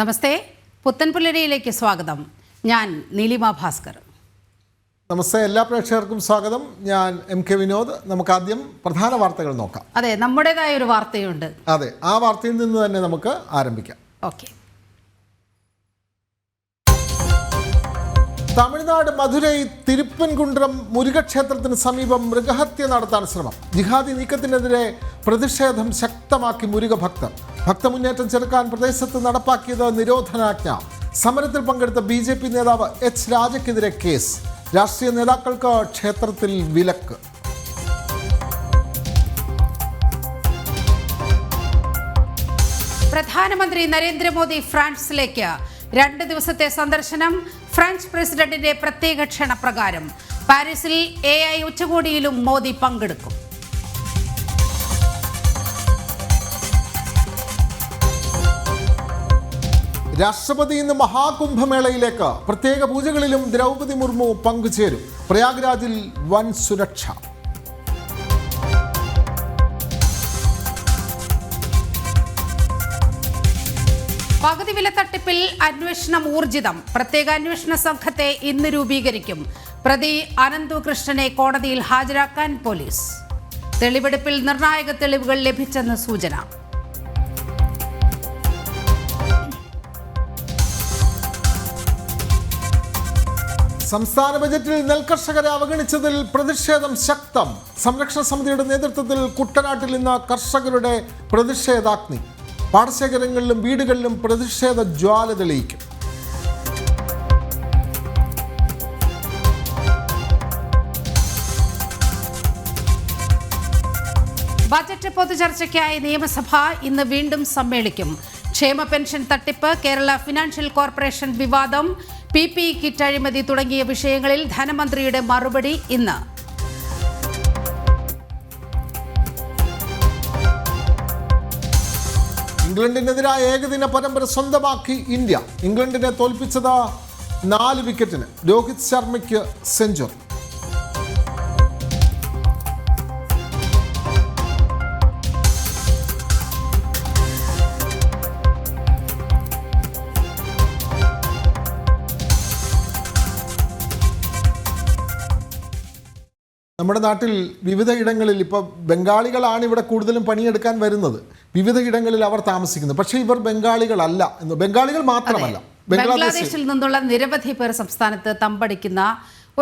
നമസ്തേ, പുത്തൻപുലരിയിലേക്ക് സ്വാഗതം. ഞാൻ നീലിമ ഭാസ്കർ. നമസ്തേ, എല്ലാ പ്രേക്ഷകർക്കും സ്വാഗതം. ഞാൻ MK വിനോദ്. നമുക്ക് ആദ്യം പ്രധാന വാർത്തകൾ നോക്കാം. അതെ, നമ്മുടേതായ ഒരു വാർത്തയുണ്ട്. അതെ, ആ വാർത്തയിൽ നിന്ന് തന്നെ നമുക്ക് ആരംഭിക്കാം. ഓക്കെ. തമിഴ്നാട് മധുരൈ തിരുപ്പൻകുണ്ട്രം മുരുകക്ഷേത്രത്തിന് സമീപം മൃഗഹത്യ നടത്താൻ ശ്രമം. ജിഹാദി നീക്കത്തിനെതിരെ പ്രതിഷേധം ശക്തമാക്കി മുരുക ഭക്തർ. ഭക്തമുന്നേറ്റം ചെറുക്കാൻ പ്രദേശത്ത് നടപ്പാക്കിയത് നിരോധനാജ്ഞ. സമരത്തിൽ പങ്കെടുത്ത BJP നേതാവ് H. രാജയ്ക്കെതിരെ കേസ്. രാഷ്ട്രീയ നേതാക്കൾക്ക് ക്ഷേത്രത്തിൽ വിലക്ക്. പ്രധാനമന്ത്രി നരേന്ദ്രമോദി ഫ്രാൻസിലേക്ക് 2 ദിവസത്തെ സന്ദർശനം. ഫ്രഞ്ച് പ്രസിഡന്റിന്റെ പ്രത്യേക ക്ഷണപ്രകാരം പാരീസിൽ AI ഉച്ചകോടിയിലും മോദി പങ്കെടുക്കും. രാഷ്ട്രപതി ഇന്ന് മഹാകുംഭമേളയിലേക്ക്. പ്രത്യേക പൂജകളിലും ദ്രൗപദി മുർമു പങ്കുചേരും. പ്രയാഗ്രാജിൽ വൻ സുരക്ഷ. പകുതി വില തട്ടിപ്പിൽ അന്വേഷണം ഊർജിതം. പ്രത്യേക അന്വേഷണ സംഘത്തെ ഇന്ന് രൂപീകരിക്കും. പ്രതി അനന്തു കൃഷ്ണനെ കോടതിയിൽ ഹാജരാക്കാൻ പോലീസ്. തെളിവെടുപ്പിൽ നിർണായക തെളിവുകൾ ലഭിച്ചെന്ന് സൂചന. സംസ്ഥാന ബജറ്റിൽ നെൽകർഷകരെ അവഗണിച്ചതിൽ പ്രതിഷേധം ശക്തം. സംരക്ഷണ സമിതിയുടെ നേതൃത്വത്തിൽ കുട്ടനാട്ടിൽ ഇന്ന് കർഷകരുടെ പ്രതിഷേധാഗ്നി. പാടശേഖരങ്ങളിലും വീടുകളിലും പ്രതിഷേധ ജ്വാല തെളിയിക്കും. ബജറ്റ് പൊതുചർച്ചയ്ക്കായി നിയമസഭ ഇന്ന് വീണ്ടും സമ്മേളിക്കും. ക്ഷേമ പെൻഷൻ തട്ടിപ്പ്, കേരള ഫിനാൻഷ്യൽ കോർപ്പറേഷൻ വിവാദം, PPE കിറ്റ് അഴിമതി തുടങ്ങിയ വിഷയങ്ങളിൽ ധനമന്ത്രിയുടെ മറുപടി ഇന്ന്. ഇംഗ്ലണ്ടിനെതിരായ ഏകദിന പരമ്പര സ്വന്തമാക്കി ഇന്ത്യ. ഇംഗ്ലണ്ടിനെ തോൽപ്പിച്ചത് 4 വിക്കറ്റിന്. രോഹിത് ശർമ്മയ്ക്ക് സെഞ്ചുറി. നമ്മുടെ നാട്ടിൽ വിവിധ ഇടങ്ങളിൽ ഇപ്പോൾ ബംഗാളികളാണ് ഇവിടെ കൂടുതലും പണിയെടുക്കാൻ വരുന്നത്. വിവിധ ഇടങ്ങളിൽ അവർ താമസിക്കുന്നു. പക്ഷേ ഇവർ ബംഗാളികളല്ല എന്ന്. ബംഗാളികൾ മാത്രമല്ല, ബംഗ്ലാദേശിൽ നിന്നുള്ള നിരവധി പേർ സംസ്ഥാനത്ത് തമ്പടിക്കുന്ന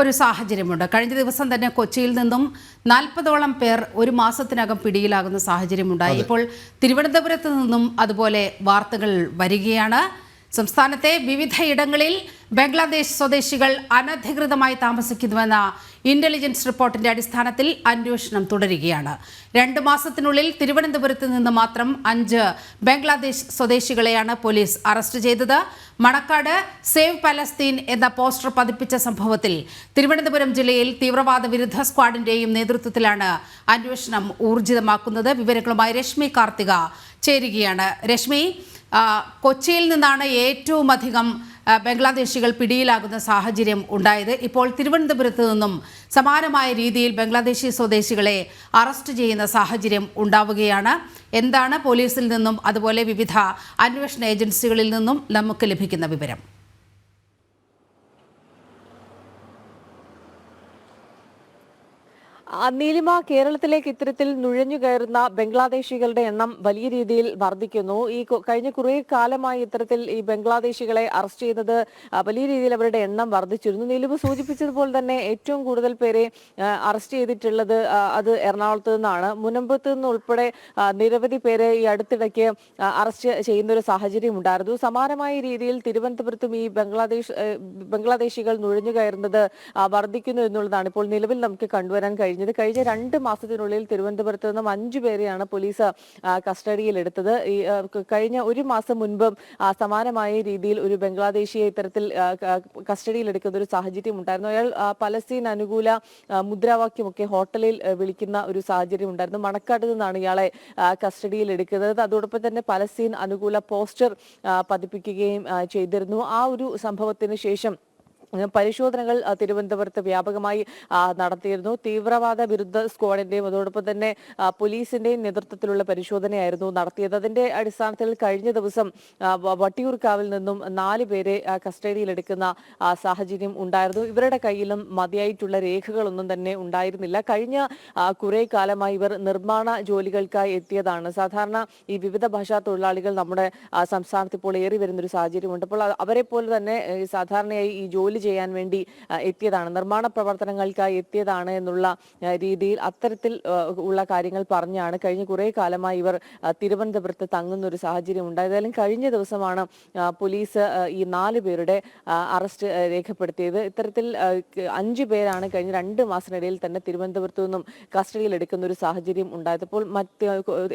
ഒരു സാഹചര്യമുണ്ട്. കഴിഞ്ഞ ദിവസം തന്നെ കൊച്ചിയിൽ നിന്നും 40ഓളം പേർ ഒരു മാസത്തിനകം പിടിയിലാകുന്ന സാഹചര്യമുണ്ടായി. ഇപ്പോൾ തിരുവനന്തപുരത്ത് നിന്നും അതുപോലെ വാർത്തകൾ വരികയാണ്. സംസ്ഥാനത്തെ വിവിധ ഇടങ്ങളിൽ ബംഗ്ലാദേശ് സ്വദേശികൾ അനധികൃതമായി താമസിക്കുന്നുവെന്ന ഇന്റലിജൻസ് റിപ്പോർട്ടിന്റെ അടിസ്ഥാനത്തിൽ അന്വേഷണം തുടരുകയാണ്. 2 മാസത്തിനുള്ളിൽ തിരുവനന്തപുരത്ത് നിന്ന് മാത്രം 5 ബംഗ്ലാദേശ് സ്വദേശികളെയാണ് പോലീസ് അറസ്റ്റ് ചെയ്തത്. മണക്കാട് സേവ് പലസ്തീൻ എന്ന പോസ്റ്റർ പതിപ്പിച്ച സംഭവത്തിൽ തിരുവനന്തപുരം ജില്ലയിൽ തീവ്രവാദ വിരുദ്ധ സ്ക്വാഡിന്റെയും നേതൃത്വത്തിലാണ് അന്വേഷണം ഊർജിതമാക്കുന്നത്. വിവരങ്ങളുമായി രശ്മി കാർത്തിക ചേരുകയാണ്. രശ്മി, കൊച്ചിയിൽ നിന്നാണ് ഏറ്റവും അധികം ബംഗ്ലാദേശികൾ പിടിയിലാകുന്ന സാഹചര്യം ഉണ്ടായത്. ഇപ്പോൾ തിരുവനന്തപുരത്ത് നിന്നും സമാനമായ രീതിയിൽ ബംഗ്ലാദേശി സ്വദേശികളെ അറസ്റ്റ് ചെയ്യുന്ന സാഹചര്യം ഉണ്ടാവുകയാണ്. എന്താണ് പോലീസിൽ നിന്നും അതുപോലെ വിവിധ അന്വേഷണ ഏജൻസികളിൽ നിന്നും നമുക്ക് ലഭിക്കുന്ന വിവരം? നീലിമ, കേരളത്തിലേക്ക് ഇത്തരത്തിൽ നുഴഞ്ഞു കയറുന്ന ബംഗ്ലാദേശികളുടെ എണ്ണം വലിയ രീതിയിൽ വർദ്ധിക്കുന്നു. കഴിഞ്ഞ കുറേ കാലമായി ഇത്തരത്തിൽ ഈ ബംഗ്ലാദേശികളെ അറസ്റ്റ് ചെയ്യുന്നത് വലിയ രീതിയിൽ അവരുടെ എണ്ണം വർദ്ധിച്ചിരുന്നു. നീലിമ സൂചിപ്പിച്ചതുപോലെ തന്നെ ഏറ്റവും കൂടുതൽ പേരെ അറസ്റ്റ് ചെയ്തിട്ടുള്ളത് അത് എറണാകുളത്ത് നിന്നാണ്. മുനമ്പത്ത് നിന്ന് ഉൾപ്പെടെ നിരവധി പേരെ ഈ അടുത്തിടയ്ക്ക് അറസ്റ്റ് ചെയ്യുന്ന ഒരു സാഹചര്യം ഉണ്ടായിരുന്നു. സമാനമായ രീതിയിൽ തിരുവനന്തപുരത്തും ഈ ബംഗ്ലാദേശികൾ നുഴഞ്ഞു കയറുന്നത് വർദ്ധിക്കുന്നു എന്നുള്ളതാണ് ഇപ്പോൾ നിലവിൽ നമുക്ക് കണ്ടുവരാൻ കഴിഞ്ഞത്. കഴിഞ്ഞ 2 മാസത്തിനുള്ളിൽ തിരുവനന്തപുരത്ത് നിന്നും 5 പേരെയാണ് പോലീസ് കസ്റ്റഡിയിലെടുത്തത്. കഴിഞ്ഞ 1 മാസം മുൻപും സമാനമായ രീതിയിൽ ഒരു ബംഗ്ലാദേശിയെ ഇത്തരത്തിൽ കസ്റ്റഡിയിലെടുക്കുന്ന ഒരു സാഹചര്യം ഉണ്ടായിരുന്നു. അയാൾ പലസ്തീൻ അനുകൂല മുദ്രാവാക്യമൊക്കെ ഹോട്ടലിൽ വിളിക്കുന്ന ഒരു സാഹചര്യം ഉണ്ടായിരുന്നു. മണക്കാട് നിന്നാണ് ഇയാളെ കസ്റ്റഡിയിലെടുക്കുന്നത്. അതോടൊപ്പം തന്നെ പലസ്തീൻ അനുകൂല പോസ്റ്റർ പതിപ്പിക്കുകയും ചെയ്തിരുന്നു. ആ ഒരു സംഭവത്തിന് ശേഷം പരിശോധനകൾ തിരുവനന്തപുരത്ത് വ്യാപകമായി നടത്തിയിരുന്നു. തീവ്രവാദ വിരുദ്ധ സ്ക്വാഡിന്റെയും അതോടൊപ്പം തന്നെ പോലീസിന്റെയും നേതൃത്വത്തിലുള്ള പരിശോധനയായിരുന്നു നടത്തിയത്. അതിന്റെ അടിസ്ഥാനത്തിൽ കഴിഞ്ഞ ദിവസം വട്ടിയൂർക്കാവിൽ നിന്നും 4 പേരെ കസ്റ്റഡിയിലെടുക്കുന്ന സാഹചര്യം ഉണ്ടായിരുന്നു. ഇവരുടെ കയ്യിലും മതിയായിട്ടുള്ള രേഖകളൊന്നും തന്നെ ഉണ്ടായിരുന്നില്ല. കഴിഞ്ഞ കുറെ കാലമായി ഇവർ നിർമ്മാണ ജോലികൾക്കായി എത്തിയതാണ്. സാധാരണ ഈ വിവിധ ഭാഷാ തൊഴിലാളികൾ നമ്മുടെ സംസ്ഥാനത്ത് ഇപ്പോൾ ഏറി വരുന്നൊരു സാഹചര്യമുണ്ട്. അപ്പോൾ അവരെ പോലെ തന്നെ സാധാരണയായി ഈ ജോലി ചെയ്യാൻ വേണ്ടി എത്തിയതാണ്, നിർമ്മാണ പ്രവർത്തനങ്ങൾക്കായി എത്തിയതാണ് എന്നുള്ള രീതിയിൽ അത്തരത്തിൽ ഉള്ള കാര്യങ്ങൾ പറഞ്ഞാണ് കഴിഞ്ഞ കുറെ കാലമായി ഇവർ തിരുവനന്തപുരത്ത് തങ്ങുന്ന ഒരു സാഹചര്യം ഉണ്ടായതായാലും കഴിഞ്ഞ ദിവസമാണ് പോലീസ് ഈ 4 പേരുടെ അറസ്റ്റ് രേഖപ്പെടുത്തിയത്. ഇത്തരത്തിൽ 5 പേരാണ് കഴിഞ്ഞ 2 മാസത്തിനിടയിൽ തന്നെ തിരുവനന്തപുരത്തു നിന്നും കസ്റ്റഡിയിൽ എടുക്കുന്ന ഒരു സാഹചര്യം ഉണ്ടായത്. അപ്പോൾ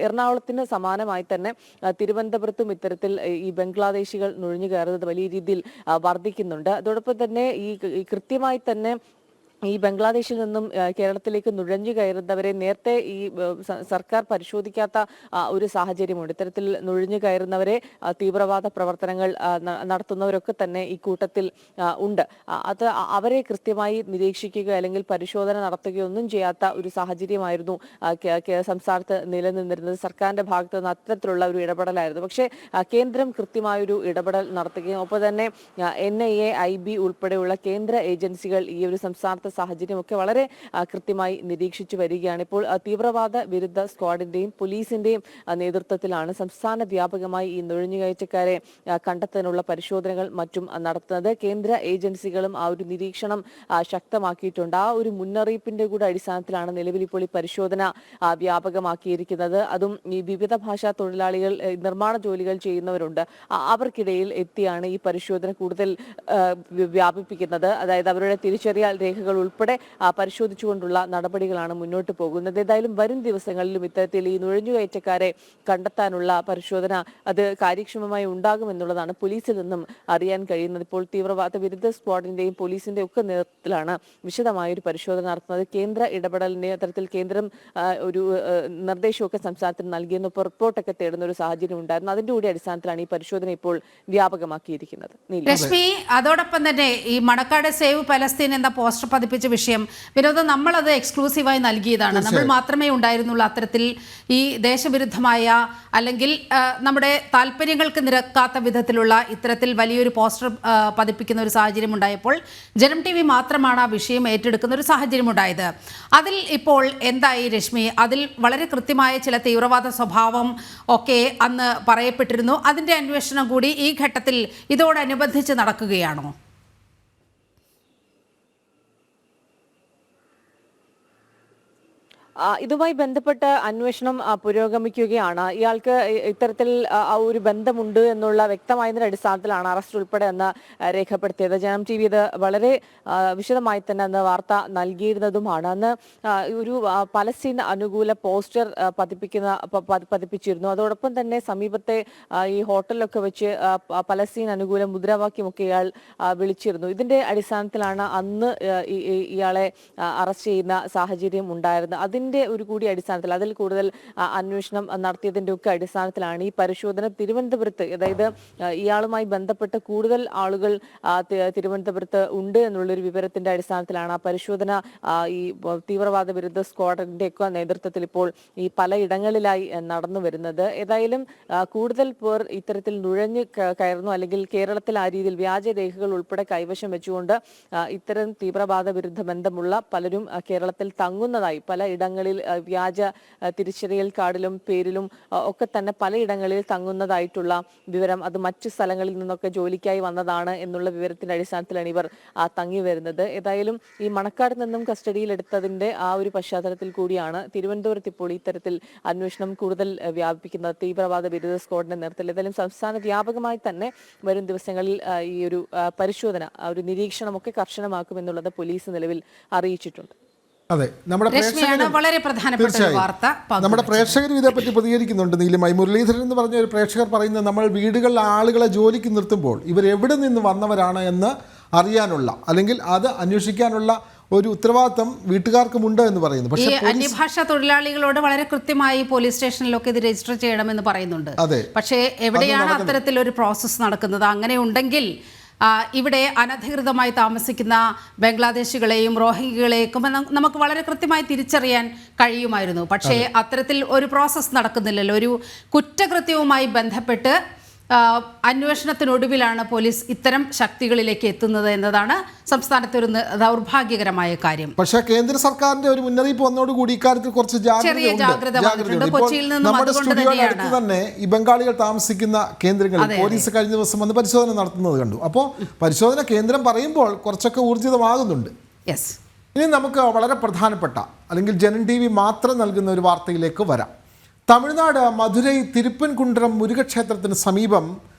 എറണാകുളത്തിന് സമാനമായി തന്നെ തിരുവനന്തപുരത്തും ഇത്തരത്തിൽ ഈ ബംഗ്ലാദേശികൾ നുഴഞ്ഞു കയറുന്നത് വലിയ രീതിയിൽ വർദ്ധിക്കുന്നുണ്ട്. അതോടൊപ്പം തന്നെ ഈ കൃത്യമായി തന്നെ ഈ ബംഗ്ലാദേശിൽ നിന്നും കേരളത്തിലേക്ക് നുഴഞ്ഞു കയറുന്നവരെ നേരത്തെ ഈ സർക്കാർ പരിശോധിക്കാത്ത ഒരു സാഹചര്യമുണ്ട്. ഇത്തരത്തിൽ നുഴഞ്ഞു കയറുന്നവരെ തീവ്രവാദ പ്രവർത്തനങ്ങൾ നടത്തുന്നവരൊക്കെ തന്നെ ഈ കൂട്ടത്തിൽ ഉണ്ട്. അത് അവരെ കൃത്യമായി നിരീക്ഷിക്കുക അല്ലെങ്കിൽ പരിശോധന നടത്തുകയൊന്നും ചെയ്യാത്ത ഒരു സാഹചര്യമായിരുന്നു സംസ്ഥാനത്ത് നിലനിന്നിരുന്നത്. സർക്കാരിന്റെ ഭാഗത്ത് നിന്ന് അത്തരത്തിലുള്ള ഒരു ഇടപെടലായിരുന്നു. പക്ഷേ കേന്ദ്രം കൃത്യമായൊരു ഇടപെടൽ നടത്തുകയും ഒപ്പം തന്നെ NIA, IB ഉൾപ്പെടെയുള്ള കേന്ദ്ര ഏജൻസികൾ ഈ ഒരു സംസ്ഥാനത്ത് സാഹചര്യമൊക്കെ വളരെ കൃത്യമായി നിരീക്ഷിച്ചു വരികയാണ്. ഇപ്പോൾ തീവ്രവാദ വിരുദ്ധ സ്ക്വാഡിന്റെയും പോലീസിന്റെയും നേതൃത്വത്തിലാണ് സംസ്ഥാന വ്യാപകമായി ഈ നുഴഞ്ഞുകയറ്റക്കാരെ കണ്ടെത്താനുള്ള പരിശോധനകൾ മറ്റും നടത്തുന്നത്. കേന്ദ്ര ഏജൻസികളും ആ ഒരു നിരീക്ഷണം ശക്തമാക്കിയിട്ടുണ്ട്. ആ ഒരു മുന്നറിയിപ്പിന്റെ കൂടെ അടിസ്ഥാനത്തിലാണ് നിലവിൽ ഇപ്പോൾ ഈ പരിശോധന വ്യാപകമാക്കിയിരിക്കുന്നത്. അതും ഈ വിവിധ ഭാഷാ തൊഴിലാളികൾ നിർമ്മാണ ജോലികൾ ചെയ്യുന്നവരുണ്ട്. അവർക്കിടയിൽ എത്തിയാണ് ഈ പരിശോധന കൂടുതൽ വ്യാപിപ്പിക്കുന്നത്. അതായത് അവരുടെ തിരിച്ചറിയൽ രേഖകൾ ഉൾപ്പെടെ പരിശോധിച്ചുകൊണ്ടുള്ള നടപടികളാണ് മുന്നോട്ട് പോകുന്നത്. ഏതായാലും വരും ദിവസങ്ങളിലും ഇത്തരത്തിൽ ഈ നുഴഞ്ഞുകയറ്റക്കാരെ കണ്ടെത്താനുള്ള പരിശോധന അത് കാര്യക്ഷമമായി ഉണ്ടാകുമെന്നുള്ളതാണ് പോലീസിൽ നിന്നും അറിയാൻ കഴിയുന്നത്. ഇപ്പോൾ തീവ്രവാദ വിരുദ്ധ സ്ക്വാഡിന്റെയും പോലീസിന്റെയും ഒക്കെ നേതൃത്വത്തിലാണ് വിശദമായ ഒരു പരിശോധന നടത്തുന്നത്. കേന്ദ്ര ഇടപെടലിന്റെ തരത്തിൽ കേന്ദ്രം ഒരു നിർദ്ദേശമൊക്കെ സംസ്ഥാനത്തിന് നൽകിയെന്ന് റിപ്പോർട്ടൊക്കെ തേടുന്ന ഒരു സാഹചര്യം ഉണ്ടായിരുന്നു. അതിന്റെ കൂടി അടിസ്ഥാനത്തിലാണ് ഈ പരിശോധന ഇപ്പോൾ വ്യാപകമാക്കിയിരിക്കുന്നത്. രശ്മി, അതോടൊപ്പം തന്നെ ഈ മണക്കാട് സേവ് പലസ്തീൻ എന്ന പോസ്റ്റർ പതിപ്പിച്ച വിഷയം വിനോദം നമ്മളത് എക്സ്ക്ലൂസീവായി നൽകിയതാണ്. നമ്മൾ മാത്രമേ ഉണ്ടായിരുന്നുള്ളൂ അത്തരത്തിൽ ഈ ദേശവിരുദ്ധമായ അല്ലെങ്കിൽ നമ്മുടെ താല്പര്യങ്ങൾക്ക് നിരക്കാത്ത വിധത്തിലുള്ള ഇത്തരത്തിൽ വലിയൊരു പോസ്റ്റർ പതിപ്പിക്കുന്ന ഒരു സാഹചര്യം ഉണ്ടായപ്പോൾ ജനം TV മാത്രമാണ് ആ വിഷയം ഏറ്റെടുക്കുന്ന ഒരു സാഹചര്യം ഉണ്ടായത്. അതിൽ ഇപ്പോൾ എന്തായി രശ്മി? അതിൽ വളരെ കൃത്യമായ ചില തീവ്രവാദ സ്വഭാവം ഒക്കെ അന്ന് പറയപ്പെട്ടിരുന്നു. അതിൻ്റെ അന്വേഷണം കൂടി ഈ ഘട്ടത്തിൽ ഇതോടനുബന്ധിച്ച് നടക്കുകയാണോ? ഇതുമായി ബന്ധപ്പെട്ട് അന്വേഷണം പുരോഗമിക്കുകയാണ്. ഇയാൾക്ക് ഇത്തരത്തിൽ ഒരു ബന്ധമുണ്ട് എന്നുള്ള വ്യക്തമായതിന്റെ അടിസ്ഥാനത്തിലാണ് അറസ്റ്റ് ഉൾപ്പെടെ അന്ന് രേഖപ്പെടുത്തിയത്. ജനം TV ഇത് വളരെ വിശദമായി തന്നെ അന്ന് വാർത്ത നൽകിയിരുന്നതുമാണ്. അന്ന് ഒരു പലസ്തീൻ അനുകൂല പോസ്റ്റർ പതിപ്പിച്ചിരുന്നു. അതോടൊപ്പം തന്നെ സമീപത്തെ ഈ ഹോട്ടലിലൊക്കെ വെച്ച് പലസ്തീൻ അനുകൂല മുദ്രാവാക്യമൊക്കെ ഇയാൾ വിളിച്ചിരുന്നു. ഇതിന്റെ അടിസ്ഥാനത്തിലാണ് അന്ന് ഇയാളെ അറസ്റ്റ് ചെയ്യുന്ന സാഹചര്യം ഉണ്ടായിരുന്നത്. അതിന്റെ ഒരു കൂടി അടിസ്ഥാനത്തിൽ അതിൽ കൂടുതൽ അന്വേഷണം നടത്തിയതിന്റെ ഒക്കെ അടിസ്ഥാനത്തിലാണ് ഈ പരിശോധന തിരുവനന്തപുരത്ത്, അതായത് ഇയാളുമായി ബന്ധപ്പെട്ട് കൂടുതൽ ആളുകൾ തിരുവനന്തപുരത്ത് ഉണ്ട് എന്നുള്ളൊരു വിവരത്തിന്റെ അടിസ്ഥാനത്തിലാണ് ആ പരിശോധന ഈ തീവ്രവാദ വിരുദ്ധ സ്ക്വാഡിന്റെ ഒക്കെ നേതൃത്വത്തിൽ ഇപ്പോൾ ഈ പലയിടങ്ങളിലായി നടന്നു വരുന്നത്. ഏതായാലും കൂടുതൽ പേർ ഇത്തരത്തിൽ നുഴഞ്ഞു കയറുന്നു അല്ലെങ്കിൽ കേരളത്തിൽ ആ രീതിയിൽ വ്യാജ രേഖകൾ ഉൾപ്പെടെ കൈവശം വെച്ചുകൊണ്ട് ഇത്തരം തീവ്രവാദ വിരുദ്ധ ബന്ധമുള്ള പലരും കേരളത്തിൽ തങ്ങുന്നതായി പല ഇടങ്ങളിൽ വ്യാജ തിരിച്ചറിയൽ കാർഡിലും പേരിലും ഒക്കെ തന്നെ പലയിടങ്ങളിൽ തങ്ങുന്നതായിട്ടുള്ള വിവരം, അത് മറ്റു സ്ഥലങ്ങളിൽ നിന്നൊക്കെ ജോലിക്കായി വന്നതാണ് എന്നുള്ള വിവരത്തിന്റെ അടിസ്ഥാനത്തിലാണ് ഇവർ തങ്ങി വരുന്നത്. ഏതായാലും ഈ മണക്കാട് നിന്നും കസ്റ്റഡിയിലെടുത്തതിന്റെ ആ ഒരു പശ്ചാത്തലത്തിൽ കൂടിയാണ് തിരുവനന്തപുരത്ത് ഇപ്പോൾ ഇത്തരത്തിൽ അന്വേഷണം കൂടുതൽ വ്യാപിപ്പിക്കുന്നത് തീവ്രവാദ വിരുദ്ധ സ്ക്വാഡിന്റെ നേതൃത്വത്തിൽ. ഏതായാലും സംസ്ഥാന വ്യാപകമായി തന്നെ വരും ദിവസങ്ങളിൽ ഈ ഒരു പരിശോധന ഒരു നിരീക്ഷണമൊക്കെ കർശനമാക്കുമെന്നുള്ളത് പോലീസ് നിലവിൽ അറിയിച്ചിട്ടുണ്ട്. അതെ, നമ്മുടെ പ്രേക്ഷകരും ഇതേപ്പറ്റി പ്രതികരിക്കുന്നുണ്ട്. നീലിമായി മുരളീധരൻ എന്ന് പറഞ്ഞ ഒരു പ്രേക്ഷകർ പറയുന്നത്, നമ്മൾ വീടുകളിൽ ആളുകളെ ജോലിക്ക് നിർത്തുമ്പോൾ ഇവർ എവിടെ നിന്ന് വന്നവരാണ് എന്ന് അറിയാനുള്ള അല്ലെങ്കിൽ അത് അന്വേഷിക്കാനുള്ള ഒരു ഉത്തരവാദിത്തം വീട്ടുകാർക്കുമുണ്ട് എന്ന് പറയുന്നു. പക്ഷേ അന്യഭാഷാ തൊഴിലാളികളോട് വളരെ കൃത്യമായി പോലീസ് സ്റ്റേഷനിലൊക്കെ ഇത് രജിസ്റ്റർ ചെയ്യണമെന്ന് പറയുന്നുണ്ട്. അതെ, പക്ഷേ എവിടെയാണ് അത്തരത്തിലൊരു പ്രോസസ്സ് നടക്കുന്നത്? അങ്ങനെ ഉണ്ടെങ്കിൽ ഇവിടെ അനധികൃതമായി താമസിക്കുന്ന ബംഗ്ലാദേശികളെയും റോഹിംഗ്യകളെയും നമുക്ക് വളരെ കൃത്യമായി തിരിച്ചറിയാൻ കഴിയുമായിരുന്നു. പക്ഷേ അത്തരത്തിൽ ഒരു പ്രോസസ്സ് നടക്കുന്നില്ലല്ലോ. ഒരു കുറ്റകൃത്യവുമായി ബന്ധപ്പെട്ട് അന്വേഷണത്തിനൊടുവിലാണ് പോലീസ് ഇത്തരം ശക്തികളിലേക്ക് എത്തുന്നത് എന്നതാണ് സംസ്ഥാനത്തെ ഒരു ദൗർഭാഗ്യകരമായ കാര്യം. പക്ഷേ കേന്ദ്ര സർക്കാരിന്റെ ഒരു മുന്നറിയിപ്പ് വന്നതോടുകൂടി ഇക്കാര്യത്തിൽ കുറച്ച് ജാഗ്രതയുണ്ട്. കൊച്ചിയിൽ നിന്നും നമ്മുടെ സ്റ്റുഡിയോയുടെ അടുത്ത് തന്നെ ഈ ബംഗാളികൾ താമസിക്കുന്ന കേന്ദ്രങ്ങളിൽ പോലീസ് കഴിഞ്ഞ ദിവസം വന്ന് പരിശോധന നടത്തുന്നത് കണ്ടു. അപ്പോൾ പരിശോധന കേന്ദ്രം പറയുമ്പോൾ കുറച്ചൊക്കെ ഊർജിതമാകുന്നുണ്ട്. ഇനി നമുക്ക് വളരെ പ്രധാനപ്പെട്ട അല്ലെങ്കിൽ ജനൻ TV മാത്രം നൽകുന്ന ഒരു വാർത്തയിലേക്ക് വരാം. തമിഴ്നാട് മധുരൈ തിരുപ്പൻകുണ്ട്രം മുരുകക്ഷേത്രത്തിന് സമീപം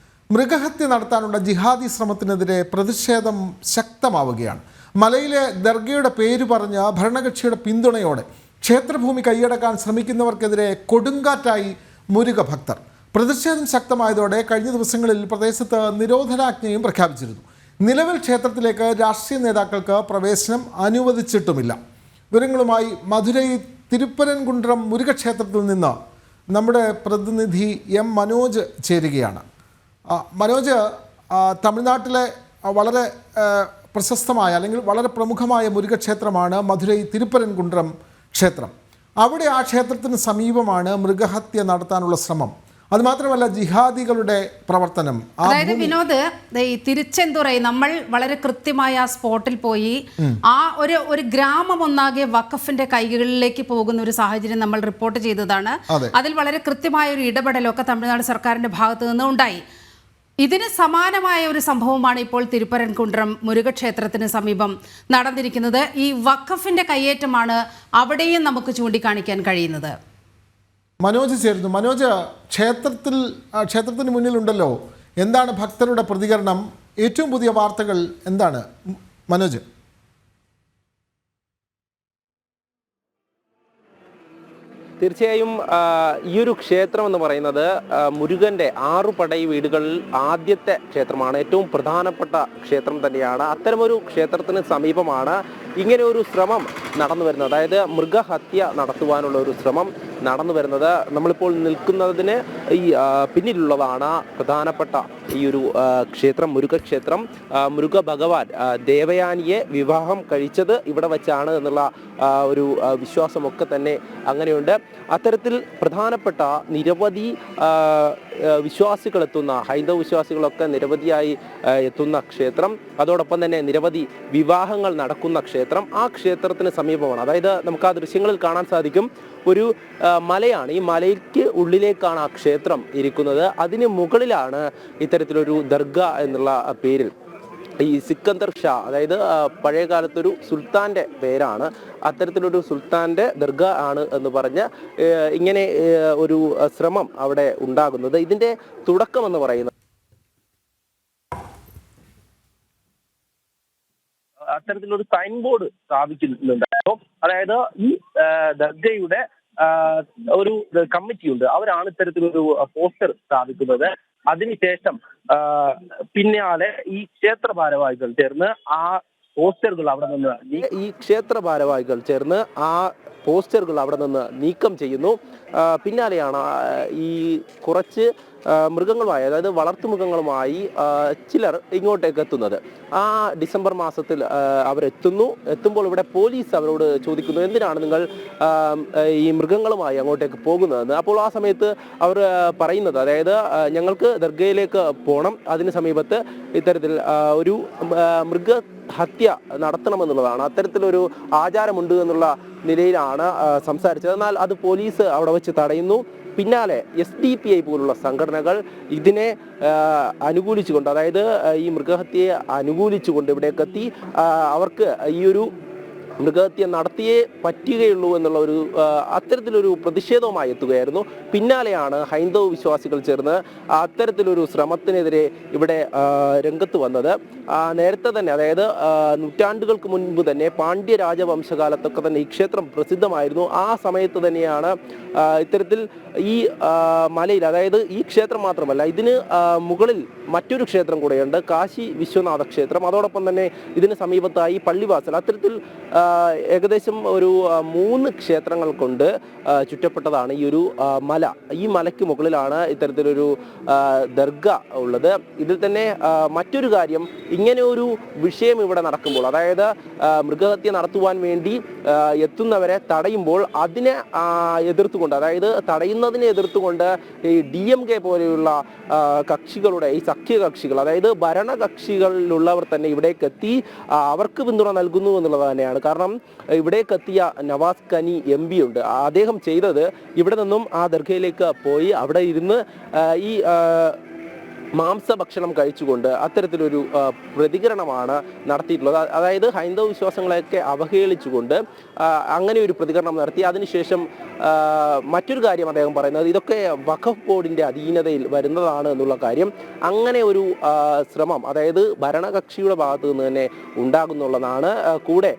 മൃഗഹത്യ നടത്താനുള്ള ജിഹാദി ശ്രമത്തിനെതിരെ പ്രതിഷേധം ശക്തമാവുകയാണ്. മലയിലെ ദർഗയുടെ പേര് പറഞ്ഞ് ഭരണകക്ഷിയുടെ പിന്തുണയോടെ ക്ഷേത്രഭൂമി കൈയടക്കാൻ ശ്രമിക്കുന്നവർക്കെതിരെ കൊടുങ്കാറ്റായി മുരുക ഭക്തർ. പ്രതിഷേധം ശക്തമായതോടെ കഴിഞ്ഞ ദിവസങ്ങളിൽ പ്രദേശത്ത് നിരോധനാജ്ഞയും പ്രഖ്യാപിച്ചിരുന്നു. നിലവിൽ ക്ഷേത്രത്തിലേക്ക് രാഷ്ട്രീയ നേതാക്കൾക്ക് പ്രവേശനം അനുവദിച്ചിട്ടുമില്ല. വിവരങ്ങളുമായി മധുരൈ തിരുപ്പരൻകുണ്ട്രം മുരുകക്ഷേത്രത്തിൽ നിന്ന് നമ്മുടെ പ്രതിനിധി M. മനോജ് ചേരുകയാണ്. മനോജ്, തമിഴ്നാട്ടിലെ വളരെ പ്രശസ്തമായ അല്ലെങ്കിൽ വളരെ പ്രമുഖമായ മുരുകക്ഷേത്രമാണ് മധുരൈ തിരുപ്പരൻകുണ്ട്രം ക്ഷേത്രം. അവിടെ ആ ക്ഷേത്രത്തിന് സമീപമാണ് മൃഗഹത്യ നടത്താനുള്ള ശ്രമം. അതുമാത്രമല്ല ജിഹാദികളുടെ പ്രവർത്തനം. അതായത് വിനോദ്, ഈ തിരുച്ചെന്തുറൈ നമ്മൾ വളരെ കൃത്യമായ ആ സ്പോട്ടിൽ പോയി ആ ഒരു ഗ്രാമം ഒന്നാകെ വഖഫിന്റെ കൈകളിലേക്ക് പോകുന്ന ഒരു സാഹചര്യം നമ്മൾ റിപ്പോർട്ട് ചെയ്തതാണ്. അതിൽ വളരെ കൃത്യമായ ഒരു ഇടപെടലൊക്കെ തമിഴ്നാട് സർക്കാരിന്റെ ഭാഗത്തു നിന്ന് ഉണ്ടായി. ഇതിന് സമാനമായ ഒരു സംഭവമാണ് ഇപ്പോൾ തിരുപ്പരൻകുണ്ട്രം മുരുകക്ഷേത്രത്തിന് സമീപം നടന്നിരിക്കുന്നത്. ഈ വഖഫിന്റെ കയ്യേറ്റമാണ് അവിടെയും നമുക്ക് ചൂണ്ടിക്കാണിക്കാൻ കഴിയുന്നത്. മനോജ് ചേരുന്നു. മനോജ്, ക്ഷേത്രത്തിന് മുന്നിലുണ്ടല്ലോ, എന്താണ് ഭക്തരുടെ പ്രതികരണം? ഏറ്റവും പുതിയ വാർത്തകൾ എന്താണ് മനോജ്? തീർച്ചയായും ഈ ഒരു ക്ഷേത്രം എന്ന് പറയുന്നത് മുരുകൻ്റെ 6 പടൈ വീടുകളിൽ ആദ്യത്തെ ക്ഷേത്രമാണ്. ഏറ്റവും പ്രധാനപ്പെട്ട ക്ഷേത്രം തന്നെയാണ്. അത്തരമൊരു ക്ഷേത്രത്തിന് സമീപമാണ് ഇങ്ങനെ ഒരു ശ്രമം നടന്നു വരുന്നത്. അതായത് മൃഗഹത്യ നടത്തുവാനുള്ള ഒരു ശ്രമം നടന്നു വരുന്നത്. നമ്മളിപ്പോൾ നിൽക്കുന്നതിന് ഈ പിന്നിലുള്ളതാണ് പ്രധാനപ്പെട്ട ഈ ഒരു ക്ഷേത്രം, മുരുകക്ഷേത്രം. മുരുക ഭഗവാൻ ദേവയാനിയെ വിവാഹം കഴിച്ചത് ഇവിടെ വെച്ചാണ് എന്നുള്ള ഒരു വിശ്വാസമൊക്കെ തന്നെ അങ്ങനെയുണ്ട്. അത്തരത്തിൽ പ്രധാനപ്പെട്ട നിരവധി വിശ്വാസികൾ എത്തുന്ന, ഹൈന്ദവ വിശ്വാസികളൊക്കെ നിരവധിയായി എത്തുന്ന ക്ഷേത്രം, അതോടൊപ്പം തന്നെ നിരവധി വിവാഹങ്ങൾ നടക്കുന്ന ക്ഷേത്രം ആ ക്ഷേത്രത്തിന് സമീപമാണ്. അതായത് നമുക്ക് ആ ദൃശ്യങ്ങളിൽ കാണാൻ സാധിക്കും, ഒരു മലയാണ്. ഈ മലയ്ക്ക് ഉള്ളിലേക്കാണ് ആ ക്ഷേത്രം ഇരിക്കുന്നത്. അതിന് മുകളിലാണ് ഇത്തരത്തിലൊരു ദർഗ എന്നുള്ള പേരിൽ ഈ സിക്കന്ദർ ഷാ, അതായത് പഴയ കാലത്തൊരു സുൽത്താൻ്റെ പേരാണ്, അത്തരത്തിലൊരു സുൽത്താൻ്റെ ദർഗ ആണ് എന്ന് പറഞ്ഞ് ഇങ്ങനെ ഒരു ശ്രമം അവിടെ ഉണ്ടാകുന്നത്. ഇതിൻ്റെ തുടക്കം എന്ന് പറയുന്നത് അത്തരത്തിലൊരു സൈൻ ബോർഡ് സ്ഥാപിക്കുന്നുണ്ടായിരുന്നു. അതായത് ഈ ദർഗയുടെ ഒരു കമ്മിറ്റിയുണ്ട്, അവരാണ് ഇത്തരത്തിലൊരു പോസ്റ്റർ സ്ഥാപിക്കുന്നത്. അതിനുശേഷം പിന്നാലെ ഈ ക്ഷേത്ര ഭാരവാഹികൾ ചേർന്ന് ആ പോസ്റ്ററുകൾ അവിടെ നിന്ന് നീക്കം ചെയ്യുന്നു. പിന്നാലെയാണ് ഈ കുറച്ച് മൃഗങ്ങളുമായി, അതായത് വളർത്തുമൃഗങ്ങളുമായി ചിലർ ഇങ്ങോട്ടേക്ക് എത്തുന്നത്. ആ ഡിസംബർ മാസത്തിൽ എത്തുമ്പോൾ ഇവിടെ പോലീസ് അവരോട് ചോദിക്കുന്നു, എന്തിനാണ് നിങ്ങൾ ഈ മൃഗങ്ങളുമായി അങ്ങോട്ടേക്ക് പോകുന്നതെന്ന്. അപ്പോൾ ആ സമയത്ത് അവർ പറയുന്നത്, അതായത് ഞങ്ങൾക്ക് ദർഗയിലേക്ക് പോകണം, അതിന് സമീപത്ത് ഇത്തരത്തിൽ ഒരു മൃഗഹത്യ നടത്തണമെന്നുള്ളതാണ്, അത്തരത്തിലൊരു ആചാരമുണ്ട് എന്നുള്ള നിലയിലാണ് സംസാരിച്ചത്. എന്നാൽ അത് പോലീസ് അവിടെ വെച്ച് തടയുന്നു. പിന്നാലെ SDPI പോലുള്ള സംഘടനകൾ ഇതിനെ അനുകൂലിച്ചുകൊണ്ട്, അതായത് ഈ മൃഗഹത്യയെ അനുകൂലിച്ചുകൊണ്ട് ഇവിടേക്ക് എത്തി അവർക്ക് ഈ ഒരു മൃഗഹത്യ നടത്തിയേ പറ്റുകയുള്ളൂ എന്നുള്ള ഒരു അത്തരത്തിലൊരു പ്രതിഷേധവുമായി എത്തുകയായിരുന്നു. പിന്നാലെയാണ് ഹൈന്ദവ വിശ്വാസികൾ ചേർന്ന് അത്തരത്തിലൊരു ശ്രമത്തിനെതിരെ ഇവിടെ രംഗത്ത് വന്നത്. നേരത്തെ തന്നെ, അതായത് നൂറ്റാണ്ടുകൾക്ക് മുൻപ് തന്നെ പാണ്ഡ്യ രാജവംശകാലത്തൊക്കെ തന്നെ ഈ ക്ഷേത്രം പ്രസിദ്ധമായിരുന്നു. ആ സമയത്ത് തന്നെയാണ് ഇത്തരത്തിൽ ഈ മലയിൽ, അതായത് ഈ ക്ഷേത്രം മാത്രമല്ല, ഇതിന് മുകളിൽ മറ്റൊരു ക്ഷേത്രം കൂടെയുണ്ട്, കാശി വിശ്വനാഥ ക്ഷേത്രം. അതോടൊപ്പം തന്നെ ഇതിന് സമീപത്തായി പള്ളിവാസൽ. അത്തരത്തിൽ ഏകദേശം ഒരു 3 ക്ഷേത്രങ്ങൾ കൊണ്ട് ചുറ്റപ്പെട്ടതാണ് ഈ ഒരു മല. ഈ മലയ്ക്ക് മുകളിലാണ് ഇത്തരത്തിലൊരു ദർഗ ഉള്ളത്. ഇതിൽ തന്നെ മറ്റൊരു കാര്യം, ഇങ്ങനെ ഒരു വിഷയം ഇവിടെ നടക്കുമ്പോൾ, അതായത് മൃഗഹത്യ നടത്തുവാൻ വേണ്ടി എത്തുന്നവരെ തടയുമ്പോൾ അതിനെ എതിർത്തുകൊണ്ട്, അതായത് തടയുന്നതിനെ എതിർത്തുകൊണ്ട് ഈ DMK പോലെയുള്ള കക്ഷികളുടെ, ഈ സഖ്യകക്ഷികൾ, അതായത് ഭരണകക്ഷികളിലുള്ളവർ തന്നെ ഇവിടേക്ക് എത്തി അവർക്ക് പിന്തുണ നൽകുന്നു എന്നുള്ളത് തന്നെയാണ്. കാരണം ഇവിടേക്ക് എത്തിയ നവാസ് ഖനി MP ഉണ്ട്. അദ്ദേഹം ചെയ്തത് ഇവിടെ നിന്നും ആ ദർഗയിലേക്ക് പോയി അവിടെ ഇരുന്ന് ഈ മാംസഭക്ഷണം കഴിച്ചുകൊണ്ട് അത്തരത്തിലൊരു പ്രതികരണമാണ് നടത്തിയിട്ടുള്ളത്. അതായത് ഹൈന്ദവ വിശ്വാസങ്ങളെയൊക്കെ അവഹേളിച്ചുകൊണ്ട് അങ്ങനെ ഒരു പ്രതികരണം നടത്തി. അതിനുശേഷം മറ്റൊരു കാര്യം അദ്ദേഹം പറയുന്നത്, ഇതൊക്കെ വഖഫ് ബോർഡിൻ്റെ അധീനതയിൽ വരുന്നതാണ് എന്നുള്ള കാര്യം. അങ്ങനെ ഒരു ശ്രമം, അതായത് ഭരണകക്ഷിയുടെ ഭാഗത്തു നിന്ന് തന്നെ ഉണ്ടാകുന്നുള്ളതാണ്. കൂടെ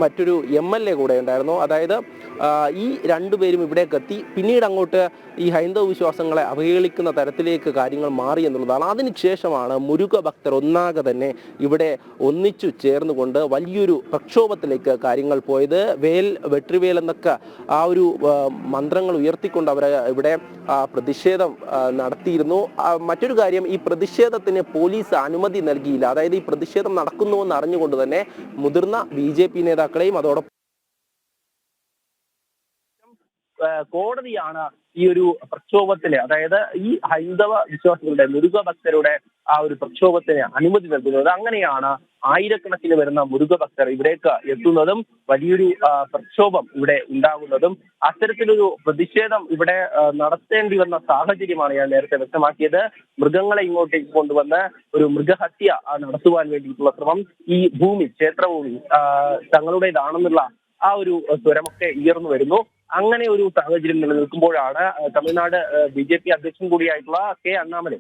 മറ്റൊരു MLA കൂടെ ഉണ്ടായിരുന്നു. അതായത് ഈ രണ്ടുപേരും ഇവിടേക്ക് എത്തി പിന്നീട് അങ്ങോട്ട് ഈ ഹൈന്ദവ വിശ്വാസങ്ങളെ അവഹേളിക്കുന്ന തരത്തിലേക്ക് കാര്യങ്ങൾ മാറി എന്നുള്ളതാണ്. അതിനുശേഷമാണ് മുരുക ഭക്തർ ഒന്നാകെ തന്നെ ഇവിടെ ഒന്നിച്ചു ചേർന്നുകൊണ്ട് വലിയൊരു പ്രക്ഷോഭത്തിലേക്ക് കാര്യങ്ങൾ പോയത്. വെട്രിവേൽ എന്നൊക്കെ ആ ഒരു മന്ത്രങ്ങൾ ഉയർത്തിക്കൊണ്ട് അവർ ഇവിടെ പ്രതിഷേധം നടത്തിയിരുന്നു. മറ്റൊരു കാര്യം, ഈ പ്രതിഷേധത്തിന് പോലീസ് അനുമതി നൽകിയില്ല. അതായത് ഈ പ്രതിഷേധം നടക്കുന്നുവെന്ന് അറിഞ്ഞുകൊണ്ട് തന്നെ മുതിർന്ന BJP നേതാക്കളെയും അതോടൊപ്പം കോടതിയാണ് ഈ ഒരു പ്രക്ഷോഭത്തിന്, അതായത് ഈ ഹൈന്ദവ വിശ്വാസികളുടെ, മുരുക ഭക്തരുടെ ആ ഒരു പ്രക്ഷോഭത്തിന് അനുമതി നൽകുന്നത്. അങ്ങനെയാണ് ആയിരക്കണക്കിന് വരുന്ന മുരുക ഭക്തർ ഇവിടേക്ക് എത്തുന്നതും വലിയൊരു പ്രക്ഷോഭം ഇവിടെ ഉണ്ടാകുന്നതും. അത്തരത്തിലൊരു പ്രതിഷേധം ഇവിടെ നടത്തേണ്ടി വന്ന സാഹചര്യമാണ് ഞാൻ നേരത്തെ വ്യക്തമാക്കിയത്. മൃഗങ്ങളെ ഇങ്ങോട്ടേക്ക് കൊണ്ടുവന്ന് ഒരു മൃഗഹത്യ നടത്തുവാൻ വേണ്ടിയിട്ടുള്ള ശ്രമം, ഈ ഭൂമി, ക്ഷേത്രഭൂമി തങ്ങളുടേതാണെന്നുള്ള ആ ഒരു സ്വരമൊക്കെ ഉയർന്നു വരുന്നു. അങ്ങനെ ഒരു സാഹചര്യം നിലനിൽക്കുമ്പോഴാണ് തമിഴ്നാട് BJP അധ്യക്ഷൻ കൂടിയായിട്ടുള്ള K. അണ്ണാമലൈ,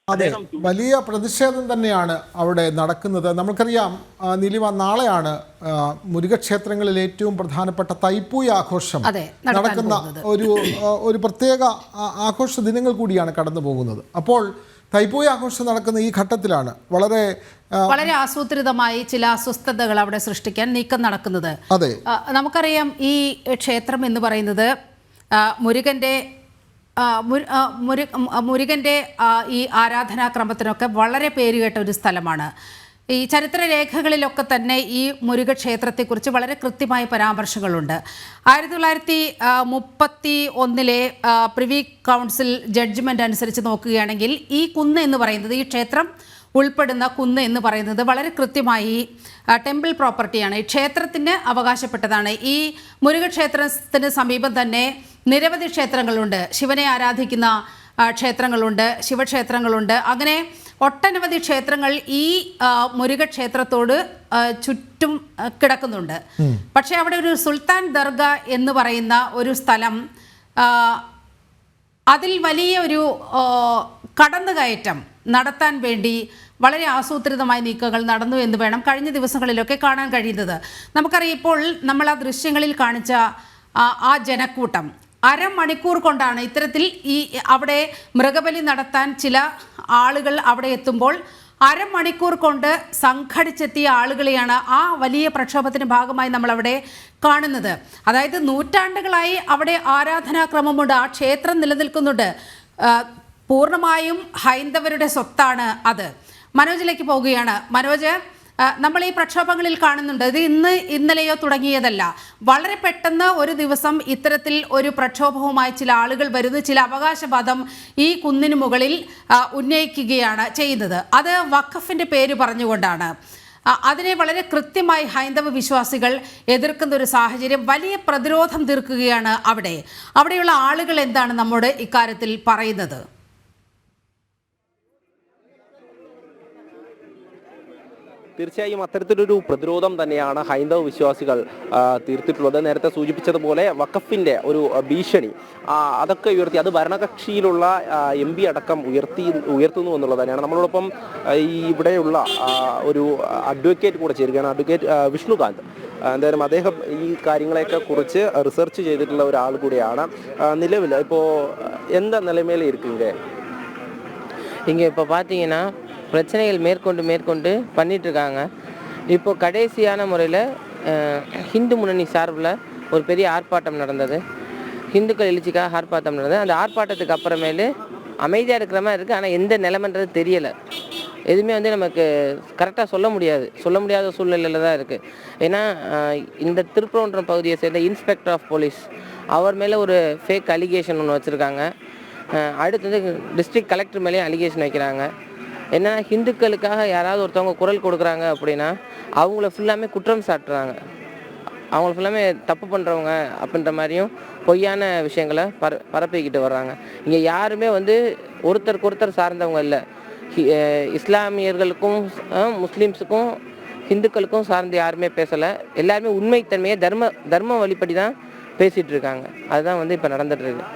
അതെ, വലിയ പ്രതിഷേധം തന്നെയാണ് അവിടെ നടക്കുന്നത്. നമുക്കറിയാം നീലിമ, നാളെയാണ് മുരുകക്ഷേത്രങ്ങളിൽ ഏറ്റവും പ്രധാനപ്പെട്ട തൈപ്പൂയ ആഘോഷം നടക്കുന്ന ഒരു പ്രത്യേക ആഘോഷ ദിനങ്ങൾ കൂടിയാണ് കടന്നു പോകുന്നത്. അപ്പോൾ തൈപ്പൂയ ആഘോഷം നടക്കുന്ന ഈ ഘട്ടത്തിലാണ് വളരെ ആസൂത്രിതമായി ചില അസ്വസ്ഥതകൾ അവിടെ സൃഷ്ടിക്കാൻ നീക്കം നടക്കുന്നത്. അതെ, നമുക്കറിയാം ഈ ക്ഷേത്രം എന്ന് പറയുന്നത് മുരുകൻ്റെ ഈ ആരാധനാക്രമത്തിനൊക്കെ വളരെ പേരുകേട്ട ഒരു സ്ഥലമാണ്. ഈ ചരിത്രരേഖകളിലൊക്കെ തന്നെ ഈ മുരുക ക്ഷേത്രത്തെക്കുറിച്ച് വളരെ കൃത്യമായ പരാമർശങ്ങളുണ്ട്. 1931 പ്രിവി കൗൺസിൽ ജഡ്ജ്മെൻ്റ് അനുസരിച്ച് നോക്കുകയാണെങ്കിൽ ഈ കുന്ന് എന്ന് പറയുന്നത്, ഈ ക്ഷേത്രം ഉൾപ്പെടുന്ന കുന്ന് എന്ന് പറയുന്നത് വളരെ കൃത്യമായി ടെമ്പിൾ പ്രോപ്പർട്ടിയാണ്, ഈ ക്ഷേത്രത്തിന് അവകാശപ്പെട്ടതാണ്. ഈ മുരുകക്ഷേത്രത്തിന് സമീപം തന്നെ നിരവധി ക്ഷേത്രങ്ങളുണ്ട്. ശിവനെ ആരാധിക്കുന്ന ക്ഷേത്രങ്ങളുണ്ട്, ശിവക്ഷേത്രങ്ങളുണ്ട്. അങ്ങനെ ഒട്ടനവധി ക്ഷേത്രങ്ങൾ ഈ മുരുകക്ഷേത്രത്തോട് ചുറ്റും കിടക്കുന്നുണ്ട്. പക്ഷേ അവിടെ ഒരു സുൽത്താൻ ദർഗ എന്ന് പറയുന്ന ഒരു സ്ഥലം, അതിൽ വലിയ ഒരു കടന്നുകയറ്റം നടത്താൻ വേണ്ടി വളരെ ആസൂത്രിതമായ നീക്കങ്ങൾ നടന്നു എന്ന് വേണം കഴിഞ്ഞ ദിവസങ്ങളിലൊക്കെ കാണാൻ കഴിയുന്നത്. നമുക്കറിയാം, ഇപ്പോൾ നമ്മൾ ആ ദൃശ്യങ്ങളിൽ കാണിച്ച ആ ജനക്കൂട്ടം അരമണിക്കൂർ കൊണ്ടാണ് ഇത്തരത്തിൽ അവിടെ മൃഗബലി നടത്താൻ ചില ആളുകൾ അവിടെ എത്തുമ്പോൾ അരമണിക്കൂർ കൊണ്ട് സംഘടിച്ചെത്തിയ ആളുകളെയാണ് ആ വലിയ പ്രക്ഷോഭത്തിന് ഭാഗമായി നമ്മളവിടെ കാണുന്നത്. അതായത് നൂറ്റാണ്ടുകളായി അവിടെ ആരാധനാക്രമമുണ്ട്, ആ ക്ഷേത്രം നിലനിൽക്കുന്നുണ്ട്, പൂർണ്ണമായും ഹൈന്ദവരുടെ സ്വത്താണ് അത്. മനോജിലേക്ക് പോവുകയാണ്. മനോജ്, നമ്മൾ ഈ പ്രക്ഷോഭങ്ങളിൽ കാണുന്നുണ്ട്, ഇത് ഇന്നലെയോ തുടങ്ങിയതല്ല. വളരെ പെട്ടെന്ന് ഒരു ദിവസം ഇത്തരത്തിൽ ഒരു പ്രക്ഷോഭവുമായി ചില ആളുകൾ വരുന്നു, ചില അവകാശവാദം ഈ കുന്നിന് മുകളിൽ ഉന്നയിക്കുകയാണ് ചെയ്യുന്നത്. അത് വഖഫിൻ്റെ പേര് പറഞ്ഞുകൊണ്ടാണ്. അതിനെ വളരെ കൃത്യമായി ഹൈന്ദവ വിശ്വാസികൾ എതിർക്കുന്ന ഒരു സാഹചര്യം, വലിയ പ്രതിരോധം തീർക്കുകയാണ് അവിടെയുള്ള ആളുകൾ എന്താണ് നമ്മോട് ഇക്കാര്യത്തിൽ പറയുന്നത്? തീർച്ചയായും അത്തരത്തിലൊരു പ്രതിരോധം തന്നെയാണ് ഹൈന്ദവ വിശ്വാസികൾ തീർത്തിട്ടുള്ളത്. നേരത്തെ സൂചിപ്പിച്ചതുപോലെ വഖഫിൻ്റെ ഒരു ഭീഷണി അതൊക്കെ ഉയർത്തി, അത് ഭരണകക്ഷിയിലുള്ള MP അടക്കം ഉയർത്തുന്നു എന്നുള്ളത് തന്നെയാണ്. നമ്മളോടൊപ്പം ഇവിടെയുള്ള ഒരു അഡ്വക്കേറ്റ് കൂടെ ചേരുകയാണ്, അഡ്വക്കേറ്റ് വിഷ്ണുകാന്ത്. എന്തായാലും അദ്ദേഹം ഈ കാര്യങ്ങളെയൊക്കെ കുറിച്ച് റിസർച്ച് ചെയ്തിട്ടുള്ള ഒരാൾ കൂടിയാണ്. നിലവിൽ ഇപ്പോൾ എന്താ നിലമേലെ இருக்குங்க இங்கே இப்போ பார்த்தீங்கன்னா பிரச்சனைகள் மேற்கொண்டு பண்ணிகிட்ருக்காங்க. இப்போ கடைசியான முறையில் ஹிந்து முன்னணி சார்பில் ஒரு பெரிய ஆர்ப்பாட்டம் நடந்தது. ஹிந்துக்கள் எழுச்சிக்காக ஆர்ப்பாட்டம் நடந்தது. அந்த ஆர்ப்பாட்டத்துக்கு அப்புறமேலு அமைதியாக இருக்கிற மாதிரி இருக்குது. ஆனால் எந்த நிலைமைன்றது தெரியலை. எதுவுமே வந்து நமக்கு கரெக்டாக சொல்ல முடியாத சூழ்நிலையில் தான் இருக்குது. ஏன்னா இந்த திருப்பரங்குன்றம் பகுதியை சேர்ந்த இன்ஸ்பெக்டர் ஆஃப் போலீஸ் அவர் மேலே ஒரு ஃபேக் அலிகேஷன் ஒன்று வச்சுருக்காங்க. அடுத்து வந்து டிஸ்ட்ரிக்ட் கலெக்டர் மேலேயும் அலிகேஷன் வைக்கிறாங்க. ஏன்னா ஹிந்துக்களுக்காக யாராவது ஒருத்தவங்க குரல் கொடுக்குறாங்க அப்படின்னா அவங்கள ஃபுல்லாமே குற்றம் சாட்டுறாங்க. அவங்கள ஃபுல்லாமே தப்பு பண்ணுறவங்க அப்படின்ற மாதிரியும் பொய்யான விஷயங்களை பரப்பிக்கிட்டு வர்றாங்க. இங்கே யாருமே வந்து ஒருத்தருக்கு ஒருத்தர் சார்ந்தவங்க இல்லை. இஸ்லாமியர்களுக்கும் முஸ்லீம்ஸுக்கும் ஹிந்துக்களுக்கும் சார்ந்து யாருமே பேசலை. எல்லாருமே உண்மைத்தன்மையை தர்ம வழிபடி தான் பேசிகிட்டு இருக்காங்க. அதுதான் வந்து இப்போ நடந்துட்டு இருக்கு.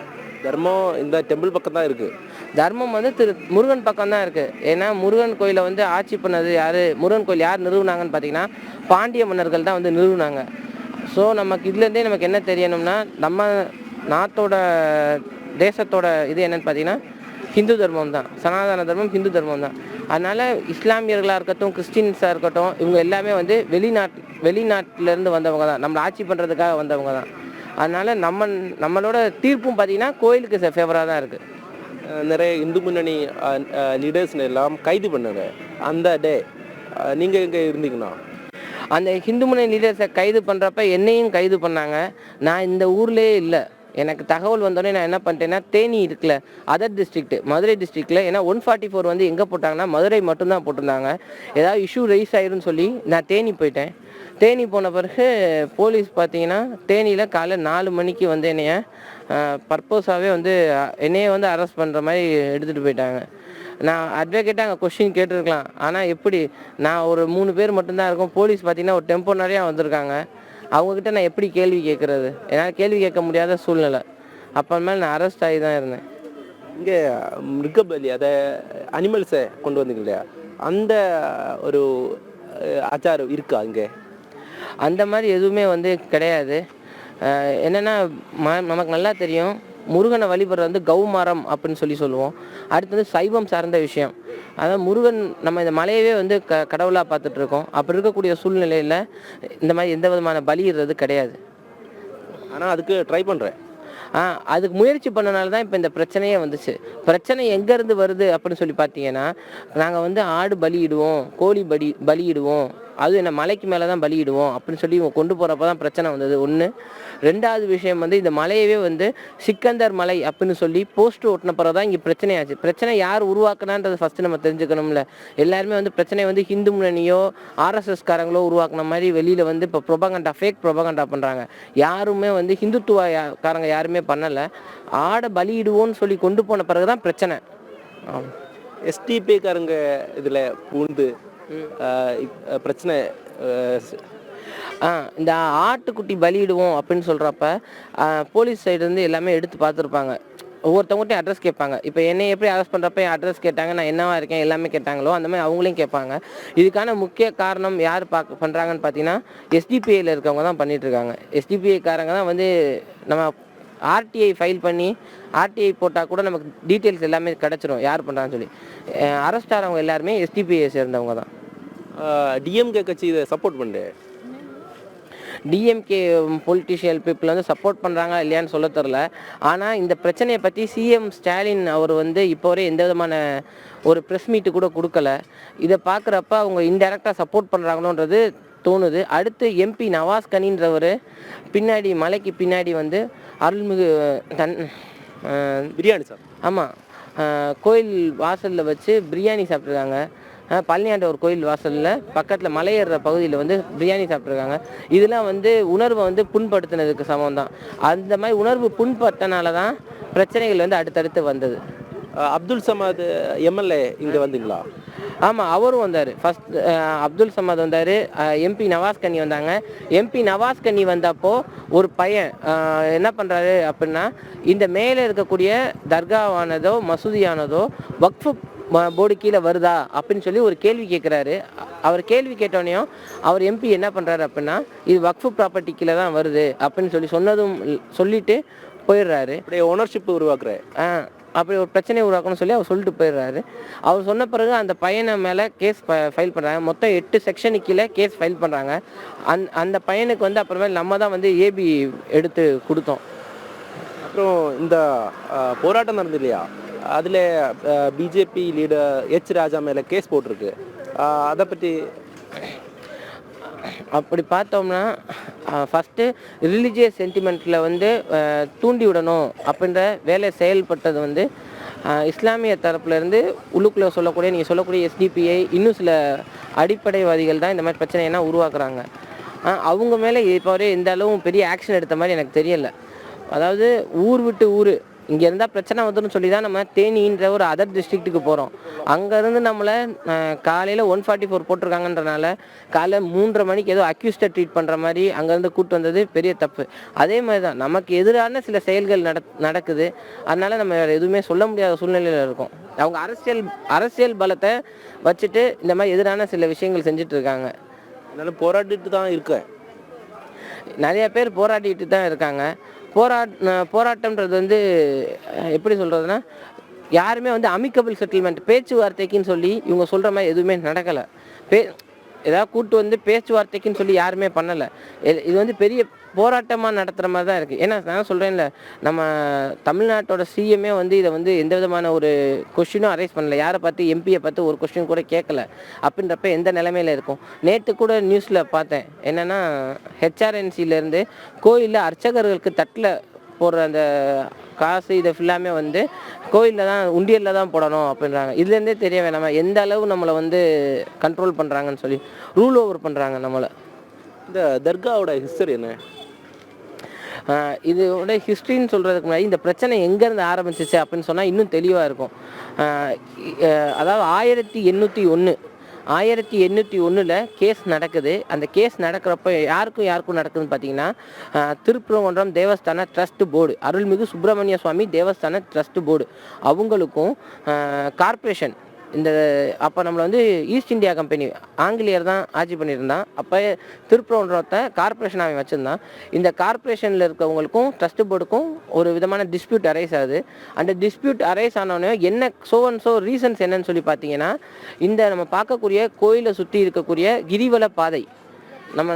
தர்மம் இந்த டெம்பிள் பக்கம் தான் இருக்குது. தர்மம் வந்து முருகன் பக்கம் தான் இருக்குது. ஏன்னா முருகன் கோயிலை வந்து ஆட்சி பண்ணது யார், முருகன் கோயில் யார் நிறுவுனாங்கன்னு பார்த்தீங்கன்னா பாண்டிய மன்னர்கள் தான் வந்து நிறுவுனாங்க. ஸோ நமக்கு இதுலேருந்தே நமக்கு என்ன தெரியணும்னா நம்ம நாட்டோட தேசத்தோட இது என்னன்னு பார்த்தீங்கன்னா ஹிந்து தர்மம் தான், சனாதன தர்மம் ஹிந்து தர்மம் தான். அதனால் இஸ்லாமியர்களாக இருக்கட்டும், கிறிஸ்டின்ஸாக இருக்கட்டும், இவங்க எல்லாமே வந்து வெளிநாட்டிலேருந்து வந்தவங்க தான், நம்மளை ஆட்சி பண்ணுறதுக்காக வந்தவங்க தான். அதனால் நம்மளோட தீர்ப்பும் பார்த்திங்கன்னா கோயிலுக்கு ஃபேவராக தான் இருக்குது. நிறைய இந்து முன்னணி லீடர்ஸ்னு எல்லாம் கைது பண்ணுங்க. அந்த டே நீங்கள் எங்கே இருந்தீங்கன்னா? அந்த ஹிந்து முன்னணி லீடர்ஸை கைது பண்ணுறப்ப என்னையும் கைது பண்ணாங்க. நான் இந்த ஊர்லேயே இல்லை. எனக்கு தகவல் வந்தோடனே நான் என்ன பண்ணிட்டேன்னா, தேனி இருக்குல்ல, அதர் டிஸ்ட்ரிக்ட் மதுரை டிஸ்ட்ரிக்டில், ஏன்னா 144 வந்து எங்கே போட்டாங்கன்னா மதுரை மட்டும்தான் போட்டிருந்தாங்க. ஏதாவது இஷ்யூ ரைஸ் ஆயிருன்னு சொல்லி நான் தேனி போயிட்டேன். தேனி போன பிறகு போலீஸ் பார்த்தீங்கன்னா தேனியில் காலை 4 மணிக்கு வந்து என்னைய பர்பஸாகவே வந்து என்னையே வந்து அரெஸ்ட் பண்ணுற மாதிரி எடுத்துகிட்டு போயிட்டாங்க. நான் அட்வொகேட்டாக அங்கே கொஸ்டின் கேட்டிருக்கலாம். ஆனால் எப்படி, நான் ஒரு 3 பேர் மட்டும்தான் இருக்கோம். போலீஸ் பார்த்தீங்கன்னா ஒரு டெம்போ நிறையா வந்திருக்காங்க. அவங்கக்கிட்ட நான் எப்படி கேள்வி கேட்குறது? என்னால் கேள்வி கேட்க முடியாத சூழ்நிலை. அப்புறமேல நான் அரெஸ்ட் ஆகி தான் இருந்தேன். இங்கே மிருகபலி, அதை அனிமல்ஸை கொண்டு வந்தீங்க இல்லையா, அந்த ஒரு ஆச்சாரம் இருக்கா இங்கே? அந்த மாதிரி எதுவுமே வந்து கிடையாது. என்னென்னா நமக்கு நல்லா தெரியும், முருகனை வழிபடுறது வந்து கௌமாரம் அப்படின்னு சொல்லுவோம். அடுத்து வந்து சைவம் சார்ந்த விஷயம். அதாவது முருகன் நம்ம இந்த மலையவே வந்து கடவுளாக பார்த்துட்ருக்கோம். அப்படி இருக்கக்கூடிய சூழ்நிலையில் இந்த மாதிரி எந்த விதமான பலியிடுறது கிடையாது. ஆனால் அதுக்கு ட்ரை பண்ணுறேன். அதுக்கு முயற்சி பண்ணனால தான் இப்போ இந்த பிரச்சனையே வந்துச்சு. பிரச்சனை எங்கேருந்து வருது அப்படின்னு சொல்லி பார்த்தீங்கன்னா, நாங்கள் வந்து ஆடு பலியிடுவோம், கோழி பலியிடுவோம், அது என்ன மலைக்கு மேலே தான் பலியிடுவோம் அப்படின்னு சொல்லி இவங்க கொண்டு போகிறப்ப தான் பிரச்சனை வந்தது ஒன்று. 2வது விஷயம் வந்து இந்த மலையவே வந்து சிக்கந்தர் மலை அப்படின்னு சொல்லி போஸ்ட் ஓட்டின பிறகு தான் இங்கே பிரச்சனையாச்சு. பிரச்சனை யார் உருவாக்குனான்றது ஃபஸ்ட்டு நம்ம தெரிஞ்சுக்கணும்ல. எல்லாருமே வந்து பிரச்சனை வந்து ஹிந்து முன்னணியோ ஆர்எஸ்எஸ் காரங்களோ உருவாக்குன மாதிரி வெளியில் வந்து இப்போ ஃபேக் ப்ரொபகண்டா பண்ணுறாங்க. யாருமே வந்து ஹிந்துத்துவ காரங்க யாருமே பண்ணலை. ஆடை பலியிடுவோன்னு சொல்லி கொண்டு போன பிறகு தான் பிரச்சனை. எஸ்டிபி காரங்க இதில் பூண்டு பிரச்சனை. இந்த ஆட்டுக்குட்டி பலியிடுவோம் அப்படின்னு சொல்கிறப்ப போலீஸ் சைடுலேருந்து எல்லாமே எடுத்து பார்த்துருப்பாங்க. ஒவ்வொருத்தவங்கள்ட்டையும் அட்ரஸ் கேட்பாங்க. இப்போ என்னை எப்படி அரெஸ்ட் பண்ணுறப்ப என் அட்ரஸ் கேட்டாங்க, நான் என்னவா இருக்கேன் எல்லாமே கேட்டாங்களோ அந்த மாதிரி அவங்களையும் கேட்பாங்க. இதுக்கான முக்கிய காரணம் யார் பண்ணுறாங்கன்னு பார்த்தீங்கன்னா எஸ்டிபிஐயில் இருக்கவங்க தான் பண்ணிகிட்ருக்காங்க. எஸ்டிபிஐ காரங்க தான் வந்து நம்ம ஆர்டிஐ ஃபைல் பண்ணி ஆர்டிஐ போட்டால் கூட நமக்கு டீட்டெயில்ஸ் எல்லாமே கிடச்சிரும் யார் பண்ணுறான்னு சொல்லி. அரெஸ்ட் ஆகிறவங்க எல்லாருமே எஸ்டிபிஐ சேர்ந்தவங்க தான். டிஎம்கே கட்சி இதை சப்போர்ட் பண்ணுது. டிஎம்கே பொலிட்டிஷியல் பீப்புள் வந்து சப்போர்ட் பண்ணுறாங்க இல்லையான்னு சொல்ல தெரில. ஆனால் இந்த பிரச்சனையை பற்றி சிஎம் ஸ்டாலின் அவர் வந்து இப்போ வரை எந்த விதமான ஒரு ப்ரெஸ் மீட்டு கூட கொடுக்கல. இதை பார்க்குறப்ப அவங்க இன்டெரக்டாக சப்போர்ட் பண்ணுறாங்களோன்றது தோணுது. அடுத்து எம்பி நவாஸ் கனின்றவர் பின்னாடி மலைக்கு பின்னாடி வந்து அருள்மிகு பிரியாணி சார், ஆமாம், கோயில் வாசலில் வச்சு பிரியாணி சாப்பிட்ருக்காங்க. பழனியாண்டவர் கோயில் வாசலில் பக்கத்தில் மலையேற பகுதியில் வந்து பிரியாணி சாப்பிட்ருக்காங்க. இதெல்லாம் வந்து உணர்வை வந்து புண்படுத்தினதுக்கு சமம் தான். அந்த மாதிரி உணர்வு புண்பட்டனால தான் பிரச்சனைகள் வந்து அடுத்தடுத்து வந்தது. அப்துல் சமாத் எம்எல்ஏ இங்கே வந்தீங்களா? ஆமாம், அவரும் வந்தார். ஃபஸ்ட் அப்துல் சமாத் வந்தார், எம்பி நவாஸ் கனி வந்தாங்க. எம்பி நவாஸ் கனி வந்தப்போ ஒரு பையன் என்ன பண்ணுறாரு அப்படின்னா, இந்த மேலே இருக்கக்கூடிய தர்காவானதோ மசூதியானதோ வக்ஃபு போர்டு கீழே வருதா அப்படின்னு சொல்லி ஒரு கேள்வி கேட்குறாரு. அவர் கேள்வி கேட்டோடனையும் அவர் எம்பி என்ன பண்ணுறாரு அப்படின்னா, இது வக்ஃபு ப்ராப்பர்ட்டி கீழே தான் வருது அப்படின்னு சொல்லிட்டு போயிடுறாரு. ஓனர்ஷிப் உருவாக்குற அப்படி ஒரு பிரச்சனையை உருவாக்கணும்னு சொல்லி அவர் சொல்லிட்டு போயிடுறாரு. அவர் சொன்ன பிறகு அந்த பையனை மேலே கேஸ் ஃபைல் பண்ணுறாங்க. மொத்தம் 8 செக்ஷனுக்கு கீழே கேஸ் ஃபைல் பண்ணுறாங்க. அந்த பையனுக்கு வந்து அப்புறமேல் நம்ம தான் வந்து ஏபி எடுத்து கொடுத்தோம். அப்புறம் இந்த போராட்டம் நடந்தது இல்லையா, அதில் பிஜேபி லீடர் எச் ராஜா மேலே கேஸ் போட்டிருக்கு. அதை பற்றி அப்படி பார்த்தோம்னா ஃபஸ்ட்டு ரிலீஜியஸ் சென்டிமெண்ட்டில் வந்து தூண்டி விடணும் அப்படின்ற வேலை செயல்பட்டது வந்து இஸ்லாமிய தரப்புலேருந்து உள்ளுக்குள்ளே சொல்லக்கூடிய நீங்கள் சொல்லக்கூடிய எஸ்டிபிஐ இன்னும் சில அடிப்படைவாதிகள் தான் இந்த மாதிரி பிரச்சனையெல்லாம் உருவாக்குறாங்க. அவங்க மேலே இப்போ வரை எந்த அளவும் பெரிய ஆக்ஷன் எடுத்த மாதிரி எனக்கு தெரியலை. அதாவது ஊர் விட்டு ஊர் இங்கே இருந்தால் பிரச்சனை வந்துடும் சொல்லி தான் நம்ம தேனின்ற ஒரு அதர் டிஸ்ட்ரிக்ட்டுக்கு போகிறோம். அங்கேருந்து நம்மளை காலையில் 144 போட்டிருக்காங்கன்றனால காலைல 3:30 மணிக்கு ஏதோ அக்யூஸ்டை ட்ரீட் பண்ணுற மாதிரி அங்கேருந்து கூப்பிட்டு வந்தது பெரிய தப்பு. அதே மாதிரி தான் நமக்கு எதிரான சில செயல்கள் நடக்குது. அதனால் நம்ம எதுவுமே சொல்ல முடியாத சூழ்நிலையில் இருக்கோம். அவங்க அரசியல் பலத்தை வச்சுட்டு இந்த மாதிரி எதிரான சில விஷயங்கள் செஞ்சுட்டு இருக்காங்க. என்னால் போராடிட்டு தான் இருக்கேன். நிறைய பேர் போராடிட்டு தான் இருக்காங்க. போராட்டம்ன்றது வந்து எப்படி சொல்கிறதுனா, யாருமே வந்து அமிக்கபிள் செட்டில்மெண்ட் பேச்சுவார்த்தைக்குன்னு சொல்லி இவங்க சொல்கிற மாதிரி எதுவுமே நடக்கலை. ஏதாவது கூட்டு வந்து பேச்சுவார்த்தைக்குன்னு சொல்லி யாருமே பண்ணலை. இது வந்து பெரிய போராட்டமாக நடத்துகிற மாதிரி தான் இருக்குது. ஏன்னா நான் சொல்கிறேன்ல, நம்ம தமிழ்நாட்டோட சிஎம்ஏ வந்து இதை வந்து எந்த விதமான ஒரு கொஸ்டினும் அரைஸ் பண்ணல. யாரை பார்த்து எம்பியை பார்த்து ஒரு கொஸ்டின் கூட கேட்கல. அப்படின்றப்ப எந்த நிலைமையில் இருக்கும். நேற்று கூட நியூஸில் பார்த்தேன் என்னென்னா, ஹெச்ஆர்என்சிலேருந்து கோயிலில் அர்ச்சகர்களுக்கு தட்டில் போடுற அந்த காசு இதை ஃபுல்லாமே வந்து கோயிலில் தான் உண்டியலில் தான் போடணும் அப்படின்றாங்க. இதுலேருந்தே தெரிய வேணாமா எந்த அளவு நம்மளை வந்து கண்ட்ரோல் பண்ணுறாங்கன்னு சொல்லி ரூல் ஓவர் பண்ணுறாங்க நம்மளை. இந்த தர்காவோட ஹிஸ்டரி என்ன? இதோட ஹிஸ்ட்ரின்னு சொல்கிறதுக்கு முன்னாடி இந்த பிரச்சனை எங்கேருந்து ஆரம்பிச்சிச்சு அப்படின்னு சொன்னால் இன்னும் தெளிவாக இருக்கும். அதாவது 1801 கேஸ் நடக்குது. அந்த கேஸ் நடக்கிறப்ப யாருக்கும் நடக்குதுன்னு பார்த்தீங்கன்னா, திருப்பரங்குன்றம் தேவஸ்தான ட்ரஸ்ட் போர்டு, அருள்மிகு சுப்பிரமணிய சுவாமி தேவஸ்தான ட்ரஸ்ட் போர்டு அவங்களுக்கும் கார்ப்பரேஷன் இந்த அப்போ நம்மளை வந்து ஈஸ்ட் இந்தியா கம்பெனி ஆங்கிலேயர் தான் ஆட்சி பண்ணியிருந்தான். அப்போ திருப்பரங்குன்றத்தை கார்ப்பரேஷன் அவன் வச்சுருந்தான். இந்த கார்ப்பரேஷனில் இருக்கவங்களுக்கும் ட்ரஸ்ட் போர்டுக்கும் ஒரு விதமான டிஸ்பியூட் அரைஸ் ஆகுது. அந்த டிஸ்பியூட் அரைஸ் ஆனோடனே என்ன ஸோ ரீசன்ஸ் என்னன்னு சொல்லி பார்த்தீங்கன்னா, இந்த நம்ம பார்க்கக்கூடிய கோயிலை சுற்றி இருக்கக்கூடிய கிரிவல பாதை, நம்ம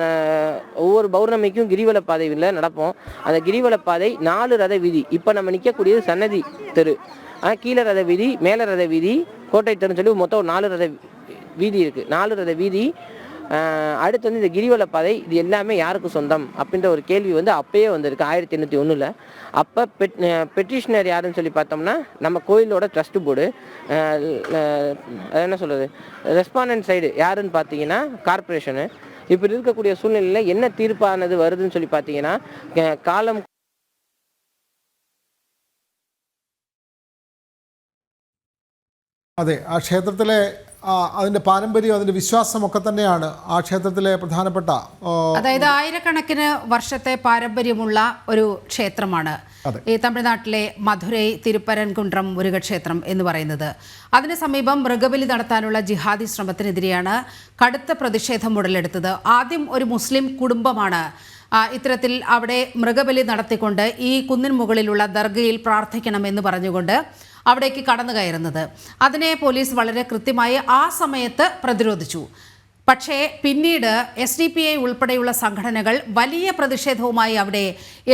ஒவ்வொரு பௌர்ணமிக்கும் கிரிவல பாதையில் நடப்போம். அந்த கிரிவல பாதை 4 ரத வீதி. இப்போ நம்ம நிற்கக்கூடியது சன்னதி தெரு, கீழே ரத வீதி, மேலே ரத வீதி, கோட்டை தெருன்னு சொல்லி மொத்தம் 4 ரத வீதி இருக்குது. 4 ரத வீதி. அடுத்து வந்து இந்த கிரிவல பாதை இது எல்லாமே யாருக்கு சொந்தம் அப்படின்ற ஒரு கேள்வி வந்து அப்பயே வந்திருக்கு 1801. அப்போ பெட்டிஷனர் யாருன்னு சொல்லி பார்த்தோம்னா நம்ம கோயிலோட ட்ரஸ்ட் போர்டு. என்ன சொல்கிறது, ரெஸ்பாண்டன்ட் சைடு யாருன்னு பார்த்தீங்கன்னா கார்ப்பரேஷனு. இப்படி இருக்கக்கூடிய சூழ்நிலையில் என்ன தீர்ப்பானது வருதுன்னு சொல்லி பார்த்தீங்கன்னா, കാലം അതെ ആ ക്ഷേത്രത്തിലെ അതിന്റെ പാരമ്പര്യം അതിന്റെ വിശ്വാസമൊക്കെ തന്നെയാണ് ആ ക്ഷേത്രത്തിലെ പ്രധാനപ്പെട്ട അതായത് ആയിരക്കണക്കിന് വർഷത്തെ പാരമ്പര്യമുള്ള ഒരു ക്ഷേത്രമാണ് ഈ തമിഴ്നാട്ടിലെ മധുരൈ തിരുപ്പരൻകുണ്ട്രം മുരുകക്ഷേത്രം എന്ന് പറയുന്നത്. അതിന് സമീപം മൃഗബലി നടത്താനുള്ള ജിഹാദി ശ്രമത്തിനെതിരെയാണ് കടുത്ത പ്രതിഷേധം ഉടലെടുത്തത്. ആദ്യം ഒരു മുസ്ലിം കുടുംബമാണ് ഇത്തരത്തിൽ അവിടെ മൃഗബലി നടത്തിക്കൊണ്ട് ഈ കുന്നിൻ മുകളിലുള്ള ദർഗയിൽ പ്രാർത്ഥിക്കണമെന്ന് പറഞ്ഞുകൊണ്ട് അവിടേക്ക് കടന്നു കയറുന്നത്. അതിനെ പോലീസ് വളരെ കൃത്യമായി ആ സമയത്ത് പ്രതിരോധിച്ചു. പക്ഷേ പിന്നീട് SDPI ഉൾപ്പെടെയുള്ള സംഘടനകൾ വലിയ പ്രതിഷേധവുമായി അവിടെ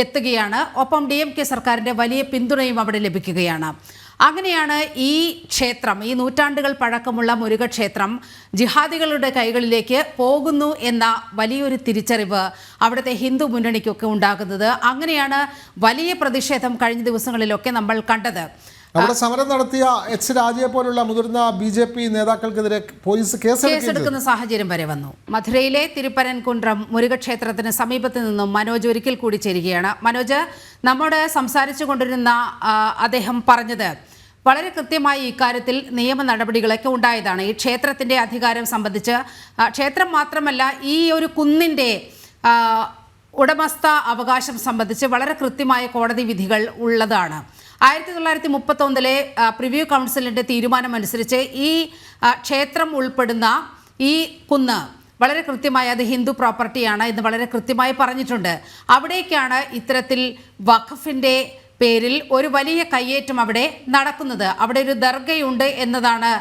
എത്തുകയാണ്. ഒപ്പം DMK സർക്കാരിൻ്റെ വലിയ പിന്തുണയും അവിടെ ലഭിക്കുകയാണ്. അങ്ങനെയാണ് ഈ ക്ഷേത്രം, ഈ നൂറ്റാണ്ടുകൾ പഴക്കമുള്ള മുരുകക്ഷേത്രം ജിഹാദികളുടെ കൈകളിലേക്ക് പോകുന്നു എന്ന വലിയൊരു തിരിച്ചറിവ് അവിടുത്തെ ഹിന്ദു മുന്നണിക്കൊക്കെ ഉണ്ടാകുന്നത്. അങ്ങനെയാണ് വലിയ പ്രതിഷേധം കഴിഞ്ഞ ദിവസങ്ങളിലൊക്കെ നമ്മൾ കണ്ടത്. അവിടെ സമരം നടത്തിയ എച്ച് രാജയെ പോലുള്ള മുതിർന്ന BJP നേതാക്കൾക്കെതിരെ പോലീസ് കേസെടുക്കുന്ന സാഹചര്യം വരെ വന്നു. മധുരയിലെ തിരുപ്പരൻകുണ്ട്രം മുരുകക്ഷേത്രത്തിന് സമീപത്ത് നിന്നും മനോജ് ഒരിക്കൽ കൂടി ചേരുകയാണ്. മനോജ്, നമ്മോട് സംസാരിച്ചു കൊണ്ടിരുന്ന അദ്ദേഹം പറഞ്ഞത് വളരെ കൃത്യമായി ഇക്കാര്യത്തിൽ നിയമ നടപടികളൊക്കെ ഉണ്ടായതാണ്. ഈ ക്ഷേത്രത്തിൻ്റെ അധികാരം സംബന്ധിച്ച് ക്ഷേത്രം മാത്രമല്ല ഈ ഒരു കുന്നിൻ്റെ ഉടമസ്ഥ അവകാശം സംബന്ധിച്ച് വളരെ കൃത്യമായ കോടതി വിധികൾ ഉള്ളതാണ്. 1931 പ്രിവ്യൂ കൗൺസിലിൻ്റെ തീരുമാനമനുസരിച്ച് ഈ ക്ഷേത്രം ഉൾപ്പെടുന്ന ഈ കുന്ന് വളരെ കൃത്യമായി അത് ഹിന്ദു പ്രോപ്പർട്ടിയാണ് എന്ന് വളരെ കൃത്യമായി പറഞ്ഞിട്ടുണ്ട്. അവിടേക്കാണ് ഇത്തരത്തിൽ വഖഫിൻ്റെ പേരിൽ ഒരു വലിയ കയ്യേറ്റം അവിടെ നടക്കുന്നത്. അവിടെ ഒരു ദർഗയുണ്ട് എന്നതാണ്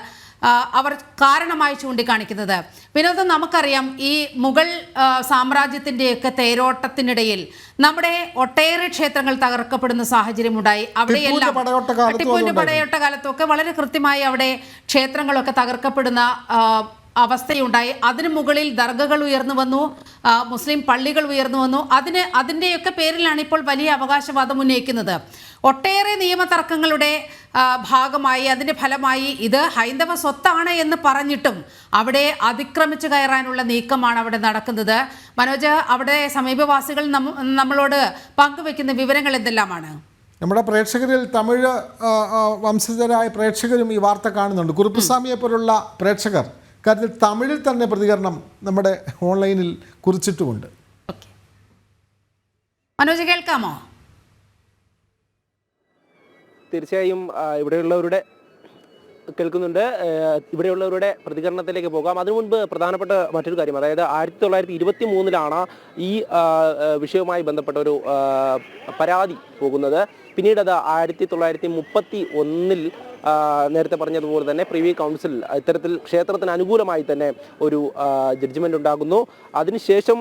അവർ കാരണമായി ചൂണ്ടിക്കാണിക്കുന്നത്. വിനോദം, നമുക്കറിയാം ഈ മുഗൾ സാമ്രാജ്യത്തിൻ്റെയൊക്കെ തേരോട്ടത്തിനിടയിൽ നമ്മുടെ ഒട്ടേറെ ക്ഷേത്രങ്ങൾ തകർക്കപ്പെടുന്ന സാഹചര്യമുണ്ടായി. അവിടെയെല്ലാം ടിപ്പുവിൻ്റെ പടയോട്ട കാലത്തൊക്കെ വളരെ കൃത്യമായി അവിടെ ക്ഷേത്രങ്ങളൊക്കെ തകർക്കപ്പെടുന്ന അവസ്ഥയുണ്ടായി. അതിനു മുകളിൽ ദർഗകൾ ഉയർന്നു വന്നു, മുസ്ലിം പള്ളികൾ ഉയർന്നു വന്നു. അതിൻ്റെയൊക്കെ പേരിലാണ് ഇപ്പോൾ വലിയ അവകാശവാദം ഉന്നയിക്കുന്നത്. ഒട്ടേറെ നിയമതർക്കങ്ങളുടെ ഭാഗമായി അതിൻ്റെ ഫലമായി ഇത് ഹൈന്ദവ സ്വത്താണ് എന്ന് പറഞ്ഞിട്ടും അവിടെ അതിക്രമിച്ചു കയറാനുള്ള നീക്കമാണ് അവിടെ നടക്കുന്നത്. മനോജ്, അവിടെ സമീപവാസികൾ നമ്മളോട് പങ്കുവെക്കുന്ന വിവരങ്ങൾ എന്തെല്ലാമാണ്? നമ്മുടെ പ്രേക്ഷകരിൽ തമിഴ് വംശജരായ പ്രേക്ഷകരും ഈ വാർത്ത കാണുന്നുണ്ട്. കുറുപ്പുസ്വാമിയെ പോലുള്ള പ്രേക്ഷകർ കാര്യത്തിൽ തമിഴിൽ തന്നെ പ്രതികരണം നമ്മുടെ ഓൺലൈനിൽ കുറിച്ചിട്ടുമുണ്ട്. മനോജ്, കേൾക്കാമോ? തീർച്ചയായും ഇവിടെയുള്ളവരുടെ കേൾക്കുന്നുണ്ട്. ഇവിടെയുള്ളവരുടെ പ്രതികരണത്തിലേക്ക് പോകാം. അതിനു മുൻപ് പ്രധാനപ്പെട്ട മറ്റൊരു കാര്യം, അതായത് 1923 ഈ വിഷയവുമായി ബന്ധപ്പെട്ട ഒരു പരാതി പോകുന്നത്. പിന്നീട് അത് 1931 നേരത്തെ പറഞ്ഞതുപോലെ തന്നെ പ്രിവി കൗൺസിൽ ഇത്തരത്തിൽ ക്ഷേത്രത്തിന് അനുകൂലമായി തന്നെ ഒരു ജഡ്ജ്മെന്റ് ഉണ്ടാകുന്നു. അതിനുശേഷം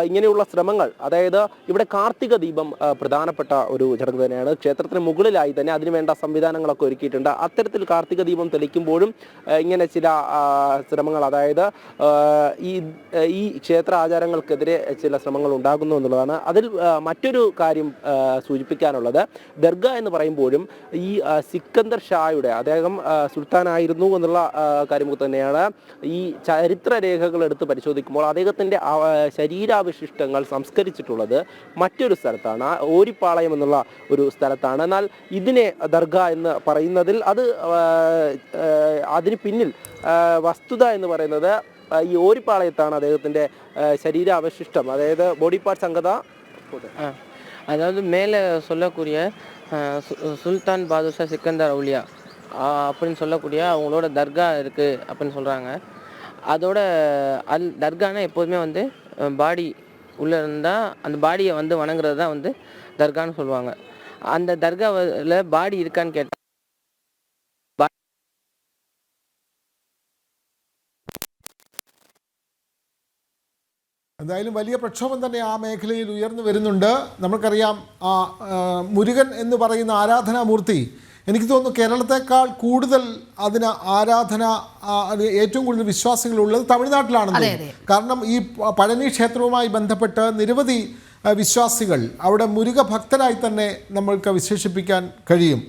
ഇങ്ങനെയുള്ള ശ്രമങ്ങൾ, അതായത് ഇവിടെ കാർത്തിക ദീപം പ്രധാനപ്പെട്ട ഒരു ചടങ്ങ് തന്നെയാണ്. ക്ഷേത്രത്തിന് മുകളിലായി തന്നെ അതിനുവേണ്ട സംവിധാനങ്ങളൊക്കെ ഒരുക്കിയിട്ടുണ്ട്. അത്തരത്തിൽ കാർത്തിക ദീപം തെളിക്കുമ്പോഴും ഇങ്ങനെ ചില ശ്രമങ്ങൾ, അതായത് ഈ ക്ഷേത്ര ആചാരങ്ങൾക്കെതിരെ ചില ശ്രമങ്ങൾ ഉണ്ടാകുന്നു എന്നുള്ളതാണ്. അതിൽ മറ്റൊരു കാര്യം സൂചിപ്പിക്കാനുള്ളത്, ദർഗ എന്ന് പറയുമ്പോഴും ഈ സിക്കന്ദർ ഷായുടെ, അദ്ദേഹം സുൽത്താനായിരുന്നു എന്നുള്ള കാര്യം തന്നെയാണ്. ഈ ചരിത്ര രേഖകൾ എടുത്ത് പരിശോധിക്കുമ്പോൾ അദ്ദേഹത്തിൻ്റെ ശരീരാവശിഷ്ടങ്ങൾ സംസ്കരിച്ചിട്ടുള്ളത് മറ്റൊരു സ്ഥലത്താണ്, ഓരിപ്പാളയം എന്നുള്ള ഒരു സ്ഥലത്താണ്. എന്നാൽ ഇതിനെ ദർഗ എന്ന് പറയുന്നതിൽ അതിന് പിന്നിൽ വസ്തുത എന്ന് പറയുന്നത് ഈ ഓരിപ്പാളയത്താണ് അദ്ദേഹത്തിൻ്റെ ശരീരാവശിഷ്ടം, അതായത് ബോഡി പാർട്സ് അങ്കത. அதாவது மேலே சொல்லக்கூடிய சுல்தான் பாதுஷா சிக்கந்தர் அவுலியா அப்படின்னு சொல்லக்கூடிய அவங்களோட தர்கா இருக்குது அப்படின்னு சொல்கிறாங்க. அதோட தர்கானா எப்போதுமே வந்து பாடி உள்ளே இருந்தால் அந்த பாடியை வந்து வணங்குறது தான் வந்து தர்கான்னு சொல்லுவாங்க. அந்த தர்காவில் பாடி இருக்கான்னு கேட்டால் എന്തായാലും വലിയ പ്രക്ഷോഭം തന്നെ ആ മേഖലയിൽ ഉയർന്നു വരുന്നുണ്ട്. നമുക്കറിയാം മുരുകൻ എന്ന് പറയുന്ന ആരാധനാമൂർത്തി, എനിക്ക് തോന്നുന്നു കേരളത്തെക്കാൾ കൂടുതൽ അതിന് ഏറ്റവും കൂടുതൽ വിശ്വാസികളുള്ളത് തമിഴ്നാട്ടിലാണെന്ന്. കാരണം ഈ പഴനി ക്ഷേത്രവുമായി ബന്ധപ്പെട്ട് നിരവധി വിശ്വാസികൾ അവിടെ മുരുക ഭക്തരായി തന്നെ നമ്മൾക്ക് വിശേഷിപ്പിക്കാൻ കഴിയും.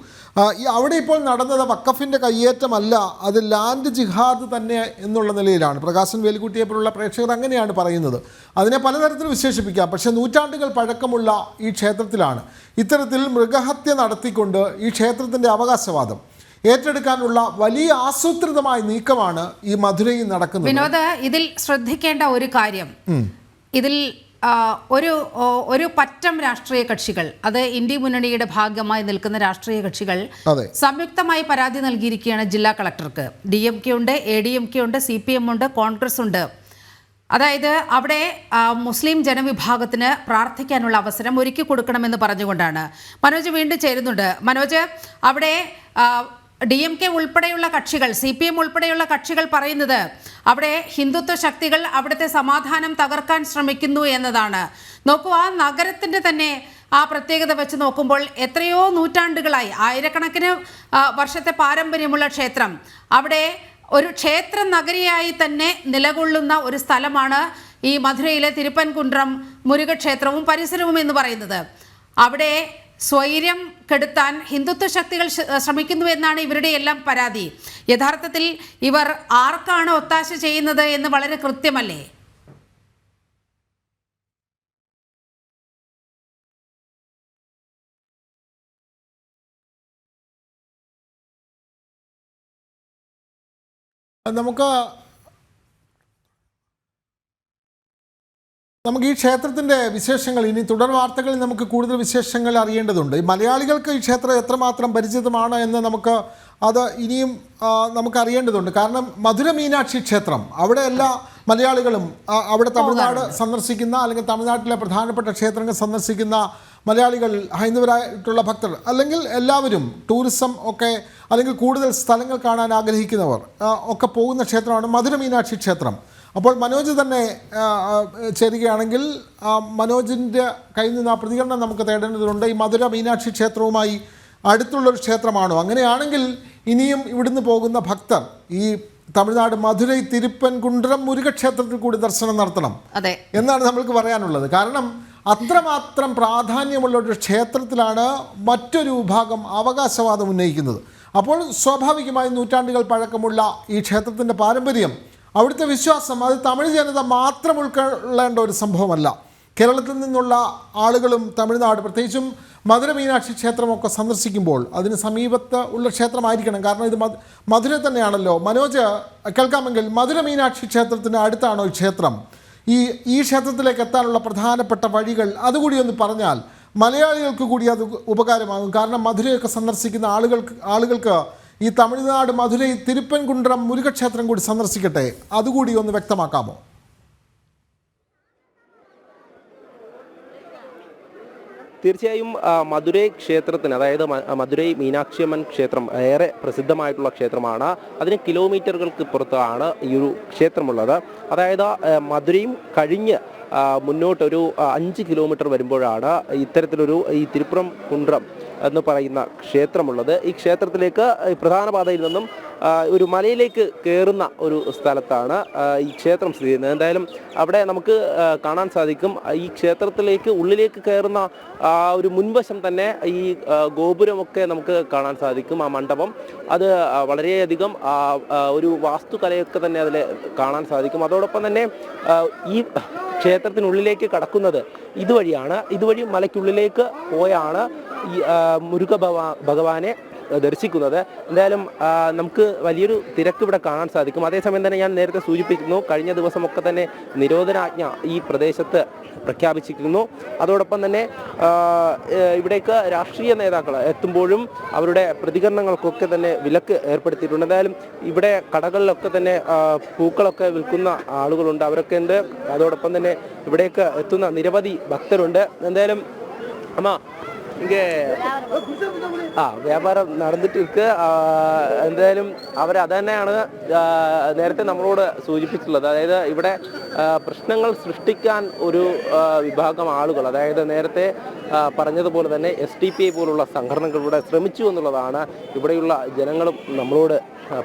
അവിടെ ഇപ്പോൾ നടന്നത് വഖഫിൻ്റെ കയ്യേറ്റമല്ല, അത് ലാൻഡ് ജിഹാദ് തന്നെ എന്നുള്ള നിലയിലാണ്. പ്രകാശൻ വേലിക്കുട്ടിയെ പോലുള്ള പ്രേക്ഷകർ അങ്ങനെയാണ് പറയുന്നത്. അതിനെ പലതരത്തിൽ വിശേഷിപ്പിക്കാം. പക്ഷേ നൂറ്റാണ്ടുകൾ പഴക്കമുള്ള ഈ ക്ഷേത്രത്തിലാണ് ഇത്തരത്തിൽ മൃഗഹത്യ നടത്തിക്കൊണ്ട് ഈ ക്ഷേത്രത്തിൻ്റെ അവകാശവാദം ഏറ്റെടുക്കാനുള്ള വലിയ ആസൂത്രിതമായ നീക്കമാണ് ഈ മധുരയിൽ നടക്കുന്നത്. വിനോദ്, ഇതിൽ ശ്രദ്ധിക്കേണ്ട ഒരു കാര്യം, ഇതിൽ ഒരു പറ്റം രാഷ്ട്രീയ കക്ഷികൾ, അത് ഇന്ത്യ മുന്നണിയുടെ ഭാഗമായി നിൽക്കുന്ന രാഷ്ട്രീയ കക്ഷികൾ സംയുക്തമായി പരാതി നൽകിയിരിക്കുകയാണ് ജില്ലാ കളക്ടർക്ക്. DMK ഉണ്ട്, ADMK ഉണ്ട്, CPM ഉണ്ട്, കോൺഗ്രസ് ഉണ്ട്. അതായത് അവിടെ മുസ്ലിം ജനവിഭാഗത്തിന് പ്രാർത്ഥിക്കാനുള്ള അവസരം ഒരുക്കി കൊടുക്കണമെന്ന് പറഞ്ഞുകൊണ്ടാണ്. മനോജ് വീണ്ടും ചേരുന്നുണ്ട്. മനോജ്, അവിടെ DMK ഉൾപ്പെടെയുള്ള കക്ഷികൾ, CPM ഉൾപ്പെടെയുള്ള കക്ഷികൾ പറയുന്നത് അവിടെ ഹിന്ദുത്വ ശക്തികൾ അവിടുത്തെ സമാധാനം തകർക്കാൻ ശ്രമിക്കുന്നു എന്നതാണ്. നോക്കൂ, ആ നഗരത്തിൻ്റെ തന്നെ ആ പ്രത്യേകത വെച്ച് നോക്കുമ്പോൾ എത്രയോ നൂറ്റാണ്ടുകളായി, ആയിരക്കണക്കിന് വർഷത്തെ പാരമ്പര്യമുള്ള ക്ഷേത്രം, അവിടെ ഒരു ക്ഷേത്ര നഗരിയായി തന്നെ നിലകൊള്ളുന്ന ഒരു സ്ഥലമാണ് ഈ മധുരയിലെ തിരുപ്പൻകുണ്ട്രം മുരുകക്ഷേത്രവും പരിസരവും എന്ന് പറയുന്നത്. അവിടെ സ്വൈര്യം കെടുത്താൻ ഹിന്ദുത്വ ശക്തികൾ ശ്രമിക്കുന്നു എന്നാണ് ഇവരുടെ എല്ലാം പരാതി. യഥാർത്ഥത്തിൽ ഇവർ ആർക്കാണ് ഒത്താശ ചെയ്യുന്നത് എന്ന് വളരെ കൃത്യമല്ലേ? നമുക്ക് ഈ ക്ഷേത്രത്തിൻ്റെ വിശേഷങ്ങൾ, ഇനി തുടർ വാർത്തകളിൽ നമുക്ക് കൂടുതൽ വിശേഷങ്ങൾ അറിയേണ്ടതുണ്ട്. ഈ മലയാളികൾക്ക് ഈ ക്ഷേത്രം എത്രമാത്രം പരിചിതമാണ് എന്ന് അത് ഇനിയും നമുക്കറിയേണ്ടതുണ്ട്. കാരണം മധുര മീനാക്ഷി ക്ഷേത്രം, അവിടെ എല്ലാ മലയാളികളും അവിടെ തമിഴ്നാട് സന്ദർശിക്കുന്ന, അല്ലെങ്കിൽ തമിഴ്നാട്ടിലെ പ്രധാനപ്പെട്ട ക്ഷേത്രങ്ങൾ സന്ദർശിക്കുന്ന മലയാളികൾ, ഹൈന്ദവരായിട്ടുള്ള ഭക്തർ, അല്ലെങ്കിൽ എല്ലാവരും ടൂറിസം ഒക്കെ അല്ലെങ്കിൽ കൂടുതൽ സ്ഥലങ്ങൾ കാണാൻ ആഗ്രഹിക്കുന്നവർ ഒക്കെ പോകുന്ന ക്ഷേത്രമാണ് മധുര മീനാക്ഷി ക്ഷേത്രം. അപ്പോൾ മനോജ് തന്നെ ചേരുകയാണെങ്കിൽ മനോജിൻ്റെ കയ്യിൽ നിന്ന് ആ പ്രതികരണം നമുക്ക് തേടേണ്ടതുണ്ട്. ഈ മധുര മീനാക്ഷി ക്ഷേത്രവുമായി അടുത്തുള്ളൊരു ക്ഷേത്രമാണോ? അങ്ങനെയാണെങ്കിൽ ഇനിയും ഇവിടുന്ന് പോകുന്ന ഭക്തർ ഈ തമിഴ്നാട് മധുരൈ തിരുപ്പൻകുണ്ട്രം മുരുകക്ഷേത്രത്തിൽ കൂടി ദർശനം നടത്തണം എന്നാണ് നമ്മൾക്ക് പറയാനുള്ളത്. കാരണം അത്രമാത്രം പ്രാധാന്യമുള്ള ഒരു ക്ഷേത്രത്തിലാണ് മറ്റൊരു വിഭാഗം അവകാശവാദം ഉന്നയിക്കുന്നത്. അപ്പോൾ സ്വാഭാവികമായും നൂറ്റാണ്ടുകൾ പഴക്കമുള്ള ഈ ക്ഷേത്രത്തിൻ്റെ പാരമ്പര്യം, അവിടുത്തെ വിശ്വാസം, അത് തമിഴ് ജനത മാത്രം ഉൾക്കൊള്ളേണ്ട ഒരു സംഭവമല്ല. കേരളത്തിൽ നിന്നുള്ള ആളുകളും തമിഴ്നാട്, പ്രത്യേകിച്ചും മധുര മീനാക്ഷി ക്ഷേത്രമൊക്കെ സന്ദർശിക്കുമ്പോൾ അതിന് സമീപത്ത് ഉള്ള ക്ഷേത്രമായിരിക്കണം. കാരണം ഇത് മധുര തന്നെയാണല്ലോ. മനോജ്, കേൾക്കാമെങ്കിൽ മധുര മീനാക്ഷി ക്ഷേത്രത്തിന് അടുത്താണോ ഈ ക്ഷേത്രം? ഈ ക്ഷേത്രത്തിലേക്ക് എത്താനുള്ള പ്രധാനപ്പെട്ട വഴികൾ അതുകൂടി ഒന്ന് പറഞ്ഞാൽ മലയാളികൾക്ക് കൂടി അത് ഉപകാരമാകും. കാരണം മധുരയൊക്കെ സന്ദർശിക്കുന്ന ആളുകൾക്ക് ഈ തമിഴ്നാട് മധുരൈ തിരുപ്പൻകുണ്ട്രം മുരുകക്ഷേത്രം കൂടി സന്ദർശിക്കട്ടെ, അതുകൂടി ഒന്ന് വ്യക്തമാക്കാമോ? തീർച്ചയായും മധുരൈ ക്ഷേത്രത്തിന്, അതായത് മധുരൈ മീനാക്ഷിയമ്മൻ ക്ഷേത്രം ഏറെ പ്രസിദ്ധമായിട്ടുള്ള ക്ഷേത്രമാണ്. അതിന് കിലോമീറ്ററുകൾക്ക് പുറത്താണ് ഈ ഒരു ക്ഷേത്രമുള്ളത്. അതായത് മധുരയും കഴിഞ്ഞ് മുന്നോട്ടൊരു 5 കിലോമീറ്റർ വരുമ്പോഴാണ് ഇത്തരത്തിലൊരു ഈ തിരുപ്പൻകുണ്ട്രം എന്ന് പറയുന്ന ക്ഷേത്രമുള്ളത്. ഈ ക്ഷേത്രത്തിലേക്ക് പ്രധാന പാതയിൽ നിന്നും ഒരു മലയിലേക്ക് കയറുന്ന ഒരു സ്ഥലത്താണ് ഈ ക്ഷേത്രം സ്ഥിതി ചെയ്യുന്നത്. എന്തായാലും അവിടെ നമുക്ക് കാണാൻ സാധിക്കും, ഈ ക്ഷേത്രത്തിലേക്ക് ഉള്ളിലേക്ക് കയറുന്ന ഒരു മുൻവശം തന്നെ ഈ ഗോപുരമൊക്കെ നമുക്ക് കാണാൻ സാധിക്കും. ആ മണ്ഡപം അത് വളരെയധികം ഒരു വാസ്തുകലയൊക്കെ തന്നെ അതിൽ കാണാൻ സാധിക്കും. അതോടൊപ്പം തന്നെ ഈ ക്ഷേത്രത്തിനുള്ളിലേക്ക് കടക്കുന്നത് ഇതുവഴിയാണ്. ഇതുവഴി മലയ്ക്കുള്ളിലേക്ക് പോയാണ് ഈ മുരുക ഭഗവാനെ ദർശിക്കുന്നത്. എന്തായാലും നമുക്ക് വലിയൊരു തിരക്ക് ഇവിടെ കാണാൻ സാധിക്കും. അതേസമയം തന്നെ ഞാൻ നേരത്തെ സൂചിപ്പിക്കുന്നു, കഴിഞ്ഞ ദിവസമൊക്കെ തന്നെ നിരോധനാജ്ഞ ഈ പ്രദേശത്ത് പ്രഖ്യാപിച്ചിരിക്കുന്നു. അതോടൊപ്പം തന്നെ ഇവിടേക്ക് രാഷ്ട്രീയ നേതാക്കൾ എത്തുമ്പോഴും അവരുടെ പ്രതികരണങ്ങൾക്കൊക്കെ തന്നെ വിലക്ക് ഏർപ്പെടുത്തിയിട്ടുണ്ട്. എന്തായാലും ഇവിടെ കടകളിലൊക്കെ തന്നെ പൂക്കളൊക്കെ വിൽക്കുന്ന ആളുകളുണ്ട്, അവരൊക്കെ ഉണ്ട്. അതോടൊപ്പം തന്നെ ഇവിടേക്ക് എത്തുന്ന നിരവധി ഭക്തരുണ്ട്. എന്തായാലും അമ്മ ഇங்கே വ്യാപാരം നടന്നിട്ട് എന്തായാലും അത് തന്നെയാണ് നേരത്തെ നമ്മളോട് സൂചിപ്പിച്ചിട്ടുള്ളത്. അതായത് ഇവിടെ പ്രശ്നങ്ങൾ സൃഷ്ടിക്കാൻ ഒരു വിഭാഗം ആളുകൾ, അതായത് നേരത്തെ പറഞ്ഞതുപോലെ തന്നെ SDPI പോലുള്ള സംഘടനകൾ ഇവിടെ ശ്രമിച്ചു എന്നുള്ളതാണ് ഇവിടെയുള്ള ജനങ്ങളും നമ്മളോട്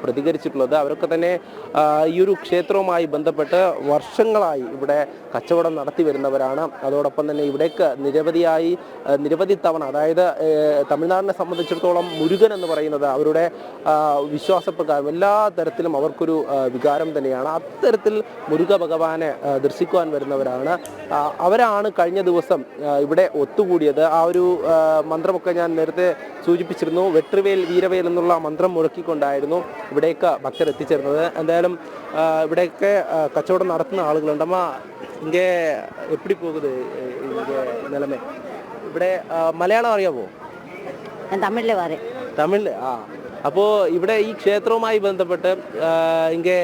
പ്രതികരിച്ചിട്ടുള്ളത്. അവരൊക്കെ തന്നെ ഈ ഒരു ക്ഷേത്രവുമായി ബന്ധപ്പെട്ട് വർഷങ്ങളായി ഇവിടെ കച്ചവടം നടത്തി വരുന്നവരാണ്. അതോടൊപ്പം തന്നെ ഇവിടേക്ക് നിരവധി തവണ, അതായത് തമിഴ്നാടിനെ സംബന്ധിച്ചിടത്തോളം മുരുകൻ എന്ന് പറയുന്നത് അവരുടെ വിശ്വാസപ്രകാരം എല്ലാ തരത്തിലും അവർക്കൊരു വികാരം തന്നെയാണ്. അത്തരത്തിൽ മുരുക ഭഗവാനെ ദർശിക്കുവാൻ വരുന്നവരാണ്. അവരാണ് കഴിഞ്ഞ ദിവസം ഇവിടെ ഒത്തുകൂടിയത്. ആ ഒരു മന്ത്രമൊക്കെ ഞാൻ നേരത്തെ സൂചിപ്പിച്ചിരുന്നു. വെട്രിവേൽ വീരവേൽ എന്നുള്ള മന്ത്രം മുഴക്കിക്കൊണ്ടായിരുന്നു ഇവിടേക്ക് ഭക്തർ എത്തിച്ചേർന്നത്. എന്തായാലും ഇവിടെയൊക്കെ കച്ചവടം നടത്തുന്ന ആളുകളുണ്ട്. അമ്മ ഇங்கே എപ്പിടി പോകുന്നത് നിലമേ? ഇവിടെ മലയാളം അറിയാമോ? തമിഴില് പറയും. തമിഴില്? അപ്പോൾ ഇവിടെ ഈ ക്ഷേത്രവുമായി ബന്ധപ്പെട്ട് இங்கே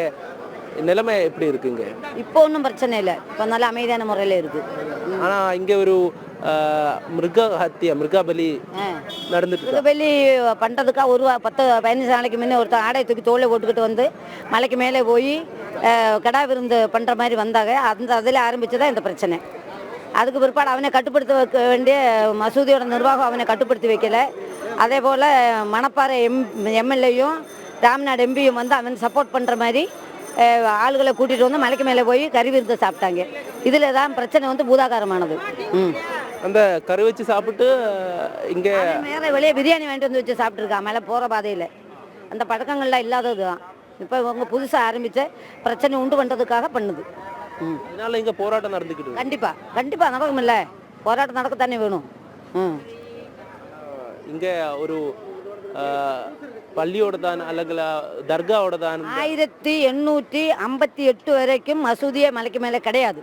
நிலைமை எப்படி இருக்குங்க? இப்போ ஒன்றும் பிரச்சனை இல்லை, இப்போ நல்ல அமைதியான முறையில் இருக்கு. ஆனால் இங்கே ஒரு மிருகபலி நடந்துட்டு, மிருகபலி பண்ணுறதுக்கா ஒரு 10-15 நாளைக்கு முன்னே ஒருத்தர் ஆடையை தூக்கி தோலை போட்டுக்கிட்டு வந்து மலைக்கு மேலே போய் கடா விருந்து பண்ணுற மாதிரி வந்தாங்க. அதில் ஆரம்பிச்சு தான் இந்த பிரச்சனை. அதுக்கு பிற்பாடு அவனை கட்டுப்படுத்த வைக்க வேண்டிய மசூதியோட நிர்வாகம் அவனை கட்டுப்படுத்தி வைக்கலை. அதே போல் மணப்பாறை MLAயும் ராம்நாடு MPயும் வந்து அவன் சப்போர்ட் பண்ணுற மாதிரி ஆளுகளை கூட்டிகிட்டு வந்து மலைக்கு மேலே போய் கறி விருந்து சாப்பிட்டாங்க. இதில் தான் பிரச்சனை வந்து பூதாகாரமானது. அந்த கறி வச்சு சாப்பிட்டு இங்கே மேலே வெளியே பிரியாணி வாங்கிட்டு வந்து வச்சு சாப்பிட்ருக்கான் மேலே போகிற பாதையில். அந்த பழக்கங்கள்லாம் இல்லாதது தான் இப்போ இவங்க புதுசாக ஆரம்பித்த பிரச்சனை உண்டு பண்ணுறதுக்காக பண்ணுது. இதனால இங்கே போராட்டம் நடந்துக்கிட்டு கண்டிப்பாக நடக்கும். இல்லை, போராட்டம் நடக்கத்தானே வேணும். இங்கே ஒரு பள்ளியோட தான் அல்லது தர்காவோட தான் 1858 வரைக்கும் மசூதியே மலைக்கு மேலே கிடையாது.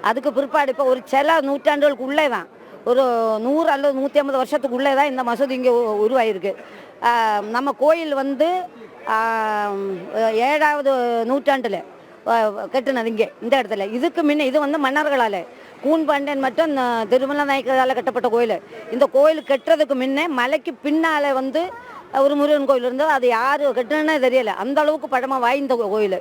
அதுக்கு பிற்பாடு இப்போ ஒரு சில நூற்றாண்டுகளுக்கு உள்ளே தான், ஒரு 100 அல்லது 150 வருஷத்துக்குள்ளே தான் இந்த மசூதி இங்கே உருவாயிருக்கு. நம்ம கோயில் வந்து 7வது நூற்றாண்டில் கட்டினது இங்கே இந்த இடத்துல. இதுக்கு முன்ன இது வந்து மன்னர்களால் கூன் பாண்டியன் மற்றும் திருமல நாயக்கரால் கட்டப்பட்ட கோயில். இந்த கோயில் கட்டுறதுக்கு முன்னே மலைக்கு பின்னால் வந்து ஒரு முருகன் கோயில் இருந்தது. அது யார் கட்டுனே தெரியல, அந்த அளவுக்கு பழமை வாய்ந்த கோயில்.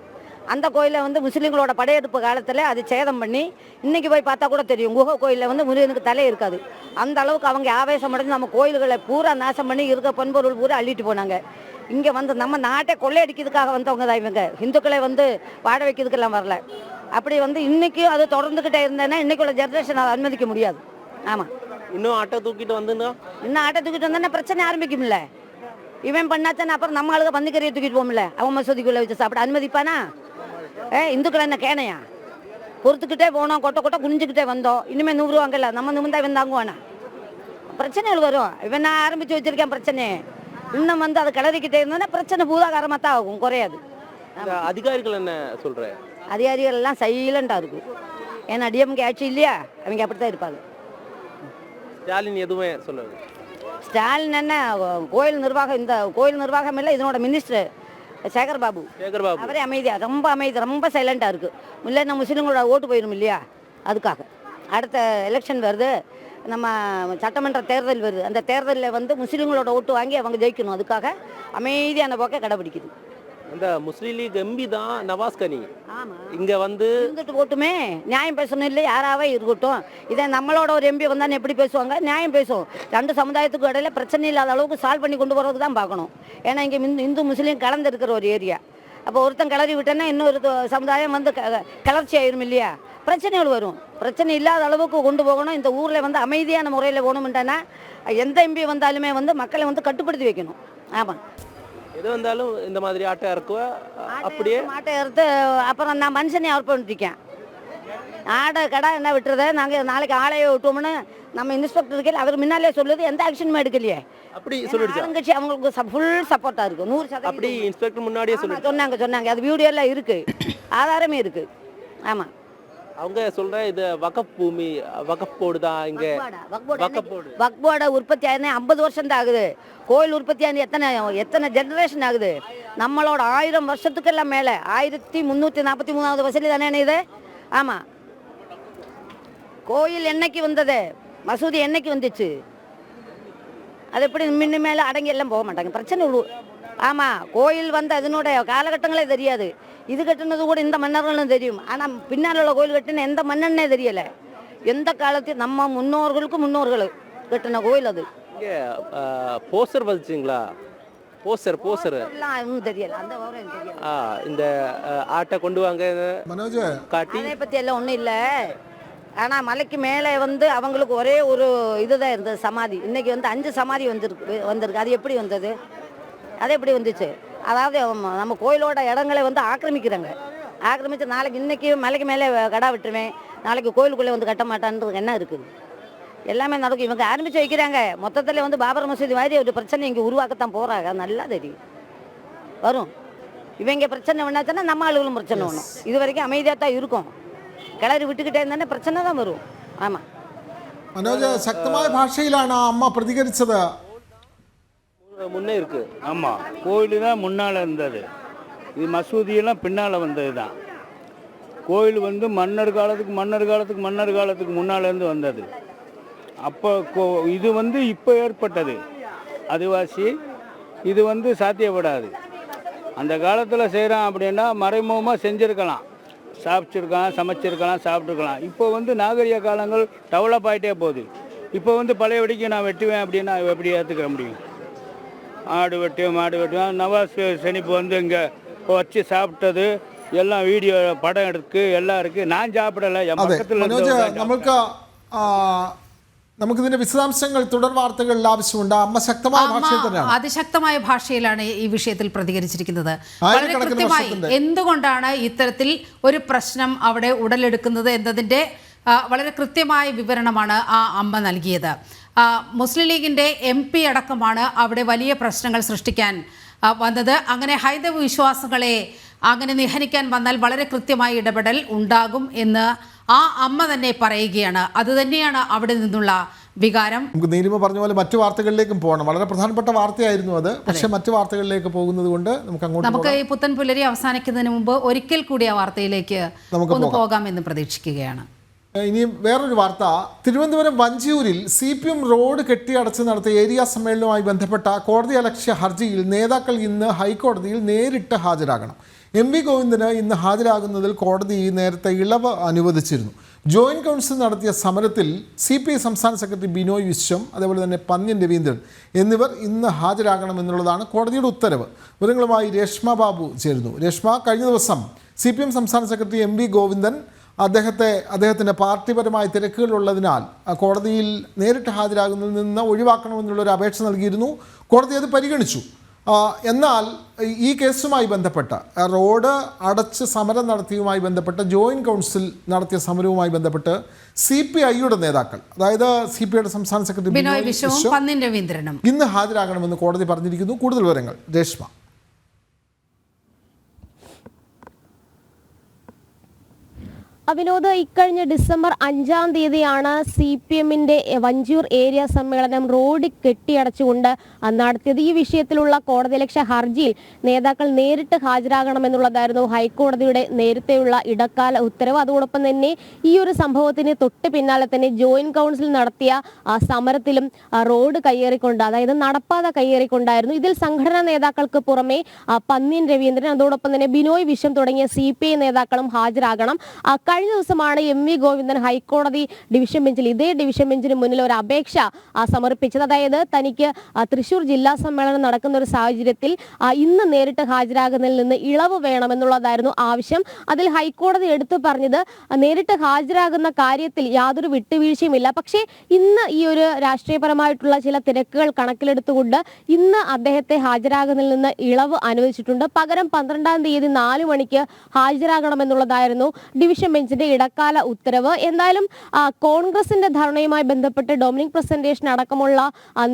அந்த கோயிலை வந்து முஸ்லீம்களோட படையெடுப்பு காலத்தில் அது சேதம் பண்ணி இன்னைக்கு போய் பார்த்தா கூட தெரியும், குகை கோயிலில் வந்து முருகனுக்கு தலை இருக்காது. அந்த அளவுக்கு அவங்க ஆவேசம் அடைஞ்சு நம்ம கோயில்களை பூரா நாசம் பண்ணி இருக்க பண்பொருள் பூரா அள்ளிட்டு போனாங்க. இங்கே வந்து நம்ம நாட்டை கொள்ளையடிக்கிறதுக்காக வந்தவங்க தான் இவங்க. இந்துக்களை வந்து வாழ வைக்கிறதுக்கெல்லாம் வரல. அப்படி வந்து இன்னைக்கும் அது தொடர்ந்துக்கிட்டே இருந்தேன்னா இன்னைக்குள்ள ஜென்ரேஷன் அதை அனுமதிக்க முடியாது. ஆமாம், இன்னும் ஆட்டை தூக்கிட்டு வந்துன்னா இன்னும் ஆட்டை தூக்கிட்டு வந்தோன்னா பிரச்சனை ஆரம்பிக்கும்ல. இவன் பண்ணாச்சானே அப்புறம் நம்ம ஆளுக பந்துக்கறியை தூக்கிட்டு போகும்ல, அவன் மசூதிக்குள்ளே வச்சு சாப்பிட அனுமதிப்பானா? இந்துக்கள் என்ன கேனையா? பொறுத்துக்கிட்டே போனோம், கொட்டை கொட்டை குனிஞ்சுக்கிட்டே வந்தோம். இனிமேல் 100 ரூபாங்கல்ல, நம்ம நிமிந்தா இவன் தாங்குவானா? பிரச்சனைகள் வரும். இவன் நான் ஆரம்பித்து வச்சிருக்கேன் பிரச்சனை. இன்னும் வந்து அதை கிளறிக்கிட்டே இருந்தோன்னா பிரச்சனை பூதாகாரமாக தான் ஆகும், குறையாது. அதிகாரிகள் என்ன சொல்ற? அதிகாரிகள் எல்லாம் சைலண்டாக இருக்கு. ஏன்னா டிஎம்கே ஆட்சி இல்லையா, அவங்க அப்படித்தான் இருப்பாங்க. ஸ்டாலின் எதுவுமே சொல்லுது. ஸ்டாலின் என்ன கோயில் நிர்வாகம், இந்த கோயில் நிர்வாகம் இல்லை, இதனோட மினிஸ்டர் சேகர் பாபு அவரே அமைதியாக ரொம்ப சைலண்டாக இருக்குது. இல்லைன்னா முஸ்லீம்களோட ஓட்டு போயிடும் இல்லையா, அதுக்காக. அடுத்த எலெக்ஷன் வருது, நம்ம சட்டமன்ற தேர்தல் வருது. அந்த தேர்தலில் வந்து முஸ்லீம்களோட ஓட்டு வாங்கி அவங்க ஜெயிக்கணும், அதுக்காக அமைதியான போக்கை கடைபிடிக்குது. அந்த முஸ்லீம் லீக் எம்பி தான் நவாஸ் கனி. ஆமாம், இங்கே வந்து இருந்துட்டு போட்டுமே, நியாயம் பேசணும் இல்லை, யாராவே இருக்கட்டும். இதே நம்மளோட ஒரு எம்பி வந்தால் எப்படி பேசுவாங்க? நியாயம் பேசுவோம். 2 சமுதாயத்துக்கு இடையில பிரச்சனை இல்லாத அளவுக்கு சால்வ் பண்ணி கொண்டு போகிறதுக்கு தான் பார்க்கணும். ஏன்னா இங்கே இந்து முஸ்லீம் கலந்து இருக்கிற ஒரு ஏரியா. அப்போ ஒருத்தன் கிளறி விட்டேன்னா இன்னொரு சமுதாயம் வந்து கிளர்ச்சி ஆயிரும் இல்லையா, பிரச்சனைகள் வரும். பிரச்சனை இல்லாத அளவுக்கு கொண்டு போகணும். இந்த ஊரில் வந்து அமைதியான முறையில் போகணும்ட்டானா எந்த எம்பி வந்தாலுமே வந்து மக்களை வந்து கட்டுப்படுத்தி வைக்கணும். ஆமாம், எது வந்தாலும் இந்த மாதிரி ஆட்டை இறக்குவ, அப்படியே மாட்டை எடுத்து அப்புறம் நான் மனுஷனே அவர் பண்ணிருக்கேன். ஆடை கடை என்ன விட்டுறத நாங்கள் நாளைக்கு ஆலையை விட்டோம்னு நம்ம இன்ஸ்பெக்டர் இருக்கல, அவர் முன்னாலே சொல்லுது, எந்த ஆக்ஷனுமே எடுக்கலையே. அப்படி சொல்லிடுச்சு. ஆளுங்கட்சி அவங்களுக்கு ஃபுல் சப்போர்ட்டா இருக்கு, 100%. அப்படி இன்ஸ்பெக்டர் முன்னாடியே சொன்னாங்க. அது வீடியோ எல்லாம் இருக்கு, ஆதாரமே இருக்கு. ஆமா, அவங்க சொல்ற இது வகப் பூமி, வகப் போர்டு தான் இங்க. வக்ஃப் போர்டு உற்பத்தி ஆகுது 50 வருஷம் தான் ஆகுது. கோயில் உற்பத்தி ஆகுது எத்தனை ஜெனரேஷன் ஆகுது. நம்மளோட 1000 வருஷத்துக்கு எல்லாம் மேல 1343வது வருஷத்துல தானே இது. ஆமா, கோயில் என்னைக்கு வந்தது, மசூதி என்னைக்கு வந்துச்சு, அது எப்படி முன்ன மேல அடங்கி எல்லாம் போக மாட்டாங்க, பிரச்சனை. ஆமா, கோயில் வந்து அதனுடைய காலகட்டங்களே தெரியாது. இது கட்டினது கூட இந்த மன்னர்களும் தெரியும். ஆனால் பின்னால் உள்ள கோயில் கட்டின எந்த மன்னன்னே தெரியலை. எந்த காலத்தையும் நம்ம முன்னோர்கள் கட்டின கோயில் அது. போஸ்டர் பதிச்சிங்களா? போஸ்டர் தெரியல, அந்த விவரம் தெரியல. இந்த ஆட்டை கொண்டு வாங்க மனோஜ் காட்டி அதை பற்றி எல்லாம் ஒன்றும் இல்லை. ஆனால் மலைக்கு மேலே வந்து அவங்களுக்கு ஒரே ஒரு இதுதான் இருந்தது, சமாதி. இன்னைக்கு வந்து 5 சமாதி வந்திருக்கு. அது எப்படி வந்தது? அது எப்படி வந்துச்சு? அதாவது நம்ம கோயிலோட இடங்களை வந்து ஆக்கிரமிச்சு நாளைக்கு இன்னைக்கு மலைக்கு மேலே கடா விட்டுருவேன், நாளைக்கு கோயிலுக்குள்ளே வந்து கட்ட மாட்டான்றது என்ன இருக்குது? எல்லாமே நடக்கும். இவங்க ஆரம்பித்து வைக்கிறாங்க. மொத்தத்தில் வந்து பாபர் மசூதி மாதிரி ஒரு பிரச்சனை இங்கே உருவாக்கத்தான் போகிறாங்க. நல்லா தெரியும் வரும். இவங்க பிரச்சனை பண்ணாச்சுன்னா நம்ம ஆளுகளும் பிரச்சனை பண்ணும். இது வரைக்கும் அமைதியாக தான் இருக்கும். கிளறி விட்டுக்கிட்டே இருந்தானே பிரச்சனை தான் வரும். ஆமாம் മനോജ്, ശക്തമായ ഭാഷയിലാണ് ആ അമ്മ പ്രതികരിച്ചത്. முன்னே இருக்கு. ஆமாம், கோயில் தான் முன்னால் இருந்தது, இது மசூதியெல்லாம் பின்னால் வந்தது தான். கோயில் வந்து மன்னர் காலத்துக்கு முன்னாலேருந்து வந்தது. அப்போ இது வந்து இப்போ ஏற்பட்டது அதுவாசி. இது வந்து சாத்தியப்படாது. அந்த காலத்தில் செய்கிறான் அப்படின்னா மறைமுகமாக செஞ்சுருக்கலாம், சமைச்சிருக்கலாம், சாப்பிட்ருக்கலாம். இப்போ வந்து நாகரிக காலங்கள் டெவலப் ஆகிட்டே போகுது. இப்போ வந்து பழைய வெடிக்கு நான் வெட்டுவேன் அப்படின்னா எப்படி ஏற்றுக்க முடியும்? ஆடு வெட்டுவேன், மாடு வெட்டுவேன். நவாஸ் ஷெரீப் வந்து இங்கே வச்சு சாப்பிட்டது எல்லாம் வீடியோ படம் எடுக்கு எல்லாம் இருக்குது. நான் சாப்பிடலை, என் பக்கத்தில். മനോജ്, നമുക്കിതിന്റെ വിശദാംശങ്ങൾ തുടർ വാർത്തകളിൽ ആവശ്യമുണ്ട്. അമ്മ ശക്തമായ ഭാഷയിൽ തന്നെയാണ്, അതിശക്തമായ ഭാഷയിലാണ് ഈ വിഷയത്തിൽ പ്രതികരിച്ചിരിക്കുന്നത്. വളരെ കൃത്യമായി എന്തുകൊണ്ടാണ് ഇത്തരത്തിൽ ഒരു പ്രശ്നം അവിടെ ഉടലെടുക്കുന്നത് എന്നതിൻ്റെ വളരെ കൃത്യമായ വിവരണമാണ് ആ അമ്മ നൽകിയത്. മുസ്ലിം ലീഗിൻ്റെ MP അടക്കമാണ് അവിടെ വലിയ പ്രശ്നങ്ങൾ സൃഷ്ടിക്കാൻ വന്നത്. അങ്ങനെ ഹൈന്ദവ വിശ്വാസങ്ങളെ അങ്ങനെ നിഹനിക്കാൻ വന്നാൽ വളരെ കൃത്യമായ ഇടപെടൽ ഉണ്ടാകും എന്ന് ആ അമ്മ തന്നെ പറയുകയാണ്. അതുതന്നെയാണ് അവിടെ നിന്നുള്ള വികാരം. നമുക്ക് നീലിമ പറഞ്ഞ പോലെ മറ്റു വാർത്തകളിലേക്കും പോകണം. വളരെ പ്രധാനപ്പെട്ട വാർത്തയായിരുന്നു അത്. പക്ഷേ മറ്റു വാർത്തകളിലേക്ക് പോകുന്നത് കൊണ്ട് നമുക്ക് ഈ പുത്തൻ പുലരി അവസാനിക്കുന്നതിന് മുമ്പ് ഒരിക്കൽ കൂടി ആ വാർത്തയിലേക്ക് ഒന്ന് പോകാമെന്ന് പ്രതീക്ഷിക്കുകയാണ്. ഇനി വേറൊരു വാർത്ത. തിരുവനന്തപുരം വഞ്ചിയൂരിൽ CPM റോഡ് കെട്ടിയടച്ച് നടത്തിയ ഏരിയ സമ്മേളനവുമായി ബന്ധപ്പെട്ട കോടതിയലക്ഷ്യ ഹർജിയിൽ നേതാക്കൾ ഇന്ന് ഹൈക്കോടതിയിൽ നേരിട്ട് ഹാജരാകണം. MV ഗോവിന്ദന് ഇന്ന് ഹാജരാകുന്നതിൽ കോടതി നേരത്തെ ഇളവ് അനുവദിച്ചിരുന്നു. ജോയിന്റ് കൗൺസിൽ നടത്തിയ സമരത്തിൽ CPI സംസ്ഥാന സെക്രട്ടറി ബിനോയ് വിശ്വം, അതേപോലെ തന്നെ പന്ന്യൻ രവീന്ദ്രൻ എന്നിവർ ഇന്ന് ഹാജരാകണമെന്നുള്ളതാണ് കോടതിയുടെ ഉത്തരവ്. വിവരങ്ങളുമായി രേഷ്മ ബാബു ചേരുന്നു. രേഷ്മ, കഴിഞ്ഞ ദിവസം CPM സംസ്ഥാന സെക്രട്ടറി MV ഗോവിന്ദൻ അദ്ദേഹത്തിന് പാർട്ടിപരമായ തിരക്കുകളുള്ളതിനാൽ കോടതിയിൽ നേരിട്ട് ഹാജരാകുന്നതിൽ നിന്ന് ഒഴിവാക്കണമെന്നുള്ളൊരു അപേക്ഷ നൽകിയിരുന്നു. കോടതി അത് പരിഗണിച്ചു. എന്നാൽ ഈ കേസുമായി ബന്ധപ്പെട്ട റോഡ് അടച്ച് സമരം നടത്തിയതുമായി ബന്ധപ്പെട്ട് ജോയിന്റ് കൗൺസിൽ നടത്തിയ സമരവുമായി ബന്ധപ്പെട്ട് CPIയുടെ നേതാക്കൾ, അതായത് CPIയുടെ സംസ്ഥാന സെക്രട്ടറി ബിനോയ് വിശ്വവും പന്ന്യൻ രവീന്ദ്രനും ഇന്ന് ഹാജരാകണമെന്ന് കോടതി പറഞ്ഞിരിക്കുന്നു. കൂടുതൽ വിവരങ്ങൾ രേഷ്മ. വിനോദ്, ഇക്കഴിഞ്ഞ ഡിസംബർ 5-ാം തീയതിയാണ് CPMന്റെ വഞ്ചിയൂർ ഏരിയ സമ്മേളനം റോഡ് കെട്ടിയടച്ചുകൊണ്ട് നടത്തിയത്. ഈ വിഷയത്തിലുള്ള കോടതിയലക്ഷ്യ ഹർജിയിൽ നേതാക്കൾ നേരിട്ട് ഹാജരാകണമെന്നുള്ളതായിരുന്നു ഹൈക്കോടതിയുടെ നേരത്തെയുള്ള ഇടക്കാല ഉത്തരവ്. അതോടൊപ്പം തന്നെ ഈ ഒരു സംഭവത്തിന് തൊട്ട് പിന്നാലെ തന്നെ ജോയിന്റ് കൗൺസിൽ നടത്തിയ സമരത്തിലും റോഡ് കയ്യേറിക്കൊണ്ട്, അതായത് നടപ്പാത കയ്യേറിക്കൊണ്ടായിരുന്നു. ഇതിൽ സംഘടനാ നേതാക്കൾക്ക് പുറമെ പന്ന്യൻ രവീന്ദ്രൻ, അതോടൊപ്പം തന്നെ ബിനോയ് വിശ്വം തുടങ്ങിയ CPI നേതാക്കളും ഹാജരാകണം. കഴിഞ്ഞ ദിവസമാണ് MV ഗോവിന്ദൻ ഹൈക്കോടതി ഡിവിഷൻ ബെഞ്ചിൽ, ഇതേ ഡിവിഷൻ ബെഞ്ചിന് മുന്നിൽ ഒരു അപേക്ഷ സമർപ്പിച്ചത്. അതായത് തനിക്ക് തൃശൂർ ജില്ലാ സമ്മേളനം നടക്കുന്ന ഒരു സാഹചര്യത്തിൽ ഇന്ന് നേരിട്ട് ഹാജരാകുന്നതിൽ നിന്ന് ഇളവ് വേണമെന്നുള്ളതായിരുന്നു ആവശ്യം. അതിൽ ഹൈക്കോടതി എടുത്തു പറഞ്ഞത് നേരിട്ട് ഹാജരാകുന്ന കാര്യത്തിൽ യാതൊരു വിട്ടുവീഴ്ചയുമില്ല, പക്ഷേ ഇന്ന് ഈ ഒരു രാഷ്ട്രീയപരമായിട്ടുള്ള ചില തിരക്കുകൾ കണക്കിലെടുത്തുകൊണ്ട് ഇന്ന് അദ്ദേഹത്തെ ഹാജരാകുന്നതിൽ നിന്ന് ഇളവ് അനുവദിച്ചിട്ടുണ്ട്. പകരം 12-ാം തീയതി 4 മണിക്ക് ഹാജരാകണമെന്നുള്ളതായിരുന്നു ഡിവിഷൻ ബെഞ്ചിന്റെ ഇടക്കാല ഉത്തരവ്. എന്തായാലും കോൺഗ്രസിന്റെ ധർണയുമായി ബന്ധപ്പെട്ട് ഡൊമിനിക് പ്രസന്റേഷൻ അടക്കമുള്ള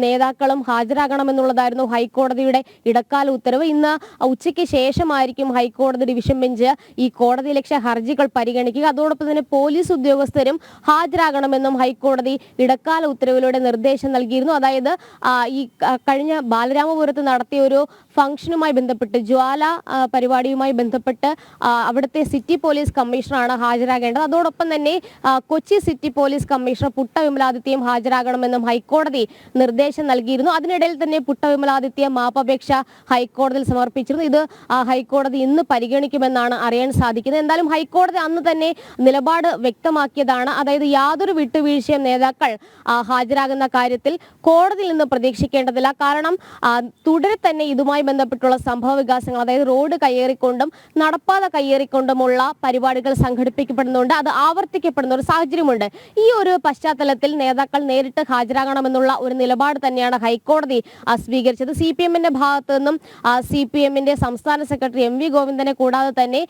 നേതാക്കളും ഹാജരാകണമെന്നുള്ളതായിരുന്നു ഹൈക്കോടതിയുടെ ഇടക്കാല ഉത്തരവ്. ഇന്ന് ഉച്ചയ്ക്ക് ശേഷമായിരിക്കും ഹൈക്കോടതി ഡിവിഷൻ ബെഞ്ച് ഈ കോടതിയലക്ഷ്യ ഹർജികൾ പരിഗണിക്കുക. അതോടൊപ്പം തന്നെ പോലീസ് ഉദ്യോഗസ്ഥരും ഹാജരാകണമെന്നും ഹൈക്കോടതി ഇടക്കാല ഉത്തരവിലൂടെ നിർദ്ദേശം നൽകിയിരുന്നു. അതായത് ഈ കഴിഞ്ഞ ബാലരാമപുരത്ത് നടത്തിയ ഒരു ഫംഗ്ഷനുമായി ബന്ധപ്പെട്ട്, ജ്വാല പരിപാടിയുമായി ബന്ധപ്പെട്ട് അവിടുത്തെ സിറ്റി പോലീസ് കമ്മീഷണറാണ് ഹാജരാകേണ്ടത്. അതോടൊപ്പം തന്നെ Kochi city police commissioner Putta വിമലാദിത്യയും ഹാജരാകണമെന്നും ഹൈക്കോടതി നിർദ്ദേശം നൽകിയിരുന്നു. അതിനിടയിൽ തന്നെ പുട്ട വിമലാദിത്യ മാപ്പപേക്ഷ ഹൈക്കോടതിയിൽ സമർപ്പിച്ചിരുന്നു. ഇത് ഹൈക്കോടതി ഇന്ന് പരിഗണിക്കുമെന്നാണ് അറിയാൻ സാധിക്കുന്നത്. എന്തായാലും ഹൈക്കോടതി അന്ന് തന്നെ നിലപാട് വ്യക്തമാക്കിയതാണ്. അതായത് യാതൊരു വിട്ടുവീഴ്ചയും നേതാക്കൾ ഹാജരാകുന്ന കാര്യത്തിൽ കോടതിയിൽ നിന്ന് പ്രതീക്ഷിക്കേണ്ടതില്ല. കാരണം തുടരെ തന്നെ ഇതുമായി ബന്ധപ്പെട്ടുള്ള സംഭവ വികാസങ്ങൾ, അതായത് റോഡ് കയ്യേറിക്കൊണ്ടും നടപ്പാത കയ്യേറിക്കൊണ്ടുമുള്ള പരിപാടികൾ സംഘടിപ്പിക്കപ്പെടുന്നുണ്ട്, അത് ആവർത്തിക്കപ്പെടുന്ന ഒരു സാഹചര്യമുണ്ട്. ഈ ഒരു പശ്ചാത്തലത്തിൽ നേതാക്കൾ നേരിട്ട് ഹാജരാകണമെന്നുള്ള ഒരു നിലപാട് തന്നെയാണ് ഹൈക്കോടതി സ്വീകരിച്ചത്. CPMന്റെ ഭാഗത്തു നിന്നും CPMന്റെ സംസ്ഥാന സെക്രട്ടറി MV ഗോവിന്ദനെ കൂടാതെ തന്നെ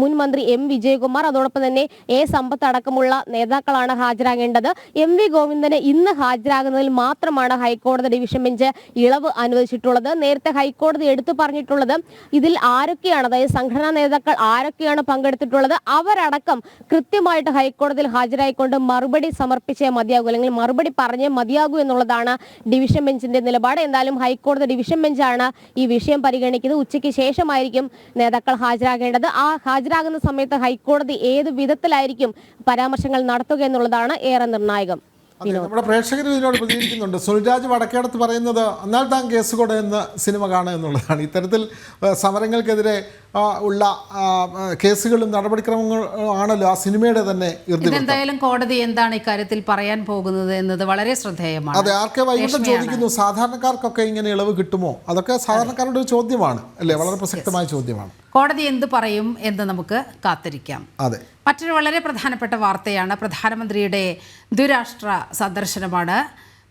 മുൻ മന്ത്രി M വിജയകുമാർ, അതോടൊപ്പം തന്നെ A സമ്പത്ത് അടക്കമുള്ള നേതാക്കളാണ് ഹാജരാകേണ്ടത്. MV ഗോവിന്ദന് ഇന്ന് ഹാജരാകുന്നതിൽ മാത്രമാണ് ഹൈക്കോടതി ഡിവിഷൻ ബെഞ്ച് ഇളവ് അനുവദിച്ചിട്ടുള്ളത്. നേരത്തെ ഹൈക്കോടതി എടുത്തു പറഞ്ഞിട്ടുള്ളത് ഇതിൽ ആരൊക്കെയാണ്, അതായത് സംഘടനാ നേതാക്കൾ ആരൊക്കെയാണ് പങ്കെടുത്തിട്ടുള്ളത് അവരടക്കം കൃത്യമായിട്ട് ഹൈക്കോടതിയിൽ ഹാജരായിക്കൊണ്ട് മറുപടി സമർപ്പിച്ചേ മതിയാകൂ, അല്ലെങ്കിൽ മറുപടി പറഞ്ഞേ മതിയാകൂ എന്നുള്ളതാണ് ഡിവിഷൻ ബെഞ്ചിന്റെ നിലപാട്. എന്തായാലും ഹൈക്കോടതി ഡിവിഷൻ ബെഞ്ചാണ് ഈ വിഷയം പരിഗണിക്കുന്നത്. ഉച്ചയ്ക്ക് ശേഷമായിരിക്കും നേതാക്കൾ ഹാജരാകേണ്ടത്. ആ ഹാജരാകുന്ന സമയത്ത് ഹൈക്കോടതി ഏത് വിധത്തിലായിരിക്കും പരാമർശങ്ങൾ നടത്തുക എന്നുള്ളതാണ് ഏറെ നിർണായകം. നമ്മുടെ പ്രേക്ഷകർ ഇതിനോട് പ്രതികരിക്കുന്നുണ്ട്. സുനിൽരാജ് വടക്കേടത്ത് പറയുന്നത് എന്നാൽ താൻ കേസ് കൊട എന്ന് സിനിമ കാണുക എന്നുള്ളതാണ്. ഇത്തരത്തിൽ സമരങ്ങൾക്കെതിരെ ഉള്ള കേസുകളും നടപടിക്രമങ്ങളും ആണല്ലോ ആ സിനിമയുടെ തന്നെ. എന്തായാലും കോടതി എന്താണ് ഇക്കാര്യത്തിൽ പറയാൻ പോകുന്നത് എന്നത് വളരെ ശ്രദ്ധേയമാണ്. അതെ, ആർക്കെ വൈകുന്നേരം ചോദിക്കുന്നു സാധാരണക്കാർക്കൊക്കെ ഇങ്ങനെ ഇളവ് കിട്ടുമോ? അതൊക്കെ സാധാരണക്കാരുടെ ഒരു ചോദ്യമാണ് അല്ലേ, വളരെ പ്രസക്തമായ ചോദ്യമാണ്. കോടതി എന്ത് പറയും എന്ന് നമുക്ക് കാത്തിരിക്കാം. അതെ, മറ്റൊരു വളരെ പ്രധാനപ്പെട്ട വാർത്തയാണ് പ്രധാനമന്ത്രിയുടെ ദ്വിരാഷ്ട്ര സന്ദർശനമാണ്.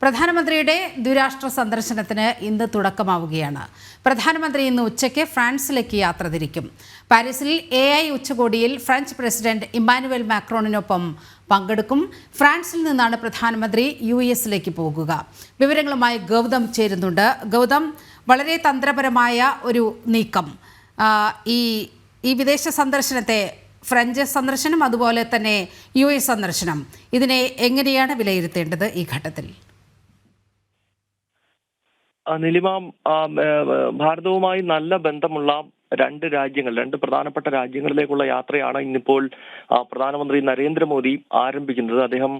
പ്രധാനമന്ത്രിയുടെ ദ്വിരാഷ്ട്ര സന്ദർശനത്തിന് ഇന്ന് തുടക്കമാവുകയാണ്. പ്രധാനമന്ത്രി ഇന്ന് ഉച്ചയ്ക്ക് ഫ്രാൻസിലേക്ക് യാത്ര തിരിക്കും. പാരീസിൽ AI ഉച്ചകോടിയിൽ ഫ്രഞ്ച് പ്രസിഡന്റ് ഇമ്മാനുവൽ മാക്രോണിനൊപ്പം പങ്കെടുക്കും. ഫ്രാൻസിൽ നിന്നാണ് പ്രധാനമന്ത്രി US പോകുക. വിവരങ്ങളുമായി ഗൗതം ചേരുന്നുണ്ട്. ഗൗതം, വളരെ തന്ത്രപരമായ ഒരു നീക്കം ഈ വിദേശ സന്ദർശനത്തെ, ഫ്രഞ്ച് സന്ദർശനം അതുപോലെ തന്നെ US സന്ദർശനം, ഇതിനെ എങ്ങനെയാണ് വിലയിരുത്തേണ്ടത് ഈ ഘട്ടത്തിൽ? നിലിമ, ഭാരതവുമായി നല്ല ബന്ധമുള്ള രണ്ട് പ്രധാനപ്പെട്ട രാജ്യങ്ങളിലേക്കുള്ള യാത്രയാണ് ഇന്നിപ്പോൾ പ്രധാനമന്ത്രി നരേന്ദ്രമോദി ആരംഭിക്കുന്നത്. അദ്ദേഹം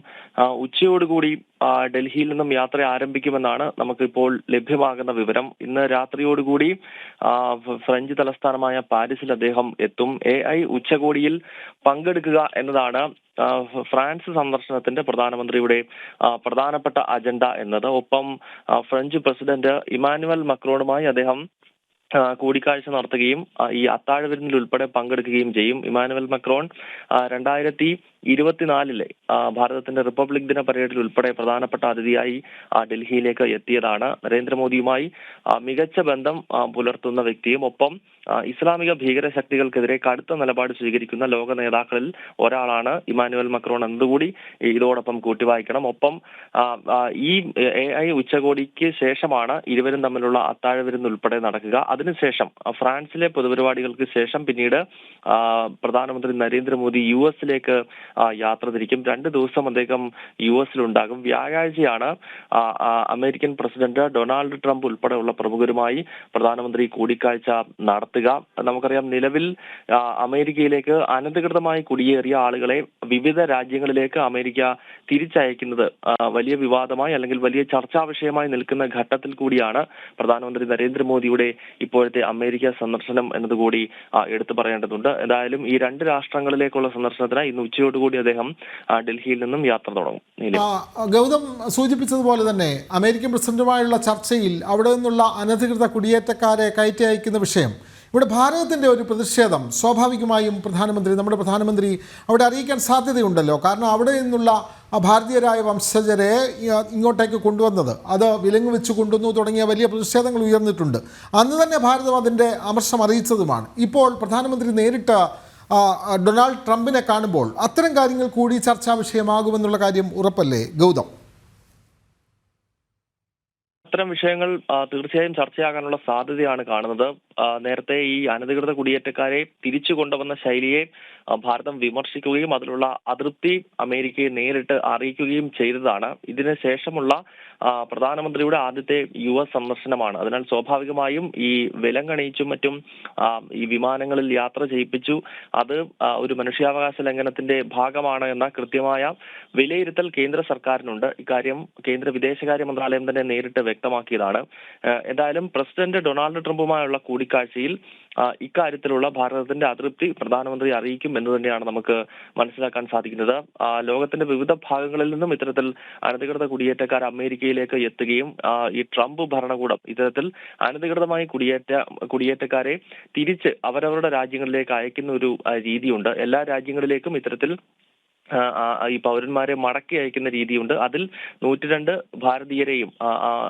ഉച്ചയോടുകൂടി ഡൽഹിയിൽ നിന്നും യാത്ര ആരംഭിക്കുമെന്നാണ് നമുക്കിപ്പോൾ ലഭ്യമാകുന്ന വിവരം. ഇന്ന് രാത്രിയോടുകൂടി ഫ്രഞ്ച് തലസ്ഥാനമായ പാരീസിൽ അദ്ദേഹം എത്തും. AI ഉച്ചകോടിയിൽ പങ്കെടുക്കുക എന്നതാണ് ഫ്രാൻസ് സന്ദർശനത്തിന്റെ പ്രധാനമന്ത്രിയുടെ പ്രധാനപ്പെട്ട അജണ്ട എന്നത്. ഒപ്പം ഫ്രഞ്ച് പ്രസിഡന്റ് ഇമാനുവൽ മക്രോണുമായി അദ്ദേഹം കൂടിക്കാഴ്ച നടത്തുകയും ഈ അത്താഴ വിരുന്നിൽ ഉൾപ്പെടെ പങ്കെടുക്കുകയും ചെയ്യും. ഇമാനുവൽ മക്രോൺ 2024 ഭാരതത്തിന്റെ റിപ്പബ്ലിക് ദിന പരേഡിൽ ഉൾപ്പെടെ പ്രധാനപ്പെട്ട അതിഥിയായി ഡൽഹിയിലേക്ക് എത്തിയതാണ്. നരേന്ദ്രമോദിയുമായി മികച്ച ബന്ധം പുലർത്തുന്ന വ്യക്തിയും ഒപ്പം ഇസ്ലാമിക ഭീകര ശക്തികൾക്കെതിരെ കടുത്ത നിലപാട് സ്വീകരിക്കുന്ന ലോക നേതാക്കളിൽ ഒരാളാണ് ഇമാനുവൽ മക്രോൺ എന്നതുകൂടി ഇതോടൊപ്പം കൂട്ടിവായിക്കണം. ഒപ്പം ഈ AI ഉച്ചകോടിക്ക് ശേഷമാണ് ഇരുവരും തമ്മിലുള്ള അത്താഴ വിരുന്ന് ഉൾപ്പെടെ നടക്കുക. അതിനുശേഷം ഫ്രാൻസിലെ പൊതുപരിപാടികൾക്ക് ശേഷം പിന്നീട് പ്രധാനമന്ത്രി നരേന്ദ്രമോദി US-ലേക്ക് യാത്ര തിരിക്കും. 2 ദിവസം അദ്ദേഹം US-ലുണ്ടാകും. വ്യാഴാഴ്ചയാണ് അമേരിക്കൻ പ്രസിഡന്റ് ഡൊണാൾഡ് ട്രംപ് ഉൾപ്പെടെയുള്ള പ്രമുഖരുമായി പ്രധാനമന്ത്രി കൂടിക്കാഴ്ച നടത്തുക. നമുക്കറിയാം, നിലവിൽ അമേരിക്കയിലേക്ക് അനധികൃതമായി കുടിയേറിയ ആളുകളെ വിവിധ രാജ്യങ്ങളിലേക്ക് അമേരിക്ക തിരിച്ചയക്കുന്നത് വലിയ വിവാദമായി അല്ലെങ്കിൽ വലിയ ചർച്ചാ വിഷയമായി നിൽക്കുന്ന ഘട്ടത്തിൽ കൂടിയാണ് പ്രധാനമന്ത്രി നരേന്ദ്രമോദിയുടെ ഇപ്പോഴത്തെ അമേരിക്ക സന്ദർശനം എന്നതുകൂടി എടുത്തു പറയേണ്ടതുണ്ട്. എന്തായാലും ഈ 2 രാഷ്ട്രങ്ങളിലേക്കുള്ള സന്ദർശനത്തിന് ഇന്ന് ഉച്ചയോടുകൂടി അദ്ദേഹം ഡൽഹിയിൽ നിന്നും യാത്ര തുടങ്ങും. ഗൗതം സൂചിപ്പിച്ചതുപോലെ തന്നെ അമേരിക്കൻ പ്രസിഡന്റുമായുള്ള ചർച്ചയിൽ അവിടെ നിന്നുള്ള അനധികൃത കുടിയേറ്റക്കാരെ കയറ്റി അയക്കുന്ന വിഷയം, ഇവിടെ ഭാരതത്തിൻ്റെ ഒരു പ്രതിഷേധം സ്വാഭാവികമായും നമ്മുടെ പ്രധാനമന്ത്രി അവിടെ അറിയിക്കാൻ സാധ്യതയുണ്ടല്ലോ. കാരണം അവിടെ നിന്നുള്ള ഭാരതീയരായ വംശജരെ ഇങ്ങോട്ടേക്ക് കൊണ്ടുവന്നത്, അത് വിലങ്ങ് വെച്ച് കൊണ്ടുവന്നു തുടങ്ങിയ വലിയ പ്രതിഷേധങ്ങൾ ഉയർന്നിട്ടുണ്ട്. അന്ന് തന്നെ ഭാരതം അതിൻ്റെ അമർഷം അറിയിച്ചതുമാണ്. ഇപ്പോൾ പ്രധാനമന്ത്രി നേരിട്ട് ഡൊണാൾഡ് ട്രംപിനെ കാണുമ്പോൾ അത്തരം കാര്യങ്ങൾ കൂടി ചർച്ചാ വിഷയമാകുമെന്നുള്ള കാര്യം ഉറപ്പല്ലേ ഗൗതം? അത്തരം വിഷയങ്ങൾ തീർച്ചയായും ചർച്ചയാകാനുള്ള സാധ്യതയാണ് കാണുന്നത്. നേരത്തെ ഈ അനധികൃത കുടിയേറ്റക്കാരെ തിരിച്ചു കൊണ്ടുവന്ന ശൈലിയെ ഭാരതം വിമർശിക്കുകയും അതിലുള്ള അതൃപ്തി അമേരിക്കയെ നേരിട്ട് അറിയിക്കുകയും ചെയ്തതാണ്. ഇതിന് ശേഷമുള്ള പ്രധാനമന്ത്രിയുടെ ആദ്യത്തെ US സന്ദർശനമാണ്. അതിനാൽ സ്വാഭാവികമായും ഈ വിലങ്ങണിയിച്ചും മറ്റും ഈ വിമാനങ്ങളിൽ യാത്ര ചെയ്യിപ്പിച്ചു, അത് ഒരു മനുഷ്യാവകാശ ലംഘനത്തിന്റെ ഭാഗമാണ് എന്ന കൃത്യമായ വിലയിരുത്തൽ കേന്ദ്ര സർക്കാരിനുണ്ട്. ഇക്കാര്യം കേന്ദ്ര വിദേശകാര്യ മന്ത്രാലയം തന്നെ നേരിട്ട് വ്യക്തമാക്കിയതാണ്. എന്തായാലും പ്രസിഡന്റ് ഡൊണാൾഡ് ട്രംപുമായുള്ള കൂടിക്കാഴ്ചയിൽ ഇക്കാര്യത്തിലുള്ള ഭാരതത്തിന്റെ അതൃപ്തി പ്രധാനമന്ത്രി അറിയിക്കും എന്ന് തന്നെയാണ് നമുക്ക് മനസ്സിലാക്കാൻ സാധിക്കുന്നത്. ലോകത്തിന്റെ വിവിധ ഭാഗങ്ങളിൽ നിന്നും ഇത്തരത്തിൽ അനധികൃത കുടിയേറ്റക്കാർ അമേരിക്കയിലേക്ക് എത്തുകയും ഈ ട്രംപ് ഭരണകൂടം ഇത്തരത്തിൽ അനധികൃതമായി കുടിയേറ്റക്കാരെ തിരിച്ച് അവരവരുടെ രാജ്യങ്ങളിലേക്ക് അയക്കുന്ന ഒരു രീതിയുണ്ട്. എല്ലാ രാജ്യങ്ങളിലേക്കും ഇത്തരത്തിൽ ഈ പൗരന്മാരെ മടക്കി അയക്കുന്ന രീതിയുണ്ട്. അതിൽ 102 ഭാരതീയരെയും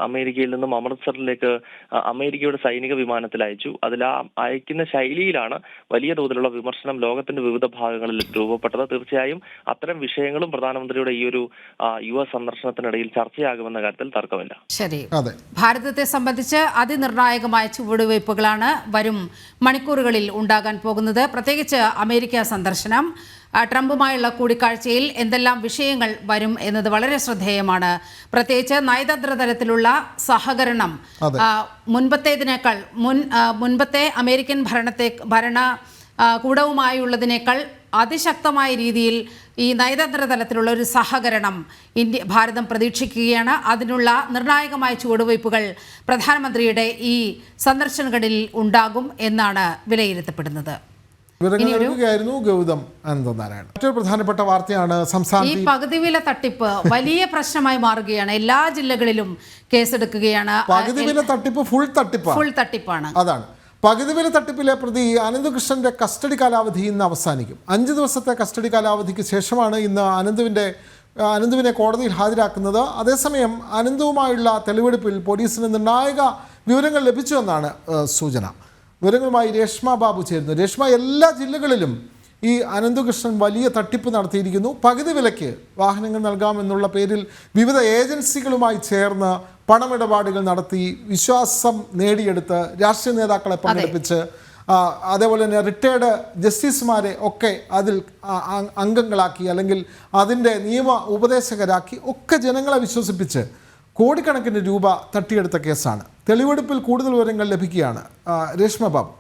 അമേരിക്കയിൽ നിന്നും അമൃത്സറിലേക്ക് അമേരിക്കയുടെ സൈനിക വിമാനത്തിൽ അയച്ചു. അതിൽ അയക്കുന്ന ശൈലിയിലാണ് വലിയ തോതിലുള്ള വിമർശനം ലോകത്തിന്റെ വിവിധ ഭാഗങ്ങളിൽ രൂപപ്പെട്ടത്. തീർച്ചയായും അത്തരം വിഷയങ്ങളും പ്രധാനമന്ത്രിയുടെ ഈ ഒരു US സന്ദർശനത്തിനിടയിൽ ചർച്ചയാകുമെന്ന കാര്യത്തിൽ തർക്കമില്ല. ശരി, ഭാരതത്തെ സംബന്ധിച്ച് അതിനിർണായകമായ ചുവടുവയ്പ്പുകളാണ് വരും മണിക്കൂറുകളിൽ ഉണ്ടാകാൻ പോകുന്നത്. പ്രത്യേകിച്ച് അമേരിക്ക സന്ദർശനം, ട്രംപുമായുള്ള കൂടിക്കാഴ്ചയിൽ എന്തെല്ലാം വിഷയങ്ങൾ വരും എന്നത് വളരെ ശ്രദ്ധേയമാണ്. പ്രത്യേകിച്ച് നയതന്ത്ര തലത്തിലുള്ള സഹകരണം മുൻപത്തേതിനേക്കാൾ മുൻപത്തെ അമേരിക്കൻ ഭരണകൂടവുമായുള്ളതിനേക്കാൾ അതിശക്തമായ രീതിയിൽ ഈ നയതന്ത്ര തലത്തിലുള്ള ഒരു സഹകരണം ഭാരതം പ്രതീക്ഷിക്കുകയാണ്. അതിനുള്ള നിർണായകമായ ചുവടുവയ്പ്പുകൾ പ്രധാനമന്ത്രിയുടെ ഈ സന്ദർശനങ്ങളിൽ ഉണ്ടാകും എന്നാണ് വിലയിരുത്തപ്പെടുന്നത്. ഗൗതം അനന്തനാരായണൻ. മറ്റൊരു പ്രധാനപ്പെട്ട വാർത്തയാണ് ഈ പകുതിവില തട്ടിപ്പ് വലിയ പ്രശ്നമായി മാറുകയാണ്. എല്ലാ ജില്ലകളിലും കേസെടുക്കുകയാണ്. പകുതിവില തട്ടിപ്പ് ഫുൾ തട്ടിപ്പാണ്. അതാണ് പകുതിവില തട്ടിപ്പിലെ പ്രതി അനന്തകൃഷ്ണന്റെ കസ്റ്റഡി കാലാവധി ഇന്ന് അവസാനിക്കും. 5 ദിവസത്തെ കസ്റ്റഡി കാലാവധിക്ക് ശേഷമാണ് ഇന്ന് അനന്തുവിനെ കോടതിയിൽ ഹാജരാക്കുന്നത്. അതേസമയം അനന്തുവുമായുള്ള തെളിവെടുപ്പിൽ പോലീസിന് നിർണായക വിവരങ്ങൾ ലഭിച്ചുവെന്നാണ് സൂചന. വിവരങ്ങളുമായി രേഷ്മ ബാബു ചേരുന്നു. രേഷ്മ, എല്ലാ ജില്ലകളിലും ഈ അനന്തകൃഷ്ണൻ വലിയ തട്ടിപ്പ് നടത്തിയിരിക്കുന്നു. പകുതി വിലയ്ക്ക് വാഹനങ്ങൾ നൽകാമെന്നുള്ള പേരിൽ വിവിധ ഏജൻസികളുമായി ചേർന്ന് പണമിടപാടുകൾ നടത്തി വിശ്വാസം നേടിയെടുത്ത് രാഷ്ട്രീയ നേതാക്കളെ പങ്കെടുപ്പിച്ച് അതേപോലെ തന്നെ റിട്ടയർഡ് ജസ്റ്റിസുമാരെ ഒക്കെ അതിൽ അംഗങ്ങളാക്കി അല്ലെങ്കിൽ അതിൻ്റെ നിയമ ഉപദേശകരാക്കി ഒക്കെ ജനങ്ങളെ വിശ്വസിപ്പിച്ച് കോടിക്കണക്കിന് രൂപ തട്ടിയെടുത്ത കേസാണ്. തെളിവെടുപ്പിൽ കൂടുതൽ വിവരങ്ങൾ ലഭിക്കുകയാണ്. രേഷ്മ ബാബു.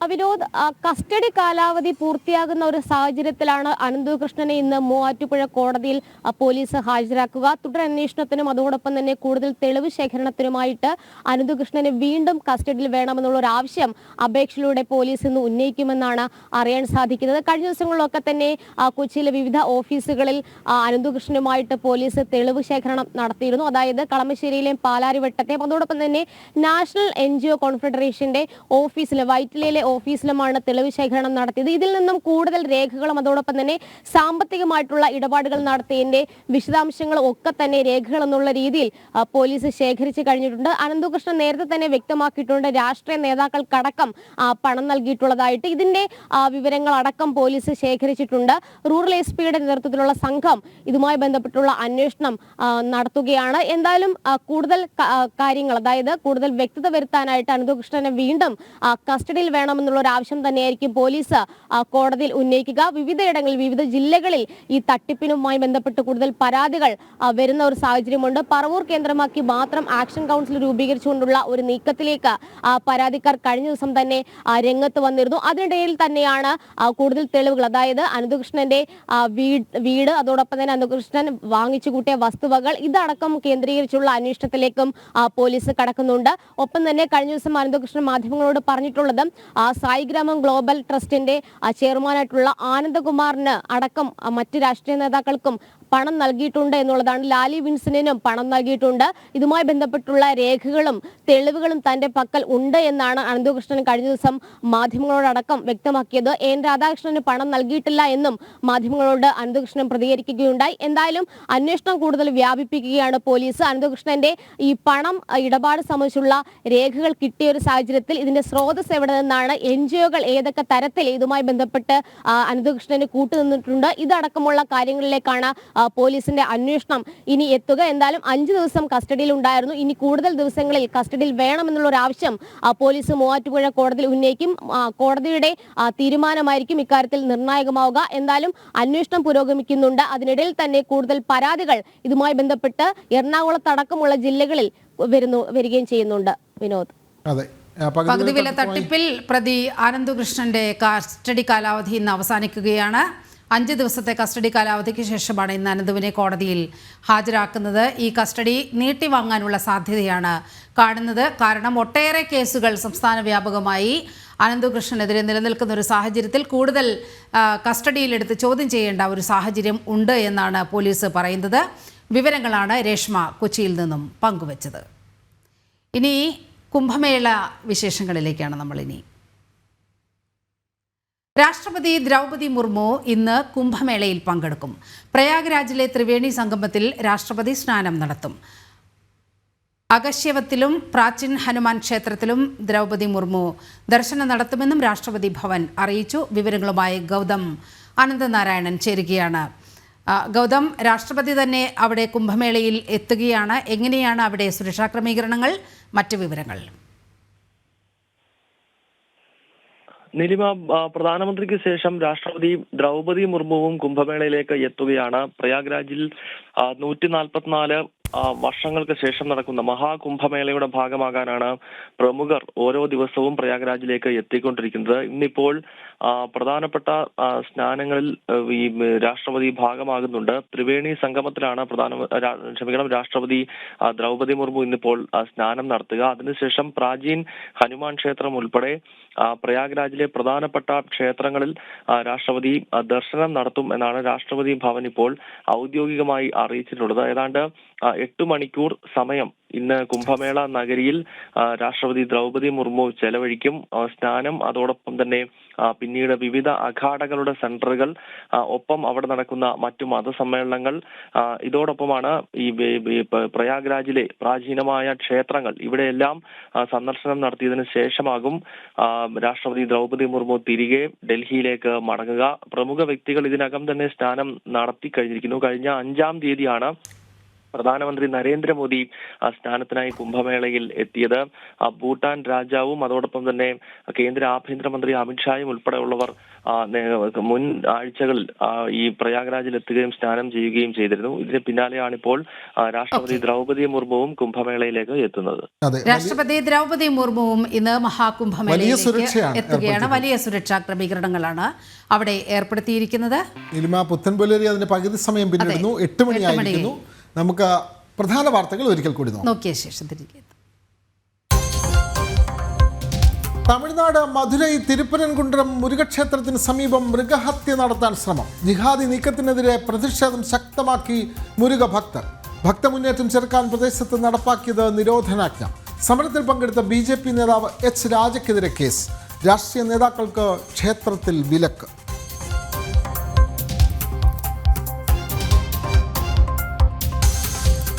വിനോദ്, കസ്റ്റഡി കാലാവധി പൂർത്തിയാകുന്ന ഒരു സാഹചര്യത്തിലാണ് അനന്തകൃഷ്ണനെ ഇന്ന് മൂവാറ്റുപുഴ കോടതിയിൽ പോലീസ് ഹാജരാക്കുക. തുടരന്വേഷണത്തിനും അതോടൊപ്പം തന്നെ കൂടുതൽ തെളിവ് ശേഖരണത്തിനുമായിട്ട് അനന്തകൃഷ്ണനെ വീണ്ടും കസ്റ്റഡിയിൽ വേണമെന്നുള്ള ഒരു ആവശ്യം അപേക്ഷയിലൂടെ പോലീസ് ഇന്ന് ഉന്നയിക്കുമെന്നാണ് അറിയാൻ സാധിക്കുന്നത്. കഴിഞ്ഞ ദിവസങ്ങളിലൊക്കെ തന്നെ കൊച്ചിയിലെ വിവിധ ഓഫീസുകളിൽ അനന്തകൃഷ്ണനുമായിട്ട് പോലീസ് തെളിവ് ശേഖരണം നടത്തിയിരുന്നു. അതായത് കളമശ്ശേരിയിലെയും പാലാരിവട്ടത്തെയും അതോടൊപ്പം തന്നെ നാഷണൽ NGO കോൺഫെഡറേഷന്റെ ഓഫീസിലെ വൈറ്റിലയിലെ ഓഫീസിലുമാണ് തെളിവ് ശേഖരണം നടത്തിയത്. ഇതിൽ നിന്നും കൂടുതൽ രേഖകളും അതോടൊപ്പം തന്നെ സാമ്പത്തികമായിട്ടുള്ള ഇടപാടുകൾ നടത്തിയതിന്റെ വിശദാംശങ്ങളും ഒക്കെ തന്നെ രേഖകൾ എന്നുള്ള രീതിയിൽ പോലീസ് ശേഖരിച്ചു കഴിഞ്ഞിട്ടുണ്ട്. അനന്തകൃഷ്ണൻ നേരത്തെ തന്നെ വ്യക്തമാക്കിയിട്ടുണ്ട് രാഷ്ട്രീയ നേതാക്കൾക്കടക്കം പണം നൽകിയിട്ടുള്ളതായിട്ട്. ഇതിന്റെ വിവരങ്ങൾ അടക്കം പോലീസ് ശേഖരിച്ചിട്ടുണ്ട്. റൂറൽ SP-യുടെ നേതൃത്വത്തിലുള്ള സംഘം ഇതുമായി ബന്ധപ്പെട്ടുള്ള അന്വേഷണം നടത്തുകയാണ്. എന്തായാലും കൂടുതൽ കാര്യങ്ങൾ, അതായത് കൂടുതൽ വ്യക്തത വരുത്താനായിട്ട് അനന്തകൃഷ്ണനെ വീണ്ടും കസ്റ്റഡിയിൽ വേണമെന്നുള്ള ഒരു ആവശ്യം തന്നെയായിരിക്കും പോലീസ് കോടതിയിൽ ഉന്നയിക്കുക. വിവിധയിടങ്ങളിൽ, വിവിധ ജില്ലകളിൽ ഈ തട്ടിപ്പിനുമായി ബന്ധപ്പെട്ട് കൂടുതൽ പരാതികൾ വരുന്ന ഒരു സാഹചര്യമുണ്ട്. പറവൂർ കേന്ദ്രമാക്കി മാത്രം ആക്ഷൻ കൗൺസിൽ രൂപീകരിച്ചുകൊണ്ടുള്ള ഒരു നീക്കത്തിലേക്ക് പരാതിക്കാർ കഴിഞ്ഞ ദിവസം തന്നെ രംഗത്ത് വന്നിരുന്നു. അതിനിടയിൽ തന്നെയാണ് കൂടുതൽ തെളിവുകൾ, അതായത് അനന്തകൃഷ്ണന്റെ വീട് അതോടൊപ്പം തന്നെ അനന്തകൃഷ്ണൻ വാങ്ങിച്ചു കൂട്ടിയ വസ്തുവകൾ ഇതടക്കം കേന്ദ്രീകരിച്ചുള്ള അന്വേഷണത്തിലേക്കും പോലീസ് കടക്കുന്നുണ്ട്. ഒപ്പം തന്നെ കഴിഞ്ഞ ദിവസം അനന്തകൃഷ്ണൻ മാധ്യമങ്ങളോട് പറഞ്ഞിട്ടുള്ളത് സായിഗ്രാമം ഗ്ലോബൽ ട്രസ്റ്റിന്റെ ചെയർമാനായിട്ടുള്ള ആനന്ദകുമാറിന് അടക്കം മറ്റ് രാഷ്ട്രീയ നേതാക്കൾക്കും പണം നൽകിയിട്ടുണ്ട് എന്നുള്ളതാണ്. ലാലി വിൻസനും പണം നൽകിയിട്ടുണ്ട്. ഇതുമായി ബന്ധപ്പെട്ടുള്ള രേഖകളും തെളിവുകളും തന്റെ പക്കൽ ഉണ്ട് എന്നാണ് അനന്തകൃഷ്ണൻ കഴിഞ്ഞ ദിവസം മാധ്യമങ്ങളോടക്കം വ്യക്തമാക്കിയത്. N രാധാകൃഷ്ണന് പണം നൽകിയിട്ടില്ല എന്നും മാധ്യമങ്ങളോട് അനന്തകൃഷ്ണൻ പ്രതികരിക്കുകയുണ്ടായി. എന്തായാലും അന്വേഷണം കൂടുതൽ വ്യാപിപ്പിക്കുകയാണ് പോലീസ്. അനന്തകൃഷ്ണന്റെ ഈ പണം ഇടപാട് സംബന്ധിച്ചുള്ള രേഖകൾ കിട്ടിയ ഒരു സാഹചര്യത്തിൽ ഇതിന്റെ സ്രോതസ് എവിടെ നിന്നാണ്, NGO-കൾ ഏതൊക്കെ തരത്തിൽ ഇതുമായി ബന്ധപ്പെട്ട് അനന്തകൃഷ്ണന് കൂട്ടുനിന്നിട്ടുണ്ട്, ഇതടക്കമുള്ള കാര്യങ്ങളിലേക്കാണ് പോലീസിന്റെ അന്വേഷണം ഇനി എത്തുക. എന്തായാലും 5 ദിവസം കസ്റ്റഡിയിൽ ഉണ്ടായിരുന്നു. ഇനി കൂടുതൽ ദിവസങ്ങളിൽ കസ്റ്റഡിയിൽ വേണമെന്നുള്ള ഒരു ആവശ്യം പോലീസ് മൂവാറ്റുപുഴ കോടതിയിൽ ഉന്നയിക്കും. കോടതിയുടെ തീരുമാനമായിരിക്കും ഇക്കാര്യത്തിൽ നിർണായകമാവുക. എന്തായാലും അന്വേഷണം പുരോഗമിക്കുന്നുണ്ട്. അതിനിടയിൽ തന്നെ കൂടുതൽ പരാതികൾ ഇതുമായി ബന്ധപ്പെട്ട് എറണാകുളത്തടക്കമുള്ള ജില്ലകളിൽ വരികയും ചെയ്യുന്നുണ്ട്. വിനോദ്, അതെ, പകുതി വില തട്ടിപ്പിൽ പ്രതി അനന്തകൃഷ്ണന്റെ കസ്റ്റഡി കാലാവധി ഇന്ന് അവസാനിക്കുകയാണ്. 5 ദിവസത്തെ കസ്റ്റഡി കാലാവധിക്ക് ശേഷമാണ് ഇന്ന് അനന്തുവിനെ കോടതിയിൽ ഹാജരാക്കുന്നത്. ഈ കസ്റ്റഡി നീട്ടിവാങ്ങാനുള്ള സാധ്യതയാണ് കാണുന്നത്. കാരണം ഒട്ടേറെ കേസുകൾ സംസ്ഥാന വ്യാപകമായി അനന്തകൃഷ്ണനെതിരെ നിലനിൽക്കുന്ന ഒരു സാഹചര്യത്തിൽ കൂടുതൽ കസ്റ്റഡിയിലെടുത്ത് ചോദ്യം ചെയ്യേണ്ട ഒരു സാഹചര്യം ഉണ്ട് എന്നാണ് പോലീസ് പറയുന്നത്. വിവരങ്ങളാണ് രേഷ്മ കൊച്ചിയിൽ നിന്നും പങ്കുവച്ചത്. ഇനി കുംഭമേള വിശേഷങ്ങളിലേക്കാണ് നമ്മളിനി. രാഷ്ട്രപതി ദ്രൗപദി മുർമു ഇന്ന് കുംഭമേളയിൽ പങ്കെടുക്കും. പ്രയാഗ്രാജിലെ ത്രിവേണി സംഗമത്തിൽ രാഷ്ട്രപതി സ്നാനം നടത്തും. അഗശ്യവത്തിലും പ്രാചീൻ ഹനുമാൻ ക്ഷേത്രത്തിലും ദ്രൗപദി മുർമു ദർശനം നടത്തുമെന്നും രാഷ്ട്രപതി ഭവൻ അറിയിച്ചു. വിവരങ്ങളുമായി ഗൗതം അനന്തനാരായണൻ ചേരുകയാണ്. ഗൗതം, രാഷ്ട്രപതി തന്നെ അവിടെ കുംഭമേളയിൽ എത്തുകയാണ്. എങ്ങനെയാണ് അവിടെ സുരക്ഷാ ക്രമീകരണങ്ങൾ, മറ്റു വിവരങ്ങൾ? നിലിമ, പ്രധാനമന്ത്രിക്ക് ശേഷം രാഷ്ട്രപതി ദ്രൗപദി മുർമുവും കുംഭമേളയിലേക്ക് എത്തുകയാണ്. പ്രയാഗ്രാജിൽ 144 വർഷങ്ങൾക്ക് ശേഷം നടക്കുന്ന മഹാകുംഭമേളയുടെ ഭാഗമാകാനാണ് പ്രമുഖർ ഓരോ ദിവസവും പ്രയാഗ്രാജിലേക്ക് എത്തിക്കൊണ്ടിരിക്കുന്നത്. ഇന്നിപ്പോൾ പ്രധാനപ്പെട്ട സ്നാനങ്ങളിൽ ഈ രാഷ്ട്രപതി ഭാഗമാകുന്നുണ്ട്. ത്രിവേണി സംഗമത്തിലാണ് രാഷ്ട്രപതി ദ്രൗപദി മുർമു ഇന്നിപ്പോൾ സ്നാനം നടത്തുക. അതിനുശേഷം പ്രാചീൻ ഹനുമാൻ ക്ഷേത്രം ഉൾപ്പെടെ പ്രയാഗ്രാജിലെ പ്രധാനപ്പെട്ട ക്ഷേത്രങ്ങളിൽ രാഷ്ട്രപതി ദർശനം നടത്തും എന്നാണ് രാഷ്ട്രപതി ഭവൻ ഇപ്പോൾ ഔദ്യോഗികമായി അറിയിച്ചിട്ടുള്ളത്. ഏതാണ്ട് 8 മണിക്കൂർ സമയം ഇന്ന് കുംഭമേള നഗരിയിൽ രാഷ്ട്രപതി ദ്രൗപദി മുർമു ചെലവഴിക്കും. സ്നാനം, അതോടൊപ്പം തന്നെ പിന്നീട് വിവിധ അഖാഡകളുടെ സെന്ററുകൾ, ഒപ്പം അവിടെ നടക്കുന്ന മറ്റു മതസമ്മേളനങ്ങൾ, ഇതോടൊപ്പമാണ് ഈ പ്രയാഗ്രാജിലെ പ്രാചീനമായ ക്ഷേത്രങ്ങൾ, ഇവിടെയെല്ലാം സന്ദർശനം നടത്തിയതിനു ശേഷമാകും രാഷ്ട്രപതി ദ്രൗപദി മുർമു തിരികെ ഡൽഹിയിലേക്ക് മടങ്ങുക. പ്രമുഖ വ്യക്തികൾ ഇതിനകം തന്നെ സ്നാനം നടത്തി കഴിഞ്ഞിരിക്കുന്നു. കഴിഞ്ഞ 5-ാം തീയതിയാണ് പ്രധാനമന്ത്രി നരേന്ദ്രമോദി സ്നാനത്തിനായി കുംഭമേളയിൽ എത്തിയത്. ഭൂട്ടാൻ രാജാവും അതോടൊപ്പം തന്നെ കേന്ദ്ര ആഭ്യന്തരമന്ത്രി അമിത്ഷായും ഉൾപ്പെടെയുള്ളവർ മുൻ ആഴ്ചകളിൽ ഈ പ്രയാഗ്രാജിൽ എത്തുകയും സ്നാനം ചെയ്യുകയും ചെയ്തിരുന്നു. ഇതിന് പിന്നാലെയാണ് ഇപ്പോൾ രാഷ്ട്രപതി ദ്രൗപദി മുർമുവും കുംഭമേളയിലേക്ക് എത്തുന്നത്. രാഷ്ട്രപതി ദ്രൗപദി മുർമുവും ഇന്ന് മഹാകുംഭമേളയിലേക്ക് എത്തുകയാണ്. വലിയ സുരക്ഷാ ക്രമീകരണങ്ങളാണ് അവിടെ ഏർപ്പെടുത്തിയിരിക്കുന്നത്. പുത്തൻപുലരി അതിന്റെ പകുതി സമയം പിന്നിടുന്നു. 8 മണിയായിരിക്കുന്നു. നമുക്ക് പ്രധാന വാർത്തകൾ ഒരിക്കൽ കൂടി നോക്കിയ ശേഷം തിരികെ. തമിഴ്നാട് മധുരൈ തിരുപ്പരൻകുണ്ട്രം മുരുകക്ഷേത്രത്തിന് സമീപം മൃഗഹത്യ നടത്താൻ ശ്രമം. ജിഹാദി നീക്കത്തിനെതിരെ പ്രതിഷേധം ശക്തമാക്കി മുരുക ഭക്തർ. ഭക്തമുന്നേറ്റം ചെറുക്കാൻ പ്രദേശത്ത് നടപ്പാക്കിയത് നിരോധനാജ്ഞ. സമരത്തിൽ പങ്കെടുത്ത BJP നേതാവ് H. രാജയ്ക്കെതിരെ കേസ്. രാഷ്ട്രീയ നേതാക്കൾക്ക് ക്ഷേത്രത്തിൽ വിലക്ക്.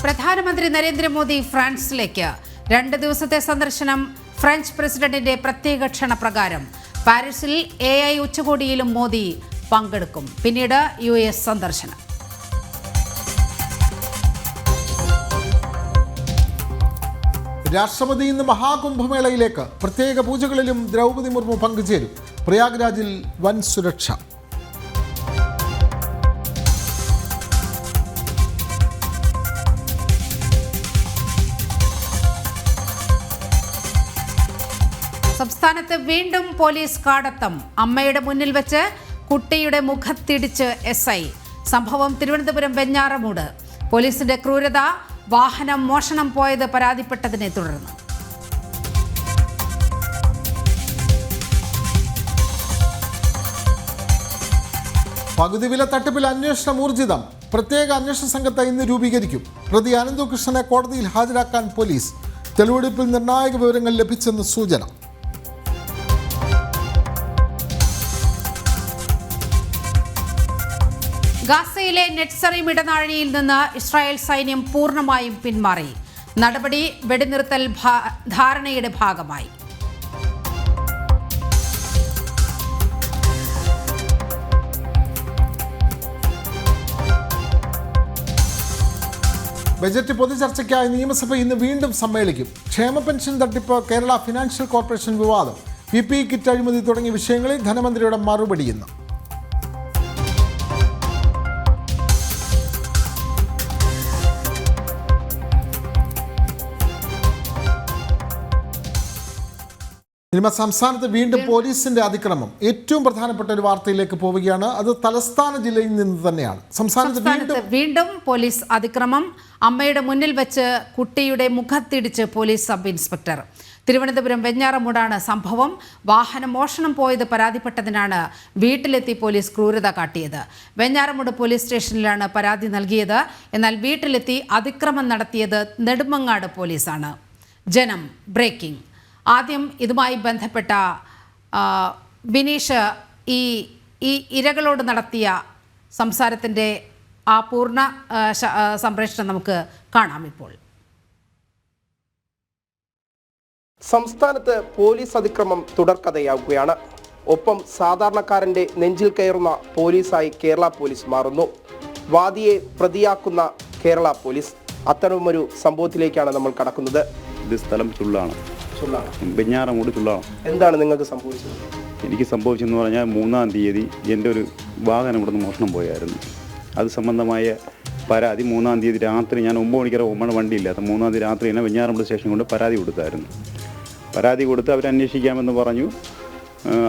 പ്രധാനമന്ത്രി നരേന്ദ്രമോദി ഫ്രാൻസിലേക്ക് 2 ദിവസത്തെ സന്ദർശനം. ഫ്രഞ്ച് പ്രസിഡന്റിന്റെ പ്രത്യേക ക്ഷണപ്രകാരം പാരീസിൽ AI ഉച്ചകോടിയിലും മോദി പങ്കെടുക്കും. പിന്നീട് US സന്ദർശനം. രാഷ്ട്രപതി ഇന്ന് മഹാകുംഭമേളയിലേക്ക്. പ്രത്യേക പൂജകളിലും ദ്രൗപദി മുർമു പങ്കുചേരും. പ്രയാഗ്രാജിൽ വൻ സുരക്ഷ. സംസ്ഥാനത്ത് വീണ്ടും പോലീസ് കാടത്തം. അമ്മയുടെ മുന്നിൽ വെച്ച് കുട്ടിയുടെ മുഖത്തിടിച്ച് SI. സംഭവം തിരുവനന്തപുരം വെഞ്ഞാറമൂട്. പോലീസിന്റെ ക്രൂരത. വാഹനം മോഷണം പോയത് പരാതിപ്പെട്ടതിനെ തുടർന്ന്. പകുതി വില തട്ടിപ്പിൽ അന്വേഷണം ഊർജിതം. പ്രത്യേക അന്വേഷണ സംഘത്തെ ഇന്ന് രൂപീകരിക്കും. പ്രതി അനന്തകൃഷ്ണനെ കോടതിയിൽ ഹാജരാക്കാൻ പോലീസ്. തെളിവെടുപ്പിൽ നിർണായക വിവരങ്ങൾ ലഭിച്ചെന്ന് സൂചന. ഗാസയിലെ നെറ്റ്സറിം ഇടനാഴിയിൽ നിന്ന് ഇസ്രായേൽ സൈന്യം പൂർണ്ണമായും പിന്മാറി. നടപടി വെടിനിർത്തൽ ധാരണയുടെ ഭാഗമായി. ബജറ്റ് പൊതുചർച്ചയ്ക്കായി നിയമസഭ ഇന്ന് വീണ്ടും സമ്മേളിക്കും. ക്ഷേമ പെൻഷൻ തട്ടിപ്പ്, കേരള ഫിനാൻഷ്യൽ കോർപ്പറേഷൻ വിവാദം, PPE കിറ്റ് അഴിമതി തുടങ്ങിയ വിഷയങ്ങളിൽ ധനമന്ത്രിയുടെ മറുപടി ഇന്ന്. സംസ്ഥാനത്ത് വീണ്ടും പോലീസിന്റെ അതിക്രമം. ഏറ്റവും പ്രധാനപ്പെട്ട ഒരു വാർത്തയിലേക്ക് പോവുകയാണ്. അത് തലസ്ഥാന ജില്ലയിൽ നിന്ന് തന്നെയാണ്. സംസ്ഥാനത്ത് വീണ്ടും പോലീസ് അതിക്രമം. അമ്മയുടെ മുന്നിൽ വെച്ച് കുട്ടിയുടെ മുഖത്തിടിച്ച് പോലീസ് സബ് ഇൻസ്പെക്ടർ. തിരുവനന്തപുരം വെഞ്ഞാറമൂടാണ് സംഭവം. വാഹനം മോഷണം പോയത് പരാതിപ്പെട്ടതിനാണ് വീട്ടിലെത്തി പോലീസ് ക്രൂരത കാട്ടിയത്. വെഞ്ഞാറമൂട് പോലീസ് സ്റ്റേഷനിലാണ് പരാതി നൽകിയത്. എന്നാൽ വീട്ടിലെത്തി അതിക്രമം നടത്തിയത് നെടുമങ്ങാട് പോലീസാണ്. ജനം ബ്രേക്കിംഗ്. ആദ്യം ഇതുമായി ബന്ധപ്പെട്ട ബിനീഷ് ഈ ഇരകളോട് നടത്തിയ സംസാരത്തിൻ്റെ ആ പൂർണ്ണ സംപ്രേഷണം നമുക്ക് കാണാം ഇപ്പോൾ. സംസ്ഥാനത്ത് പോലീസ് അതിക്രമം തുടർക്കഥയാവുകയാണ്. ഒപ്പം സാധാരണക്കാരന്റെ നെഞ്ചിൽ കയറുന്ന പോലീസായി കേരള പോലീസ് മാറുന്നു. വാദിയെ പ്രതിയാക്കുന്ന കേരള പോലീസ്. അത്തരമൊരു സംഭവത്തിലേക്കാണ് നമ്മൾ കടക്കുന്നത്. ഇത് സ്ഥലം ചുള്ളാണ്, വെഞ്ഞാറമൂട് ചുള്ളാണ്. എന്താണ് നിങ്ങൾക്ക് സംഭവിച്ചത്? എനിക്ക് സംഭവിച്ചെന്ന് പറഞ്ഞാൽ 3-ാം തീയതി എൻ്റെ ഒരു വാഹനം ഇവിടുന്ന് മോഷണം പോയായിരുന്നു. അത് സംബന്ധമായ പരാതി 3-ാം തീയതി രാത്രി, ഞാൻ 9 മണിക്കറ വണ്ടിയില്ലാത്ത 3-ാം തീയതി രാത്രി തന്നെ വെഞ്ഞാറമൂട് സ്റ്റേഷൻ കൊണ്ട് പരാതി കൊടുത്തായിരുന്നു. പരാതി കൊടുത്ത് അവരന്വേഷിക്കാമെന്ന് പറഞ്ഞു.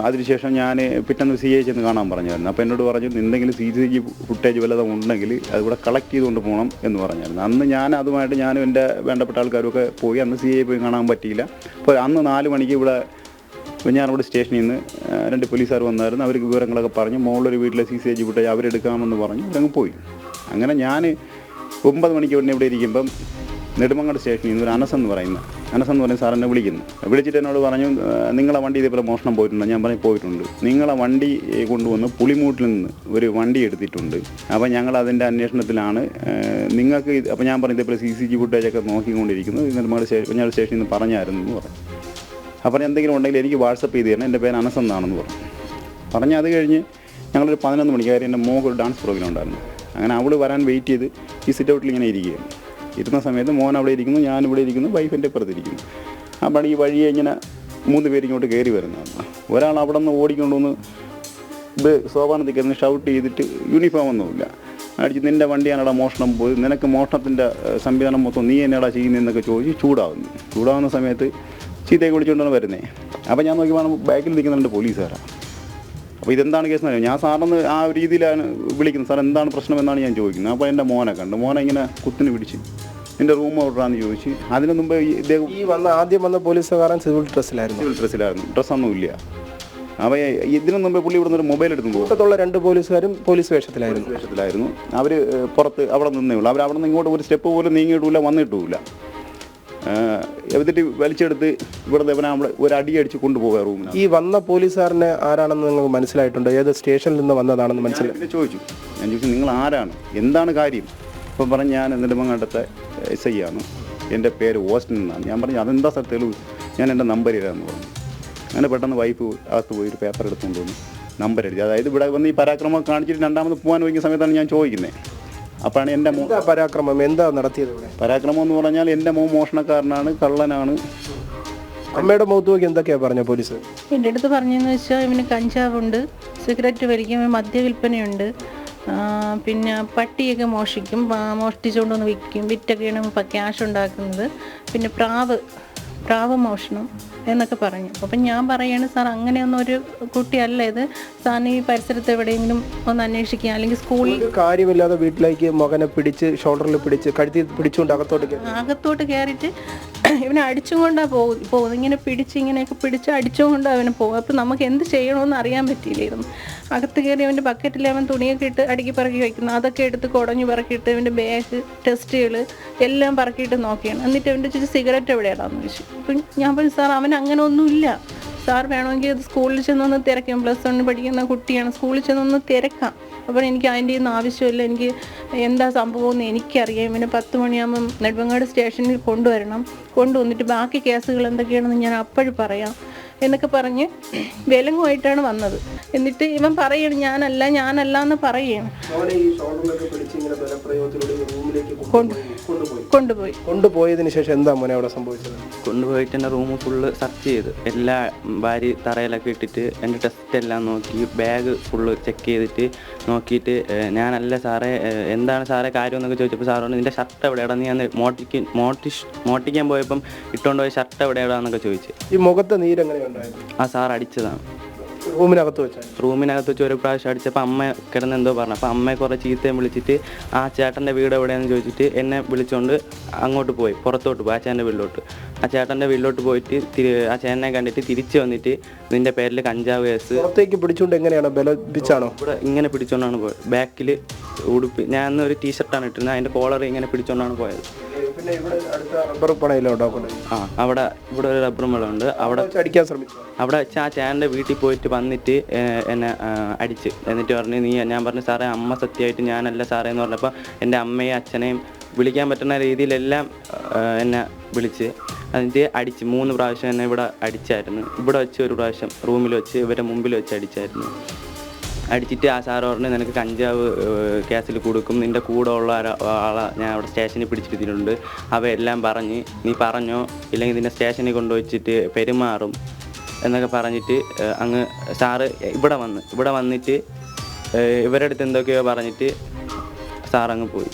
അതിനുശേഷം ഞാൻ പിറ്റേന്ന് CI ചെന്ന് കാണാൻ പറഞ്ഞായിരുന്നു. അപ്പോൾ എന്നോട് പറഞ്ഞു എന്തെങ്കിലും CCTV ഫുട്ടേജ് വല്ലതും ഉണ്ടെങ്കിൽ അതിവിടെ കളക്ട് ചെയ്തുകൊണ്ട് പോകണം എന്ന് പറഞ്ഞായിരുന്നു. അന്ന് ഞാനും എൻ്റെ വേണ്ടപ്പെട്ട ആൾക്കാരൊക്കെ പോയി. അന്ന് CI പോയി കാണാൻ പറ്റിയില്ല. അപ്പോൾ അന്ന് 4 മണിക്ക് ഇവിടെ വെഞ്ഞാറമൂട് സ്റ്റേഷനിൽ നിന്ന് 2 പോലീസുകാർ വന്നായിരുന്നു. അവർക്ക് വിവരങ്ങളൊക്കെ പറഞ്ഞു. മുകളിലൊരു വീട്ടിലെ CCTV ഫുട്ടേജ് അവരെടുക്കാമെന്ന് പറഞ്ഞു. അവരങ്ങ് പോയി. അങ്ങനെ ഞാൻ 9 മണിക്ക് ഉടനെ ഇവിടെ ഇരിക്കുമ്പം നെടുമങ്ങാട് സ്റ്റേഷനിൽ നിന്ന് ഒരു അനസ് എന്ന് പറയുന്ന സാർ എന്നെ വിളിച്ചിട്ട് എന്നോട് പറഞ്ഞു, നിങ്ങളെ വണ്ടി ഇതേപോലെ മോഷണം പോയിട്ടുണ്ടോ? ഞാൻ പറഞ്ഞു പോയിട്ടുണ്ട്. നിങ്ങളെ വണ്ടി കൊണ്ടുവന്ന് പുളിമൂട്ടിൽ നിന്ന് ഒരു വണ്ടി എടുത്തിട്ടുണ്ട്. അപ്പോൾ ഞങ്ങൾ അതിൻ്റെ അന്വേഷണത്തിലാണ്. നിങ്ങൾക്ക് അപ്പോൾ ഞാൻ പറഞ്ഞു ഇതേപോലെ CCTV ഫുട്ടേജൊക്കെ നോക്കിക്കൊണ്ടിരിക്കുന്നു. നെടുമങ്ങാട് സ്റ്റേഷനിൽ നിന്ന് പറഞ്ഞായിരുന്നു എന്ന് പറഞ്ഞു. അപ്പോൾ എന്തെങ്കിലും ഉണ്ടെങ്കിൽ എനിക്ക് വാട്സപ്പ് ചെയ്ത് തരണം, എൻ്റെ പേര് അനസ് എന്നാണെന്ന് പറഞ്ഞു. അത് കഴിഞ്ഞ് ഞങ്ങളൊരു 11 മണിക്കാരി എൻ്റെ മോൾക്ക് ഒരു ഡാൻസ് പ്രോഗ്രാം ഉണ്ടായിരുന്നു. അങ്ങനെ അവൾ വരാൻ വെയിറ്റ് ചെയ്ത് ഈ സിറ്റ് ഔട്ടിൽ ഇങ്ങനെ ഇരിക്കുകയാണ്. ഇരുന്ന സമയത്ത് മോൻ അവിടെ ഇരിക്കുന്നു, ഞാനിവിടെ ഇരിക്കുന്നു, വൈഫിൻ്റെ ഇപ്പുറത്തിരിക്കുന്നു. അപ്പോൾ ഈ വഴിയെ ഇങ്ങനെ 3 പേര് ഇങ്ങോട്ട് കയറി വരുന്നതാണ്. ഒരാൾ അവിടെ നിന്ന് ഓടിക്കൊണ്ടുവന്ന് സോപാനത്തിൽ കയറി ഷൗട്ട് ചെയ്തിട്ട് യൂണിഫോം ഒന്നുമില്ല അടിച്ച് നിൻ്റെ വണ്ടിയാണടാ മോഷണം പോയി, നിനക്ക് മോഷണത്തിൻ്റെ സംവിധാനം മൊത്തം നീ എന്നാടാ ചെയ്യുന്നതെന്നൊക്കെ ചോദിച്ച് ചൂടാവുന്ന സമയത്ത് ചീത്തയൊക്കെ വിളിച്ചുകൊണ്ടാണ് വരുന്നത്. അപ്പോൾ ഞാൻ നോക്കിയപ്പോൾ ബാക്കിൽ നിൽക്കുന്നുണ്ട് പോലീസുകാരാണ്. അപ്പോൾ ഇതെന്താണ് കേസ് എന്നറിയാം. ഞാൻ സാറിന് ആ രീതിയിലാണ് വിളിക്കുന്നത്, സാർ എന്താണ് പ്രശ്നം എന്നാണ് ഞാൻ ചോദിക്കുന്നത്. അപ്പോൾ എൻ്റെ മോനെ കണ്ടു, മോനെ ഇങ്ങനെ കുത്തിന് പിടിച്ച് എൻ്റെ റൂം ഓർഡറാന്ന് ചോദിച്ച്. അതിന് മുമ്പ് ഇദ്ദേഹം ആദ്യം വന്ന പോലീസുകാരൻ സിവിൽ ഡ്രസ്സിലായിരുന്നു, ഡ്രസ്സൊന്നുമില്ല. അപ്പോൾ ഇതിനു മുമ്പ് പുള്ളി ഇവിടുന്ന് ഒരു മൊബൈൽ എടുത്തു പോകും. 2 പോലീസുകാരും പോലീസ് വേഷത്തിലായിരുന്നു. അവർ പുറത്ത് അവിടെ നിന്നേ ഉള്ളൂ. അവർ അവിടെ നിന്ന് ഇങ്ങോട്ട് ഒരു സ്റ്റെപ്പ് പോലും നീങ്ങിയിട്ടില്ല, വന്നിട്ടുമില്ല. എന്നിട്ട് വലിച്ചെടുത്ത് ഇവിടെ നമ്മൾ ഒരു അടി അടിച്ച് കൊണ്ടുപോകുക റൂമിൽ. ഈ വന്ന പോലീസുകാരനെ ആരാണെന്ന് നിങ്ങൾക്ക് മനസ്സിലായിട്ടുണ്ട്? ഏത് സ്റ്റേഷനിൽ നിന്ന് വന്നതാണെന്ന് മനസ്സിലായി? ഞാൻ ചോദിച്ചു നിങ്ങൾ ആരാണ്, എന്താണ് കാര്യം? അപ്പം പറഞ്ഞ് ഞാൻ നെടുമങ്ങാട്ടത്തെ SI ആണ്, എൻ്റെ പേര് ഓസ്റ്റിൻ എന്നാണ്. ഞാൻ പറഞ്ഞു അതെന്താ സാർ തെളിവ്? ഞാൻ എൻ്റെ നമ്പർ ഇടാമെന്ന് പറഞ്ഞു. അങ്ങനെ പെട്ടെന്ന് വൈഫ് അകത്ത് പോയി ഒരു പേപ്പർ എടുത്തുകൊണ്ട് വന്നു, നമ്പർ എഴുതി. അതായത് ഇവിടെ വന്ന് ഈ പരാക്രമം കാണിച്ചിട്ട് രണ്ടാമത് പോകാൻ വയ്ക്കുന്ന സമയത്താണ് ഞാൻ ചോദിക്കുന്നത്. അപ്പോഴാണ് എൻ്റെ പരാക്രമം എന്താ നടത്തിയത് ഇവിടെ? പരാക്രമം എന്ന് പറഞ്ഞാൽ എൻ്റെ മോൻ മോഷണക്കാരനാണ്, കള്ളനാണ്. അമ്മയുടെ മുഖത്ത് നോക്കി എന്തൊക്കെയാണ് പറഞ്ഞ പോലീസ്? എൻ്റെ അടുത്ത് പറഞ്ഞതെന്ന് വെച്ചാൽ ഇവന് കഞ്ചാവുണ്ട്, സിഗരറ്റ് വലിക്കും, മദ്യവിൽപ്പനയുണ്ട്, പിന്നെ പട്ടിയൊക്കെ മോഷ്ടിച്ചുകൊണ്ടൊന്ന് വിൽക്കും, വിറ്റൊക്കെയാണ് ക്യാഷ് ഉണ്ടാക്കുന്നത്, പിന്നെ പ്രാവ് മോഷണം എന്നൊക്കെ പറഞ്ഞു. അപ്പം ഞാൻ പറയുകയാണ് സാർ അങ്ങനെയൊന്നും ഒരു കുട്ടിയല്ല ഇത്, സാറിന് ഈ പരിസരത്ത് എവിടെയെങ്കിലും ഒന്ന് അന്വേഷിക്കുക, അല്ലെങ്കിൽ സ്കൂളിൽ കാര്യമില്ലാതെ വീട്ടിലേക്ക് മകനെ പിടിച്ച് ഷോൾഡറിൽ പിടിച്ച് കഴുത്തി പിടിച്ചുകൊണ്ട് അകത്തോട്ട് കയറിയിട്ട് ഇവനെ അടിച്ചും കൊണ്ടാണ് പോകുന്നത്. ഇങ്ങനെ ഇങ്ങനെയൊക്കെ പിടിച്ച് അടിച്ചുകൊണ്ടാണ് അവന് പോകും. അപ്പം നമുക്ക് എന്ത് ചെയ്യണമെന്ന് അറിയാൻ പറ്റിയില്ലായിരുന്നു. അകത്ത് കയറി അവൻ്റെ ബക്കറ്റിൽ അവൻ തുണിയൊക്കെ ഇട്ട് അടുക്കി പറക്കി വയ്ക്കുന്നു, അതൊക്കെ എടുത്ത് കുടഞ്ഞു പറക്കിയിട്ട് അവൻ്റെ ബാഗ് ടെസ്റ്റുകൾ എല്ലാം പറക്കിയിട്ട് നോക്കിയാണ്. എന്നിട്ട് അവൻ്റെ ചോദിച്ചു സിഗരറ്റ് എവിടെയാണെന്ന് ചോദിച്ചു. അപ്പം ഞാൻ പറഞ്ഞു സാർ അവൻ അങ്ങനെ ഒന്നുമില്ല, സാർ വേണമെങ്കിൽ അത് സ്കൂളിൽ ചെന്നൊന്ന് തിരക്കാം, +1 പഠിക്കുന്ന കുട്ടിയാണ്, സ്കൂളിൽ ചെന്നൊന്ന് തിരക്കാം. അപ്പോൾ എനിക്ക് അതിൻ്റെ ഒന്നും ആവശ്യമില്ല, എനിക്ക് എന്താ സംഭവമെന്ന് എനിക്കറിയാം. ഇവനെ 10 മണിയാകുമ്പം നെടുമങ്ങാട് സ്റ്റേഷനിൽ കൊണ്ടുവന്നിട്ട് ബാക്കി കേസുകൾ എന്തൊക്കെയാണെന്ന് ഞാൻ അപ്പോഴും പറയാം എന്നൊക്കെ പറഞ്ഞ് വിലങ്ങുമായിട്ടാണ് വന്നത്. എന്നിട്ട് ഇവൻ പറയണം ഞാനല്ല എന്ന് പറയുകയാണ്. കൊണ്ടുപോയതിനു ശേഷം എന്താ മോനെ അവിടെ സംഭവിച്ചത്? കൊണ്ടുപോയിട്ട് എൻ്റെ റൂം ഫുള്ള് സെർച്ച് ചെയ്ത് എല്ലാ വാരി തറയിലൊക്കെ ഇട്ടിട്ട് എൻ്റെ ടെസ്റ്റ് എല്ലാം നോക്കി, ബാഗ് ഫുള്ള് ചെക്ക് ചെയ്തിട്ട് നോക്കിയിട്ട് ഞാനല്ല സാറേ, എന്താണ് സാറേ കാര്യം എന്നൊക്കെ ചോദിച്ചപ്പോൾ സാർ പറഞ്ഞു നിൻ്റെ ഷർട്ട് എവിടെയാണ്, നീ അന്ന് മോട്ടിക്കാൻ പോയപ്പം ഇട്ടുകൊണ്ട് പോയ ഷർട്ട് എവിടെയാണെന്നൊക്കെ ചോദിച്ചു. ഈ മുഖത്തെ നീരെങ്ങനെയുണ്ടായിരുന്നു? ആ സാർ അടിച്ചതാണ്. റൂമിനകത്ത് വെച്ച് ഒരു പ്രാവശ്യം അടിച്ചപ്പോൾ അമ്മ കിടന്ന് എന്തോ പറഞ്ഞു. അപ്പോൾ അമ്മയെ കുറേ ചീത്തയും വിളിച്ചിട്ട് ആ ചേട്ടൻ്റെ വീട് എവിടെയാണെന്ന് ചോദിച്ചിട്ട് എന്നെ വിളിച്ചുകൊണ്ട് അങ്ങോട്ട് പോയി, പുറത്തോട്ട് പോയി, ആ ചേട്ടൻ്റെ വീട്ടിലോട്ട്. ആ ചേട്ടൻ്റെ വീട്ടിലോട്ട് പോയിട്ട് ആ ചേട്ടനെ കണ്ടിട്ട് തിരിച്ച് വന്നിട്ട് നിൻ്റെ പേരിൽ കഞ്ചാവ് കേസ്. പുറത്തേക്ക് പിടിച്ചുകൊണ്ട് എങ്ങനെയാണ് ബലപിച്ചാണോ? ഇവിടെ ഇങ്ങനെ പിടിച്ചുകൊണ്ടാണ് പോയത്. ബാക്കിൽ ഉടുപ്പ്, ഞാൻ അന്ന് ഒരു ടീഷർട്ടാണ് ഇട്ടിരുന്നത്, അതിൻ്റെ കോളർ ഇങ്ങനെ പിടിച്ചുകൊണ്ടാണ് പോയത്. പിന്നെ ഇവിടെ അടുത്ത റബ്ബർ പണയിലുണ്ടോ? ഇവിടെ ഒരു റബ്ബർ മലമുണ്ട്, അവിടെ അടിക്കാൻ ശ്രമിച്ചു. അവിടെ വെച്ച് ആ ചേട്ടൻ്റെ വീട്ടിൽ പോയിട്ട് വന്നിട്ട് എന്നെ അടിച്ച്. എന്നിട്ട് പറഞ്ഞു ഞാൻ പറഞ്ഞു സാറേ അമ്മ സത്യമായിട്ട് ഞാനല്ല സാറേ എന്ന് പറഞ്ഞപ്പോൾ എൻ്റെ അമ്മയും അച്ഛനെയും വിളിക്കാൻ പറ്റുന്ന രീതിയിലെല്ലാം എന്നെ വിളിച്ച് എന്നിട്ട് അടിച്ച് 3 പ്രാവശ്യം എന്നെ ഇവിടെ അടിച്ചായിരുന്നു. ഇവിടെ വെച്ച് ഒരു പ്രാവശ്യം റൂമിൽ വെച്ച് ഇവരുടെ മുമ്പിൽ വെച്ച് അടിച്ചായിരുന്നു. അടിച്ചിട്ട് ആ സാറ് പറഞ്ഞ് നിനക്ക് കഞ്ചാവ് കേസിൽ കൊടുക്കും, നിൻ്റെ കൂടെ ഉള്ള ആളെ ഞാൻ അവിടെ സ്റ്റേഷനിൽ പിടിച്ചിരുത്തിയിട്ടുണ്ട്, അവയെല്ലാം പറഞ്ഞ് നീ പറഞ്ഞോ ഇല്ലെങ്കിൽ നിന്നെ സ്റ്റേഷനിൽ കൊണ്ടുവച്ചിട്ട് പെരുമാറും എന്നൊക്കെ പറഞ്ഞിട്ട് അങ്ങ് സാറ് ഇവിടെ വന്നിട്ട് ഇവരുടെ അടുത്ത് എന്തൊക്കെയോ പറഞ്ഞിട്ട് സാറങ്ങ് പോയി.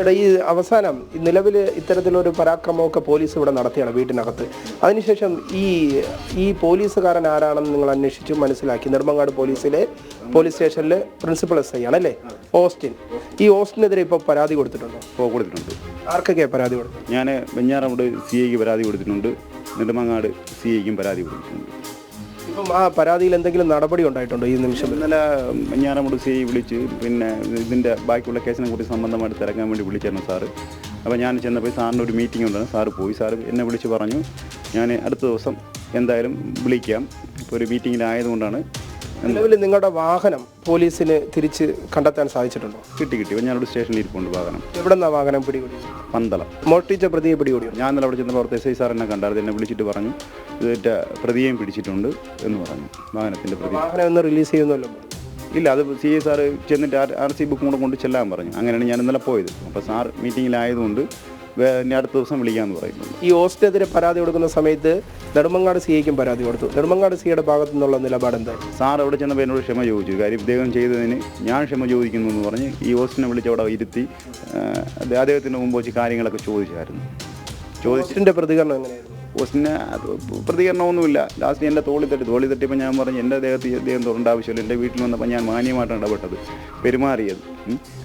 എടാ ഈ അവസാനം നിലവിൽ ഇത്തരത്തിലൊരു പരാക്രമമൊക്കെ പോലീസ് ഇവിടെ നടത്തിയാണ് വീട്ടിനകത്ത്. അതിനുശേഷം ഈ പോലീസുകാരൻ ആരാണെന്ന് നിങ്ങൾ അന്വേഷിച്ചു മനസ്സിലാക്കി. നെടുമങ്ങാട് പോലീസ് സ്റ്റേഷനിലെ പ്രിൻസിപ്പൽ SI ആണല്ലേ ഓസ്റ്റിൻ. ഈ ഓസ്റ്റിനെതിരെ ഇപ്പോൾ പരാതി കൊടുത്തിട്ടുണ്ടോ? കൊടുത്തിട്ടുണ്ട്. ആർക്കൊക്കെയാണ് പരാതി കൊടുത്തത്? ഞാൻ വെഞ്ഞാറമൂട് CIക്ക് പരാതി കൊടുത്തിട്ടുണ്ട്, നെടുമങ്ങാട് CIക്കും പരാതി കൊടുത്തിട്ടുണ്ട്. ഇപ്പം ആ പരാതിയിൽ എന്തെങ്കിലും നടപടി ഉണ്ടായിട്ടുണ്ടോ ഈ നിമിഷം? ഇന്നലെ വെഞ്ഞാറമൂട് CI വിളിച്ച് പിന്നെ ഇതിൻ്റെ ബാക്കിയുള്ള കേസിനെ കുറിച്ച് സംബന്ധമായിട്ട് തിരക്കാൻ വേണ്ടി വിളിച്ചായിരുന്നു സാറ്. അപ്പോൾ ഞാൻ ചെന്നപ്പോൾ സാറിൻ്റെ ഒരു മീറ്റിംഗ് ഉണ്ടായിരുന്നു, സാറ് പോയി. സാറ് എന്നെ വിളിച്ച് പറഞ്ഞു ഞാൻ അടുത്ത ദിവസം എന്തായാലും വിളിക്കാം, ഇപ്പോൾ ഒരു മീറ്റിങ്ങിലായതുകൊണ്ടാണ്. നിലവിൽ നിങ്ങളുടെ വാഹനം പോലീസിന് തിരിച്ച് കണ്ടെത്താൻ സാധിച്ചിട്ടുണ്ടോ? കിട്ടി. വെഞ്ഞാറമൂട് സ്റ്റേഷനിൽ ഇരിപ്പുണ്ട് വാഹനം. എവിടെ നിന്നാണ് വാഹനം പിടികൂടി? പന്തളം. മോഷ്ടിച്ച പ്രതിയെ പിടികൂടിയോ? ഞാൻ ഇന്നലെ അവിടെ ചെന്നപ്പോൾ അവിടുത്തെ SI സാർ എന്നെ കണ്ടായിരുന്നു, എന്നെ വിളിച്ചിട്ട് പറഞ്ഞു ഇതിൻ്റെ പ്രതിയെയും പിടിച്ചിട്ടുണ്ട് എന്ന് പറഞ്ഞു. വാഹനത്തിൻ്റെ പ്രതി. വാഹനം ഒന്ന് റിലീസ് ചെയ്യുന്നല്ലോ? ഇല്ല, അത് CI സാറ് ചെന്നിട്ട് RC ബുക്കും കൂടെ കൊണ്ട് ചെല്ലാൻ പറഞ്ഞു. അങ്ങനെയാണ് ഞാൻ ഇന്നലെ പോയത്. അപ്പോൾ സാർ മീറ്റിങ്ങിലായതുകൊണ്ട് ഇനി അടുത്ത ദിവസം വിളിക്കാമെന്ന് പറയുന്നുണ്ട്. ഈ ഓസ്റ്റിനെതിരെ പരാതി കൊടുക്കുന്ന സമയത്ത് നെടുമങ്ങാട് സി ഐക്കും പരാതി കൊടുത്തു. നെടുമങ്ങാട് സിയുടെ ഭാഗത്തു നിന്നുള്ള നിലപാട് എന്തായിരുന്നു? സാർ അവിടെ ചെന്നപ്പോൾ എന്നോട് ക്ഷമ ചോദിച്ചു. കാര്യം ഇദ്ദേഹം ചെയ്തതിന് ഞാൻ ക്ഷമ ചോദിക്കുന്നു എന്ന് പറഞ്ഞ് ഈ ഓസ്റ്റിനെ വിളിച്ച് അവിടെ ഇരുത്തി അദ്ദേഹത്തിന് മുമ്പ് വെച്ച് കാര്യങ്ങളൊക്കെ ചോദിച്ചായിരുന്നു. ഓസ്റ്റിൻ്റെ പ്രതികരണം എങ്ങനെയായിരുന്നു? ഓസ്റ്റിന് പ്രതികരണമൊന്നുമില്ല. ലാസ്റ്റ് എൻ്റെ തോളി തട്ടിയപ്പോൾ ഞാൻ പറഞ്ഞു എൻ്റെ അദ്ദേഹം തൊടേണ്ട ആവശ്യമില്ല. എൻ്റെ വീട്ടിൽ വന്നപ്പോൾ ഞാൻ മാന്യമായിട്ടാണ് ഇടപെട്ടത്, പെരുമാറിയത്.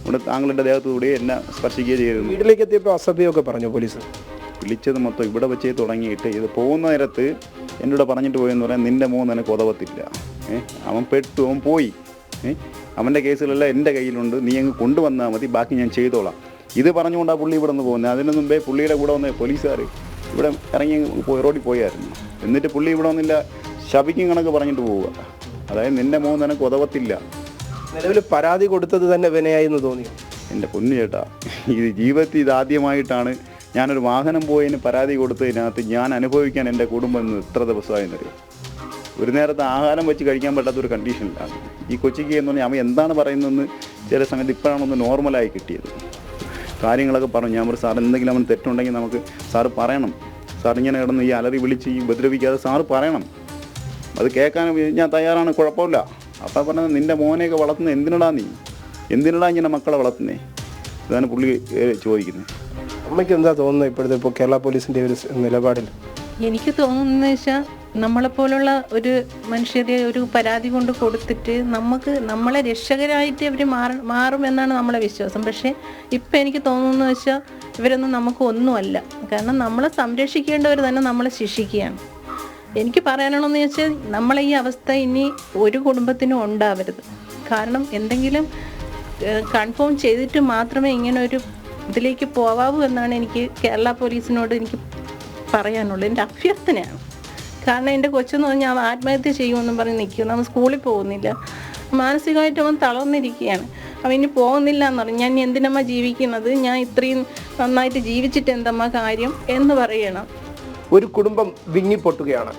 ഇവിടെ താങ്കളുടെ ദേഹത്തുകൂടി എന്നെ സ്പർശിക്കുകയും ചെയ്തിരുന്നു. വീട്ടിലേക്ക് എത്തിയപ്പോൾ അസഭ്യമൊക്കെ പറഞ്ഞു പോലീസ്. വിളിച്ചത് മൊത്തം ഇവിടെ വെച്ചേ തുടങ്ങിയിട്ട് ഇത് പോകുന്ന നേരത്ത് എന്നോട് പറഞ്ഞിട്ട് പോയെന്ന് പറയാൻ നിൻ്റെ മോൻ നിനക്ക് ഉതവത്തില്ല. അവൻ പെട്ടു, അവൻ പോയി. അവൻ്റെ കേസുകളെല്ലാം എൻ്റെ കയ്യിലുണ്ട്, നീ അങ്ങ് കൊണ്ടുവന്നാൽ മതി, ബാക്കി ഞാൻ ചെയ്തോളാം. ഇത് പറഞ്ഞുകൊണ്ടാണ് പുള്ളി ഇവിടെ നിന്ന് പോകുന്നത്. അതിന് മുമ്പേ പുള്ളിയുടെ കൂടെ വന്ന പോലീസുകാർ ഇവിടെ ഇറങ്ങി റോഡിൽ പോയായിരുന്നു. എന്നിട്ട് പുള്ളി ഇവിടെ വന്നില്ല, ശപിക്കും കണക്ക് പറഞ്ഞിട്ട് പോവുക. അതായത് നിൻ്റെ മോൻ നിനക്ക് ഉതവത്തില്ല. നിലവിൽ പരാതി കൊടുത്തത് തന്നെ വിനയായി എന്ന് തോന്നി. എൻ്റെ പൊന്നു ചേട്ടാ, ഇത് ജീവിതത്തിൽ ഇതാദ്യമായിട്ടാണ് ഞാനൊരു വാഹനം പോയതിന് പരാതി കൊടുത്തതിനകത്ത് ഞാൻ അനുഭവിക്കാൻ എൻ്റെ കുടുംബം ഇന്ന് എത്ര ദിവസമായെന്നറിയാം. ഒരു നേരത്തെ ആഹാരം വെച്ച് കഴിക്കാൻ പറ്റാത്തൊരു കണ്ടീഷനിലാണ് ഈ കൊച്ചിക്ക് എന്ന് പറഞ്ഞാൽ. അവൻ എന്താണ് പറയുന്നതെന്ന് ചില സമയത്ത് ഇപ്പോഴാണൊന്ന് നോർമലായി കിട്ടിയത്. കാര്യങ്ങളൊക്കെ പറഞ്ഞു. ഞാൻ ഒരു സാർ എന്തെങ്കിലും അവൻ തെറ്റുണ്ടെങ്കിൽ നമുക്ക് സാറ് പറയണം. സാർ ഇങ്ങനെ കിടന്ന് ഈ അലറി വിളിച്ച് ഈ ഉപദ്രവിക്കാതെ സാറ് പറയണം. അത് കേൾക്കാൻ ഞാൻ തയ്യാറാണ്, കുഴപ്പമില്ല. അപ്പം പറഞ്ഞത് നിൻ്റെ മോനെയൊക്കെ വളർത്തുന്നത് എന്തിനടാ ഇങ്ങനെ മക്കളെ വളർത്തുന്നേ? ഇതാണ് പുള്ളി ചോദിക്കുന്നത്. അമ്മയ്ക്ക് എന്താ തോന്നുന്നത് ഇപ്പോഴത്തെ കേരള പോലീസിൻ്റെ ഒരു നിലപാടിൽ? എനിക്ക് തോന്നുന്നത് വെച്ചാൽ നമ്മളെപ്പോലുള്ള ഒരു മനുഷ്യരെ ഒരു പരാതി കൊണ്ട് കൊടുത്തിട്ട് നമ്മളെ രക്ഷകരായിട്ട് അവർ മാറുമെന്നാണ് നമ്മളെ വിശ്വാസം. പക്ഷേ ഇപ്പം എനിക്ക് തോന്നുന്നത് വെച്ചാൽ ഇവരൊന്നും നമുക്ക് ഒന്നുമല്ല. കാരണം നമ്മളെ സംരക്ഷിക്കേണ്ടവർ തന്നെ നമ്മളെ ശിക്ഷിക്കുകയാണ്. എനിക്ക് പറയാനുള്ളതെന്ന് വെച്ചാൽ നമ്മളെ ഈ അവസ്ഥ ഇനി ഒരു കുടുംബത്തിനും ഉണ്ടാവരുത്. കാരണം എന്തെങ്കിലും കൺഫേം ചെയ്തിട്ട് മാത്രമേ ഇങ്ങനെ ഒരു ഇതിലേക്ക് പോവാവൂ എന്നാണ് എനിക്ക് കേരള പോലീസിനോട് എനിക്ക് പറയാനുള്ളത്. എൻ്റെ അഭ്യർത്ഥനയാണ്. കാരണം എൻ്റെ കൊച്ചെന്ന് പറഞ്ഞാൽ അവൻ ആത്മഹത്യ ചെയ്യുമെന്നും പറഞ്ഞ് നിൽക്കുന്നു. അവൻ സ്കൂളിൽ പോകുന്നില്ല, മാനസികമായിട്ട് അവൻ തളർന്നിരിക്കുകയാണ്. അവൻ ഇനി പോകുന്നില്ല എന്ന് പറഞ്ഞു. ഞാൻ എന്തിനമ്മ ജീവിക്കുന്നത്, ഞാൻ ഇത്രയും നന്നായിട്ട് ജീവിച്ചിട്ട് എന്തമ്മ കാര്യം എന്ന് പറയണം. ഒരു കുടുംബം വിങ്ങിപ്പൊട്ടുകയാണ്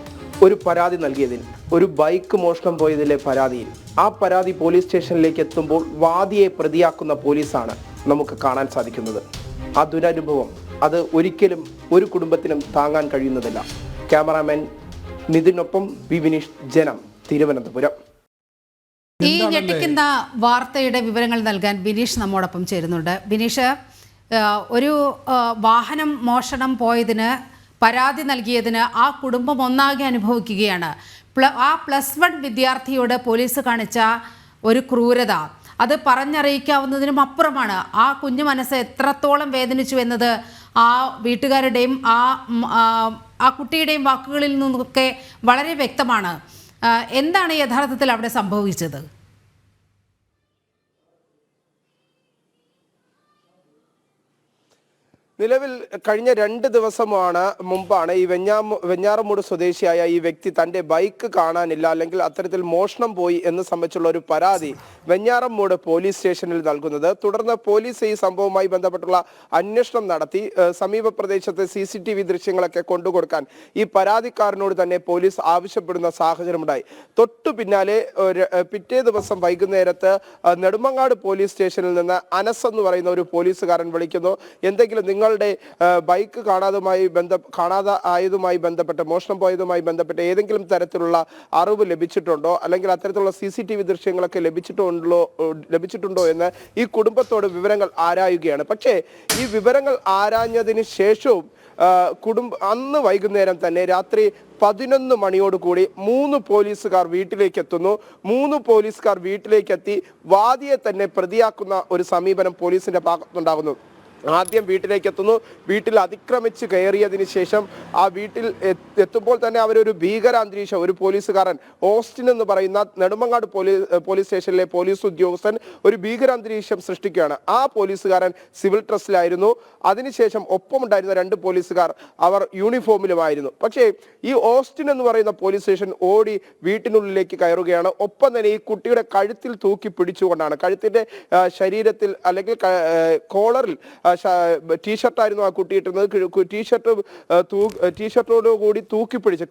ഒരു പരാതി നൽകിയതിൽ, ഒരു ബൈക്ക് മോഷണം പോയതിലെ പരാതിയിൽ. ആ പരാതി പോലീസ് സ്റ്റേഷനിലേക്ക് എത്തുമ്പോൾ വാദിയെ പ്രതിയാക്കുന്ന പോലീസാണ് നമുക്ക് കാണാൻ സാധിക്കുന്നത്. ആ ദുരനുഭവം അത് ഒരിക്കലും ഒരു കുടുംബത്തിനും താങ്ങാൻ കഴിയുന്നതല്ല. ക്യാമറാമാൻ നിതിനൊപ്പം വി വിനീഷ്, ജനം, തിരുവനന്തപുരം. ഈ ഞെട്ടിക്കുന്ന വാർത്തയുടെ വിവരങ്ങൾ നൽകാൻ ബിനീഷ് നമ്മോടൊപ്പം ചേരുന്നുണ്ട്. ബിനീഷ്, ഒരു വാഹനം മോഷണം പോയതിന് പരാതി നൽകിയതിന് ആ കുടുംബം ഒന്നാകെ അനുഭവിക്കുകയാണ്. ആ +1 വിദ്യാർത്ഥിയോട് പോലീസ് കാണിച്ച ഒരു ക്രൂരത അത് പറഞ്ഞറിയിക്കാവുന്നതിനും അപ്പുറമാണ്. ആ കുഞ്ഞു മനസ്സ് എത്രത്തോളം വേദനിച്ചു എന്നത് ആ വീട്ടുകാരുടെയും ആ കുട്ടിയുടെയും വാക്കുകളിൽ നിന്നൊക്കെ വളരെ വ്യക്തമാണ്. എന്താണ് യഥാർത്ഥത്തിൽ അവിടെ സംഭവിച്ചത്? നിലവിൽ കഴിഞ്ഞ 2 ദിവസമാണ് മുമ്പാണ് ഈ വെഞ്ഞാറമൂട് സ്വദേശിയായ ഈ വ്യക്തി തൻ്റെ ബൈക്ക് കാണാനില്ല, അല്ലെങ്കിൽ അത്തരത്തിൽ മോഷണം പോയി എന്ന് സംബന്ധിച്ചുള്ള ഒരു പരാതി വെഞ്ഞാറമൂട് പോലീസ് സ്റ്റേഷനിൽ നൽകുന്നത്. തുടർന്ന് പോലീസ് ഈ സംഭവവുമായി ബന്ധപ്പെട്ടുള്ള അന്വേഷണം നടത്തി സമീപ പ്രദേശത്തെ CCTV ദൃശ്യങ്ങളൊക്കെ കൊണ്ടുകൊടുക്കാൻ ഈ പരാതിക്കാരനോട് തന്നെ പോലീസ് ആവശ്യപ്പെടുന്ന സാഹചര്യമുണ്ടായി. തൊട്ടു പിന്നാലെ പിറ്റേ ദിവസം വൈകുന്നേരത്ത് നെടുമങ്ങാട് പോലീസ് സ്റ്റേഷനിൽ നിന്ന് അനസ് എന്ന് പറയുന്ന ഒരു പോലീസുകാരൻ വിളിക്കുന്നു. എന്തെങ്കിലും നിങ്ങളുടെ ബൈക്ക് കാണാതെ ആയതുമായി ബന്ധപ്പെട്ട്, മോഷണം പോയതുമായി ബന്ധപ്പെട്ട് ഏതെങ്കിലും തരത്തിലുള്ള അറിവ് ലഭിച്ചിട്ടുണ്ടോ, അല്ലെങ്കിൽ അത്തരത്തിലുള്ള CCTV ദൃശ്യങ്ങളൊക്കെ ലഭിച്ചിട്ടുണ്ടോ എന്ന് ഈ കുടുംബത്തോട് വിവരങ്ങൾ ആരായുകയാണ്. പക്ഷേ ഈ വിവരങ്ങൾ ആരാഞ്ഞതിന് ശേഷവും അന്ന് വൈകുന്നേരം തന്നെ രാത്രി 11 മണിയോടുകൂടി 3 പോലീസുകാർ വീട്ടിലേക്ക് എത്തുന്നു. 3 പോലീസുകാർ വീട്ടിലേക്കെത്തി വാദിയെ തന്നെ പ്രതിയാക്കുന്ന ഒരു സമീപനം പോലീസിന്റെ ഭാഗത്തുണ്ടാകുന്നു. ആദ്യം വീട്ടിലേക്ക് എത്തുന്നു. വീട്ടിൽ അതിക്രമിച്ച് കയറിയതിന് ശേഷം ആ വീട്ടിൽ എത്തുമ്പോൾ തന്നെ അവരൊരു ഭീകരാന്തരീക്ഷം, ഒരു പോലീസുകാരൻ ഓസ്റ്റിൻ എന്ന് പറയുന്ന നെടുമങ്ങാട് പോലീസ് സ്റ്റേഷനിലെ പോലീസ് ഉദ്യോഗസ്ഥൻ ഒരു ഭീകരാന്തരീക്ഷം സൃഷ്ടിക്കുകയാണ്. ആ പോലീസുകാരൻ സിവിൽ ഡ്രസ്സിലായിരുന്നു. അതിനുശേഷം ഒപ്പമുണ്ടായിരുന്ന 2 പോലീസുകാർ അവർ യൂണിഫോമിലുമായിരുന്നു. പക്ഷേ ഈ ഓസ്റ്റിൻ എന്ന് പറയുന്ന പോലീസ് സ്റ്റേഷൻ ഓടി വീട്ടിനുള്ളിലേക്ക് കയറുകയാണ്. ഒപ്പം തന്നെ ഈ കുട്ടിയുടെ കഴുത്തിൽ തൂക്കി പിടിച്ചുകൊണ്ടാണ്, കഴുത്തിന്റെ ശരീരത്തിൽ അല്ലെങ്കിൽ കോളറിൽ ടീഷർട്ടായിരുന്നു ആ കുട്ടി ഇട്ടിരുന്നത്. ടീഷർട്ടോട് കൂടി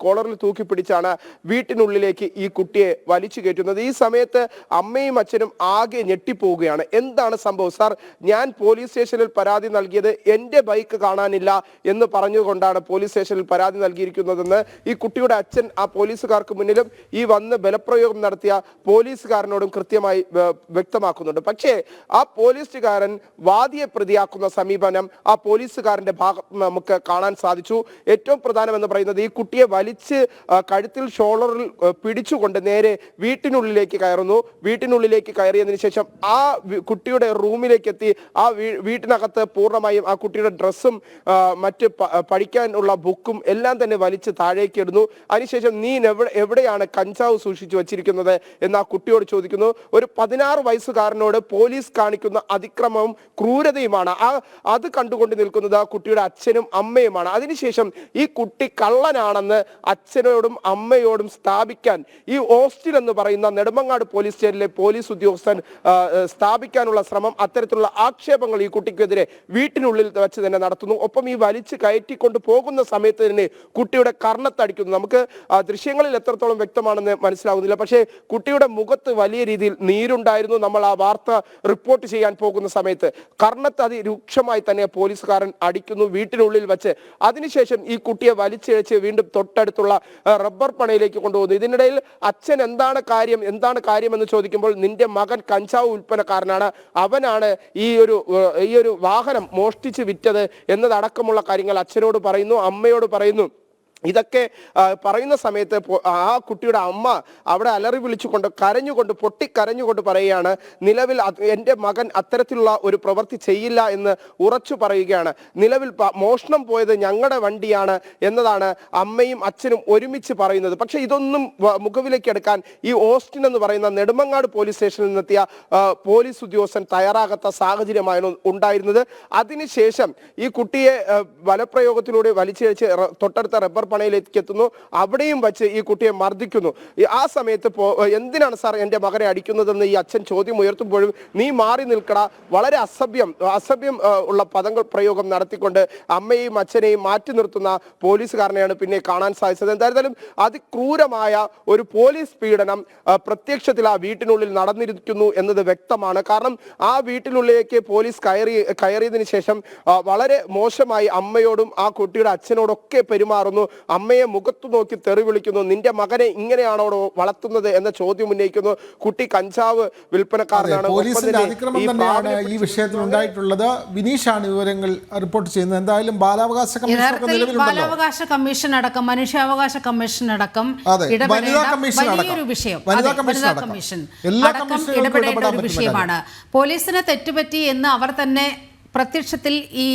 കോളറിൽ തൂക്കിപ്പിടിച്ചാണ് വീട്ടിനുള്ളിലേക്ക് ഈ കുട്ടിയെ വലിച്ചു കയറ്റുന്നത്. ഈ സമയത്ത് അമ്മയും അച്ഛനും ആകെ ഞെട്ടിപ്പോവുകയാണ്. എന്താണ് സംഭവം? സാർ, ഞാൻ പോലീസ് സ്റ്റേഷനിൽ പരാതി നൽകിയത് എൻ്റെ ബൈക്ക് കാണാനില്ല എന്ന് പറഞ്ഞുകൊണ്ടാണ് പോലീസ് സ്റ്റേഷനിൽ പരാതി നൽകിയിരിക്കുന്നതെന്ന് ഈ കുട്ടിയുടെ അച്ഛൻ ആ പോലീസുകാർക്ക് മുന്നിലും ഈ വന്ന് ബലപ്രയോഗം നടത്തിയ പോലീസുകാരനോടും കൃത്യമായി വ്യക്തമാക്കുന്നുണ്ട്. പക്ഷേ ആ പോലീസുകാരൻ വാദിയെ പ്രതിയാക്കുന്ന സമീപനം ആ പോലീസുകാരന്റെ ഭാഗത്ത് നമുക്ക് കാണാൻ സാധിച്ചു. ഏറ്റവും പ്രധാനമെന്ന് പറയുന്നത് ഈ കുട്ടിയെ വലിച്ച് കഴുത്തിൽ ഷോളറിൽ പിടിച്ചുകൊണ്ട് നേരെ വീട്ടിനുള്ളിലേക്ക് കയറുന്നു. വീട്ടിനുള്ളിലേക്ക് കയറിയതിനു ശേഷം ആ കുട്ടിയുടെ റൂമിലേക്ക് എത്തി ആ വീട്ടിനകത്ത് പൂർണ്ണമായും ആ കുട്ടിയുടെ ഡ്രസ്സും മറ്റ് പഠിക്കാനുള്ള ബുക്കും എല്ലാം തന്നെ വലിച്ച് താഴേക്ക് ഇടുന്നു. അതിനുശേഷം നീ എവിടെയാണ് കഞ്ചാവ് സൂക്ഷിച്ചു വെച്ചിരിക്കുന്നത് എന്ന് ആ കുട്ടിയോട് ചോദിക്കുന്നു. ഒരു 16 വയസ്സുകാരനോട് പോലീസ് കാണിക്കുന്ന അതിക്രമവും ക്രൂരതയുമാണ് അത് കണ്ടുകൊണ്ട് നിൽക്കുന്നത് ആ കുട്ടിയുടെ അച്ഛനും അമ്മയുമാണ്. അതിനുശേഷം ഈ കുട്ടി കള്ളനാണെന്ന് അച്ഛനോടും അമ്മയോടും സ്ഥാപിക്കാൻ ഈ ഹോസ്റ്റൽ എന്ന് പറയുന്ന നെടുമങ്ങാട് പോലീസ് സ്റ്റേഷനിലെ പോലീസ് ഉദ്യോഗസ്ഥൻ സ്ഥാപിക്കാനുള്ള ശ്രമം, അത്തരത്തിലുള്ള ആക്ഷേപങ്ങൾ ഈ കുട്ടിക്കെതിരെ വീട്ടിനുള്ളിൽ വെച്ച് തന്നെ നടത്തുന്നു. ഒപ്പം ഈ വലിച്ചു കയറ്റിക്കൊണ്ട് പോകുന്ന സമയത്ത് തന്നെ കുട്ടിയുടെ കർണത്തടിക്കുന്നു. നമുക്ക് ദൃശ്യങ്ങളിൽ എത്രത്തോളം വ്യക്തമാണെന്ന് മനസ്സിലാകുന്നില്ല. പക്ഷേ കുട്ടിയുടെ മുഖത്ത് വലിയ രീതിയിൽ നീരുണ്ടായിരുന്നു. നമ്മൾ ആ വാർത്ത റിപ്പോർട്ട് ചെയ്യാൻ പോകുന്ന സമയത്ത് കർണത്ത് അതിരൂക്ഷമായി തന്നെ പോലീസുകാരൻ അടിക്കുന്നു വീട്ടിനുള്ളിൽ വെച്ച്. അതിനുശേഷം ഈ കുട്ടിയെ വലിച്ചിഴച്ച് വീണ്ടും തൊട്ടടുത്തുള്ള റബ്ബർ പണയിലേക്ക് കൊണ്ടുപോകുന്നു. ഇതിനിടയിൽ അച്ഛൻ എന്താണ് കാര്യം എന്ന് ചോദിക്കുമ്പോൾ നിന്റെ മകൻ കഞ്ചാവ് ഉൽപ്പന്നക്കാരനാണ്, അവനാണ് ഈ ഒരു വാഹനം മോഷ്ടിച്ച് വിറ്റത് എന്നതടക്കമുള്ള കാര്യങ്ങൾ അച്ഛനോട് പറയുന്നു, അമ്മയോട് പറയുന്നു. ഇതൊക്കെ പറയുന്ന സമയത്ത് ആ കുട്ടിയുടെ അമ്മ അവിടെ അലറി വിളിച്ചുകൊണ്ട് പൊട്ടിക്കരഞ്ഞുകൊണ്ട് പറയുകയാണ്, നിലവിൽ എൻ്റെ മകൻ അത്തരത്തിലുള്ള ഒരു പ്രവൃത്തി ചെയ്യില്ല എന്ന് ഉറച്ചു പറയുകയാണ്. നിലവിൽ മോഷണം പോയത് ഞങ്ങളുടെ വണ്ടിയാണ് എന്നതാണ് അമ്മയും അച്ഛനും ഒരുമിച്ച് പറയുന്നത്. പക്ഷെ ഇതൊന്നും മുഖവിലേക്ക് എടുക്കാൻ ഈ ഓസ്റ്റിൻ എന്ന് പറയുന്ന നെടുമങ്ങാട് പോലീസ് സ്റ്റേഷനിൽ നിന്നെത്തിയ പോലീസ് ഉദ്യോഗസ്ഥൻ തയ്യാറാകാത്ത സാഹചര്യമാണ് ഉണ്ടായിരുന്നത്. അതിനുശേഷം ഈ കുട്ടിയെ ബലപ്രയോഗത്തിലൂടെ വലിച്ചിഴച്ച് തൊട്ടടുത്ത റബ്ബർ പണയിലേക്ക് എത്തുന്നു. അവിടെയും വെച്ച് ഈ കുട്ടിയെ മർദ്ദിക്കുന്നു. ആ സമയത്ത് എന്തിനാണ് സാർ എൻ്റെ മകനെ അടിക്കുന്നതെന്ന് ഈ അച്ഛൻ ചോദ്യം ഉയർത്തുമ്പോഴും നീ മാറി നിൽക്കട, വളരെ അസഭ്യം ഉള്ള പദങ്ങൾ പ്രയോഗം നടത്തിക്കൊണ്ട് അമ്മയെയും അച്ഛനെയും മാറ്റി നിർത്തുന്ന പോലീസുകാരനെയാണ് പിന്നെ കാണാൻ സാധിച്ചത്. എന്തായാലും അതിക്രൂരമായ ഒരു പോലീസ് പീഡനം പ്രത്യക്ഷത്തിൽ ആ വീട്ടിനുള്ളിൽ നടന്നിരിക്കുന്നു എന്നത് വ്യക്തമാണ്. കാരണം ആ വീട്ടിനുള്ളിലേക്ക് പോലീസ് കയറിയതിനു ശേഷം വളരെ മോശമായി അമ്മയോടും ആ കുട്ടിയുടെ അച്ഛനോടൊക്കെ പെരുമാറുന്നു. അമ്മയെ മുഖത്തു നോക്കി തെറി വിളിക്കുന്നു. നിന്റെ മകനെ ഇങ്ങനെയാണോ വളർത്തുന്നത് എന്ന ചോദ്യം ഉന്നയിക്കുന്നു. കുട്ടി കഞ്ചാവ് വിൽപ്പനക്കാരനാണ്. പോലീസിന്റെ അതിക്രമം തന്നെയാണ് ഈ വിഷയത്തിൽ ഉണ്ടായിട്ടുള്ളത്. വിനീഷാണ് വിവരങ്ങൾ റിപ്പോർട്ട് ചെയ്യുന്നത്. എന്തായാലും ബാലാവകാശ കമ്മീഷൻ അടക്കം മനുഷ്യാവകാശ കമ്മീഷൻ അടക്കം വലിയൊരു വിഷയം, ഇടപെടേണ്ട ഒരു വിഷയമാണ്. പോലീസിന് തെറ്റുപറ്റി എന്ന് അവർ തന്നെ പ്രത്യക്ഷത്തിൽ ഈ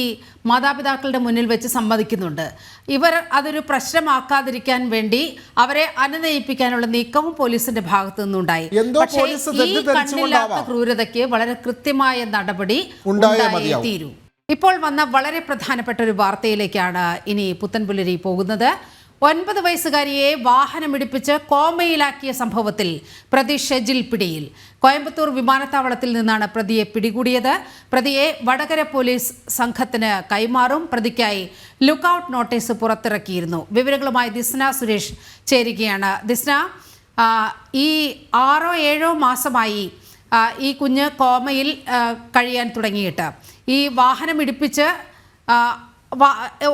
മാതാപിതാക്കളുടെ മുന്നിൽ വെച്ച് സമ്മതിക്കുന്നുണ്ട്. ഇവർ അതൊരു പ്രശ്നമാക്കാതിരിക്കാൻ വേണ്ടി അവരെ അനുനയിപ്പിക്കാനുള്ള നീക്കവും പോലീസിന്റെ ഭാഗത്തു നിന്നുണ്ടായി. പക്ഷേ ഈ കണ്ണില്ലാത്ത ക്രൂരതയ്ക്ക് വളരെ കൃത്യമായ നടപടി ഉണ്ടായേ തീരൂ. ഇപ്പോൾ വന്ന വളരെ പ്രധാനപ്പെട്ട ഒരു വാർത്തയിലേക്കാണ് ഇനി പുത്തൻപുലരി പോകുന്നത്. 9 വയസ്സുകാരിയെ വാഹനമിടിപ്പിച്ച് കോമയിലാക്കിയ സംഭവത്തിൽ പ്രതി ഷെജിൽ പിടിയിൽ. കോയമ്പത്തൂർ വിമാനത്താവളത്തിൽ നിന്നാണ് പ്രതിയെ പിടികൂടിയത്. പ്രതിയെ വടകര പോലീസ് സംഘത്തിന് കൈമാറും. പ്രതിക്കായി ലുക്കൌട്ട് നോട്ടീസ് പുറത്തിറക്കിയിരുന്നു. വിവരങ്ങളുമായി ദിസ്ന സുരേഷ് ചേരുകയാണ്. ദിസ്ന, ഈ 6-7 മാസമായി ഈ കുഞ്ഞ് കോമയിൽ കഴിയാൻ തുടങ്ങിയിട്ട് ഈ വാഹനമിടിപ്പിച്ച്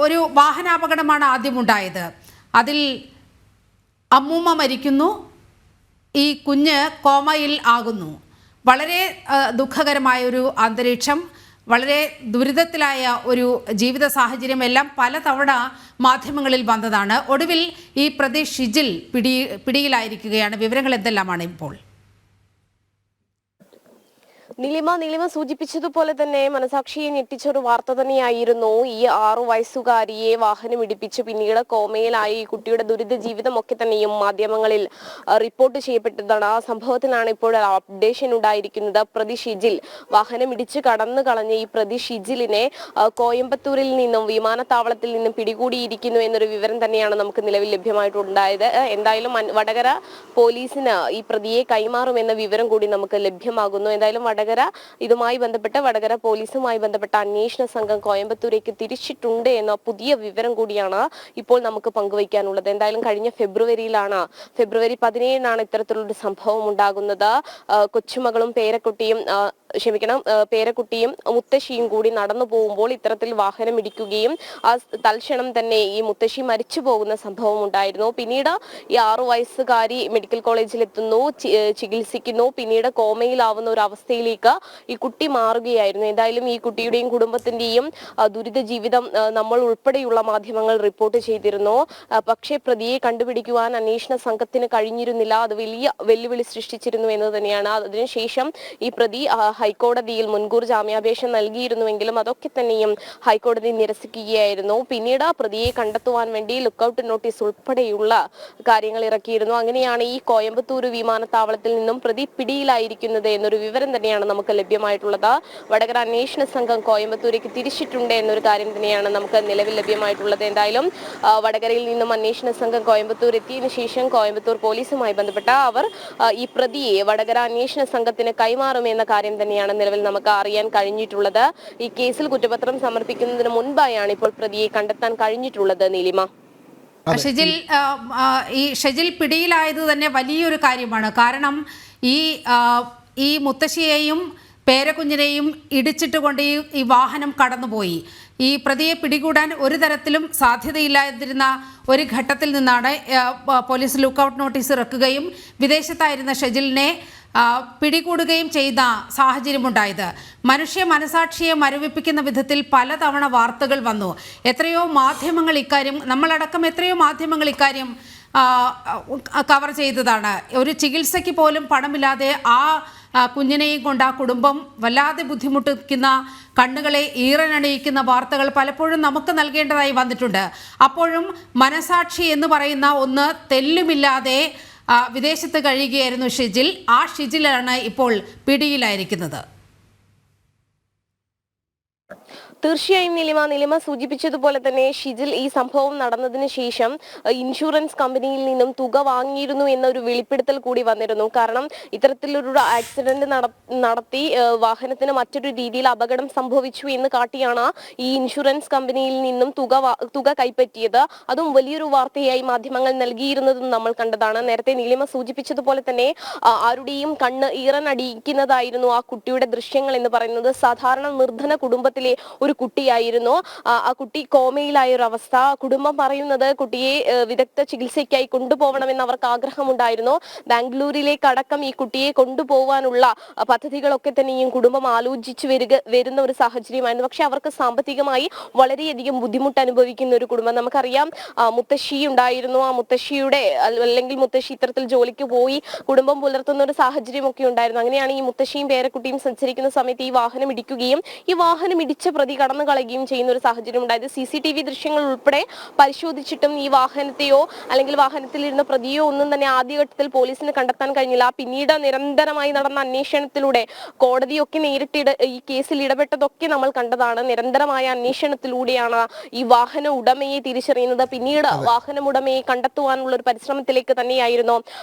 ഒരു വാഹനാപകടമാണ് ആദ്യമുണ്ടായത്. അതിൽ അമ്മൂമ്മ മരിക്കുന്നു, ഈ കുഞ്ഞ് കോമയിൽ ആകുന്നു. വളരെ ദുഃഖകരമായ ഒരു അന്തരീക്ഷം, വളരെ ദുരിതത്തിലായ ഒരു ജീവിത സാഹചര്യം എല്ലാം പലതവണ മാധ്യമങ്ങളിൽ വന്നതാണ്. ഒടുവിൽ ഈ പ്രതി ഷിജിൽ പിടിയിലായിരിക്കുകയാണ്. വിവരങ്ങൾ എന്തെല്ലാമാണ് ഇപ്പോൾ? നീലിമ സൂചിപ്പിച്ചതുപോലെ തന്നെ മനസാക്ഷിയെ ഞെട്ടിച്ചൊരു വാർത്ത തന്നെയായിരുന്നു ഈ 6 വയസ്സുകാരിയെ വാഹനം ഇടിപ്പിച്ച് പിന്നീട് കോമയിലായ ഈ കുട്ടിയുടെ ദുരിത ജീവിതമൊക്കെ തന്നെയും മാധ്യമങ്ങളിൽ റിപ്പോർട്ട് ചെയ്യപ്പെട്ടതാണ്. ആ സംഭവത്തിലാണ് ഇപ്പോൾ അപ്ഡേഷൻ ഉണ്ടായിരിക്കുന്നത്. പ്രതി ഷിജിൽ വാഹനം ഇടിച്ച് കടന്നു കളഞ്ഞ ഈ പ്രതി ഷിജിലിനെ കോയമ്പത്തൂരിൽ നിന്നും വിമാനത്താവളത്തിൽ നിന്നും പിടികൂടിയിരിക്കുന്നു എന്നൊരു വിവരം തന്നെയാണ് നമുക്ക് നിലവിൽ ലഭ്യമായിട്ടുണ്ടായത്. എന്തായാലും വടകര പോലീസിന് ഈ പ്രതിയെ കൈമാറുമെന്ന വിവരം കൂടി നമുക്ക് ലഭ്യമാകുന്നു. എന്തായാലും വടകര ഇതുമായി ബന്ധപ്പെട്ട് വടകര പോലീസുമായി ബന്ധപ്പെട്ട അന്വേഷണ സംഘം കോയമ്പത്തൂരേക്ക് തിരിച്ചിട്ടുണ്ട് എന്ന പുതിയ വിവരം കൂടിയാണ് ഇപ്പോൾ നമുക്ക് പങ്കുവയ്ക്കാനുള്ളത്. എന്തായാലും കഴിഞ്ഞ ഫെബ്രുവരി 17 ഇത്തരത്തിലുള്ളൊരു സംഭവം ഉണ്ടാകുന്നത്. കൊച്ചുമകളും പേരക്കുട്ടിയും മുത്തശ്ശിയും കൂടി നടന്നു പോകുമ്പോൾ ഇത്തരത്തിൽ വാഹനം ഇടിക്കുകയും തൽക്ഷണം തന്നെ ഈ മുത്തശ്ശി മരിച്ചു പോകുന്ന സംഭവം ഉണ്ടായിരുന്നു. പിന്നീട് ഈ 6 വയസ്സുകാരി മെഡിക്കൽ കോളേജിൽ എത്തുന്നു, ചികിത്സിക്കുന്നു. പിന്നീട് കോമയിലാവുന്ന ഒരു അവസ്ഥയിലേക്ക് ഈ കുട്ടി മാറുകയായിരുന്നു. എന്തായാലും ഈ കുട്ടിയുടെയും കുടുംബത്തിന്റെയും ദുരിത ജീവിതം നമ്മൾ ഉൾപ്പെടെയുള്ള മാധ്യമങ്ങൾ റിപ്പോർട്ട് ചെയ്തിരുന്നു. പക്ഷേ പ്രതിയെ കണ്ടുപിടിക്കുവാൻ അന്വേഷണ സംഘത്തിന് കഴിഞ്ഞിരുന്നില്ല. അത് വലിയ വെല്ലുവിളി സൃഷ്ടിച്ചിരുന്നു എന്ന് തന്നെയാണ്. അതിനുശേഷം ഈ പ്രതി ഹൈക്കോടതിയിൽ മുൻകൂർ ജാമ്യാപേക്ഷ നൽകിയിരുന്നുവെങ്കിലും അതൊക്കെ തന്നെയും ഹൈക്കോടതി നിരസിക്കുകയായിരുന്നു. പിന്നീട് പ്രതിയെ കണ്ടെത്തുവാൻ വേണ്ടി ലുക്കൌട്ട് നോട്ടീസ് ഉൾപ്പെടെയുള്ള കാര്യങ്ങൾ ഇറക്കിയിരുന്നു. അങ്ങനെയാണ് ഈ കോയമ്പത്തൂർ വിമാനത്താവളത്തിൽ നിന്നും പ്രതി പിടിയിലായിരിക്കുന്നത് എന്നൊരു വിവരം തന്നെയാണ് നമുക്ക് ലഭ്യമായിട്ടുള്ളത്. വടകര അന്വേഷണ സംഘം കോയമ്പത്തൂരേക്ക് തിരിച്ചിട്ടുണ്ട് എന്നൊരു കാര്യം തന്നെയാണ് നമുക്ക് നിലവിൽ ലഭ്യമായിട്ടുള്ളത്. എന്തായാലും വടകരയിൽ നിന്നും അന്വേഷണ സംഘം കോയമ്പത്തൂർ എത്തിയതിനു ശേഷം കോയമ്പത്തൂർ പോലീസുമായി ബന്ധപ്പെട്ട അവർ ഈ പ്രതിയെ വടകര അന്വേഷണ സംഘത്തിന് കൈമാറുമെന്ന കാര്യം തന്നെയാണ് നിലവിൽ നമുക്ക് അറിയാൻ കഴിഞ്ഞിട്ടുള്ളത്. ഈ കേസിൽ കുറ്റപത്രം സമർപ്പിക്കുന്നതിന് മുൻപായാണ് ഇപ്പോൾ പ്രതിയെ കണ്ടെത്താൻ കഴിഞ്ഞിട്ടുള്ളത്. നീലിമ, ഷെജിൽ പിടിയിലായത് തന്നെ വലിയൊരു കാര്യമാണ്. കാരണം ഈ മുത്തശ്ശിയെയും പേരക്കുഞ്ഞിനെയും ഇടിച്ചിട്ട് കൊണ്ട് ഈ വാഹനം കടന്നുപോയി. ഈ പ്രതിയെ പിടികൂടാൻ ഒരു തരത്തിലും സാധ്യതയില്ലാതിരുന്ന ഒരു ഘട്ടത്തിൽ നിന്നാണ് പോലീസ് ലുക്കൌട്ട് നോട്ടീസ് ഇറക്കുകയും വിദേശത്തായിരുന്ന ഷെജിലിനെ പിടികൂടുകയും ചെയ്ത സാഹചര്യമുണ്ടായത്. മനുഷ്യ മനസാക്ഷിയെ മരവിപ്പിക്കുന്ന വിധത്തിൽ പലതവണ വാർത്തകൾ വന്നു. എത്രയോ മാധ്യമങ്ങൾ ഇക്കാര്യം, നമ്മളടക്കം എത്രയോ മാധ്യമങ്ങൾ ഇക്കാര്യം കവർ ചെയ്തതാണ്. ഒരു ചികിത്സയ്ക്ക് പോലും പണമില്ലാതെ ആ കുഞ്ഞിനെയും കൊണ്ട് ആ കുടുംബം വല്ലാതെ ബുദ്ധിമുട്ടിക്കുന്ന, കണ്ണുകളെ ഈറനണിയിക്കുന്ന വാർത്തകൾ പലപ്പോഴും നമുക്ക് നൽകേണ്ടതായി വന്നിട്ടുണ്ട്. അപ്പോഴും മനസാക്ഷി എന്ന് പറയുന്ന ഒന്ന് തെല്ലുമില്ലാതെ വിദേശത്ത് കഴിയുകയായിരുന്നു ഷിജിൽ. ആ ഷിജിലാണ് ഇപ്പോൾ പിടിയിലായിരിക്കുന്നത്. തീർച്ചയായും നിലിമ സൂചിപ്പിച്ചതുപോലെ തന്നെ ഷിജിൽ ഈ സംഭവം നടന്നതിന് ശേഷം ഇൻഷുറൻസ് കമ്പനിയിൽ നിന്നും തുക വാങ്ങിയിരുന്നു എന്നൊരു വെളിപ്പെടുത്തൽ കൂടി വന്നിരുന്നു. കാരണം ഇത്തരത്തിലൊരു ആക്സിഡന്റ് നടത്തി വാഹനത്തിന് മറ്റൊരു രീതിയിൽ അപകടം സംഭവിച്ചു എന്ന് കാട്ടിയാണ് ഈ ഇൻഷുറൻസ് കമ്പനിയിൽ നിന്നും തുക കൈപ്പറ്റിയത്. അതും വലിയൊരു വാർത്തയായി മാധ്യമങ്ങൾ നൽകിയിരുന്നതും നമ്മൾ കണ്ടതാണ്. നേരത്തെ നിലിമ സൂചിപ്പിച്ചതുപോലെ തന്നെ ആരുടെയും കണ്ണ് ഈറനടിയിക്കുന്നതായിരുന്നു ആ കുട്ടിയുടെ ദൃശ്യങ്ങൾ എന്ന് പറയുന്നത്. സാധാരണ നിർധന കുടുംബത്തിലെ ഒരു കുട്ടിയായിരുന്നു. ആ കുട്ടി കോമയിലായ ഒരു അവസ്ഥ. കുടുംബം പറയുന്നത് കുട്ടിയെ വിദഗ്ധ ചികിത്സയ്ക്കായി കൊണ്ടുപോകണമെന്ന് അവർക്ക് ആഗ്രഹമുണ്ടായിരുന്നു. ബാംഗ്ലൂരിലേക്ക് അടക്കം ഈ കുട്ടിയെ കൊണ്ടുപോകാനുള്ള പദ്ധതികളൊക്കെ തന്നെയും കുടുംബം ആലോചിച്ചു വരുന്ന ഒരു സാഹചര്യമായിരുന്നു. പക്ഷെ അവർക്ക് സാമ്പത്തികമായി വളരെയധികം ബുദ്ധിമുട്ട് അനുഭവിക്കുന്ന ഒരു കുടുംബം. നമുക്കറിയാം, മുത്തശ്ശി ഉണ്ടായിരുന്നു. ആ മുത്തശ്ശിയുടെ അല്ലെങ്കിൽ മുത്തശ്ശി ഇത്തരത്തിൽ ജോലിക്ക് പോയി കുടുംബം പുലർത്തുന്ന ഒരു സാഹചര്യമൊക്കെ ഉണ്ടായിരുന്നു. അങ്ങനെയാണ് ഈ മുത്തശ്ശിയും പേരക്കുട്ടിയും സഞ്ചരിക്കുന്ന സമയത്ത് ഈ വാഹനം ഇടിക്കുകയും ഈ വാഹനം ഇടിച്ച പ്രതി കടന്നു കളയുകയും ചെയ്യുന്ന ഒരു സാഹചര്യം ഉണ്ടായത്. CCTV ദൃശ്യങ്ങൾ ഉൾപ്പെടെ പരിശോധിച്ചിട്ടും ഈ വാഹനത്തെയോ അല്ലെങ്കിൽ വാഹനത്തിലിരുന്ന പ്രതിയോ ഒന്നും തന്നെ ആദ്യഘട്ടത്തിൽ പോലീസിന് കണ്ടെത്താൻ കഴിഞ്ഞില്ല. പിന്നീട് നിരന്തരമായി നടന്ന അന്വേഷണത്തിലൂടെ കോടതിയൊക്കെ നേരിട്ട് ഈ കേസിൽ ഇടപെട്ടതൊക്കെ നമ്മൾ കണ്ടതാണ്. നിരന്തരമായ അന്വേഷണത്തിലൂടെയാണ് ഈ വാഹന ഉടമയെ തിരിച്ചറിയുന്നത്. പിന്നീട് വാഹനം ഉടമയെ കണ്ടെത്തുവാനുള്ള ഒരു പരിശ്രമത്തിലേക്ക് തന്നെയായിരുന്നു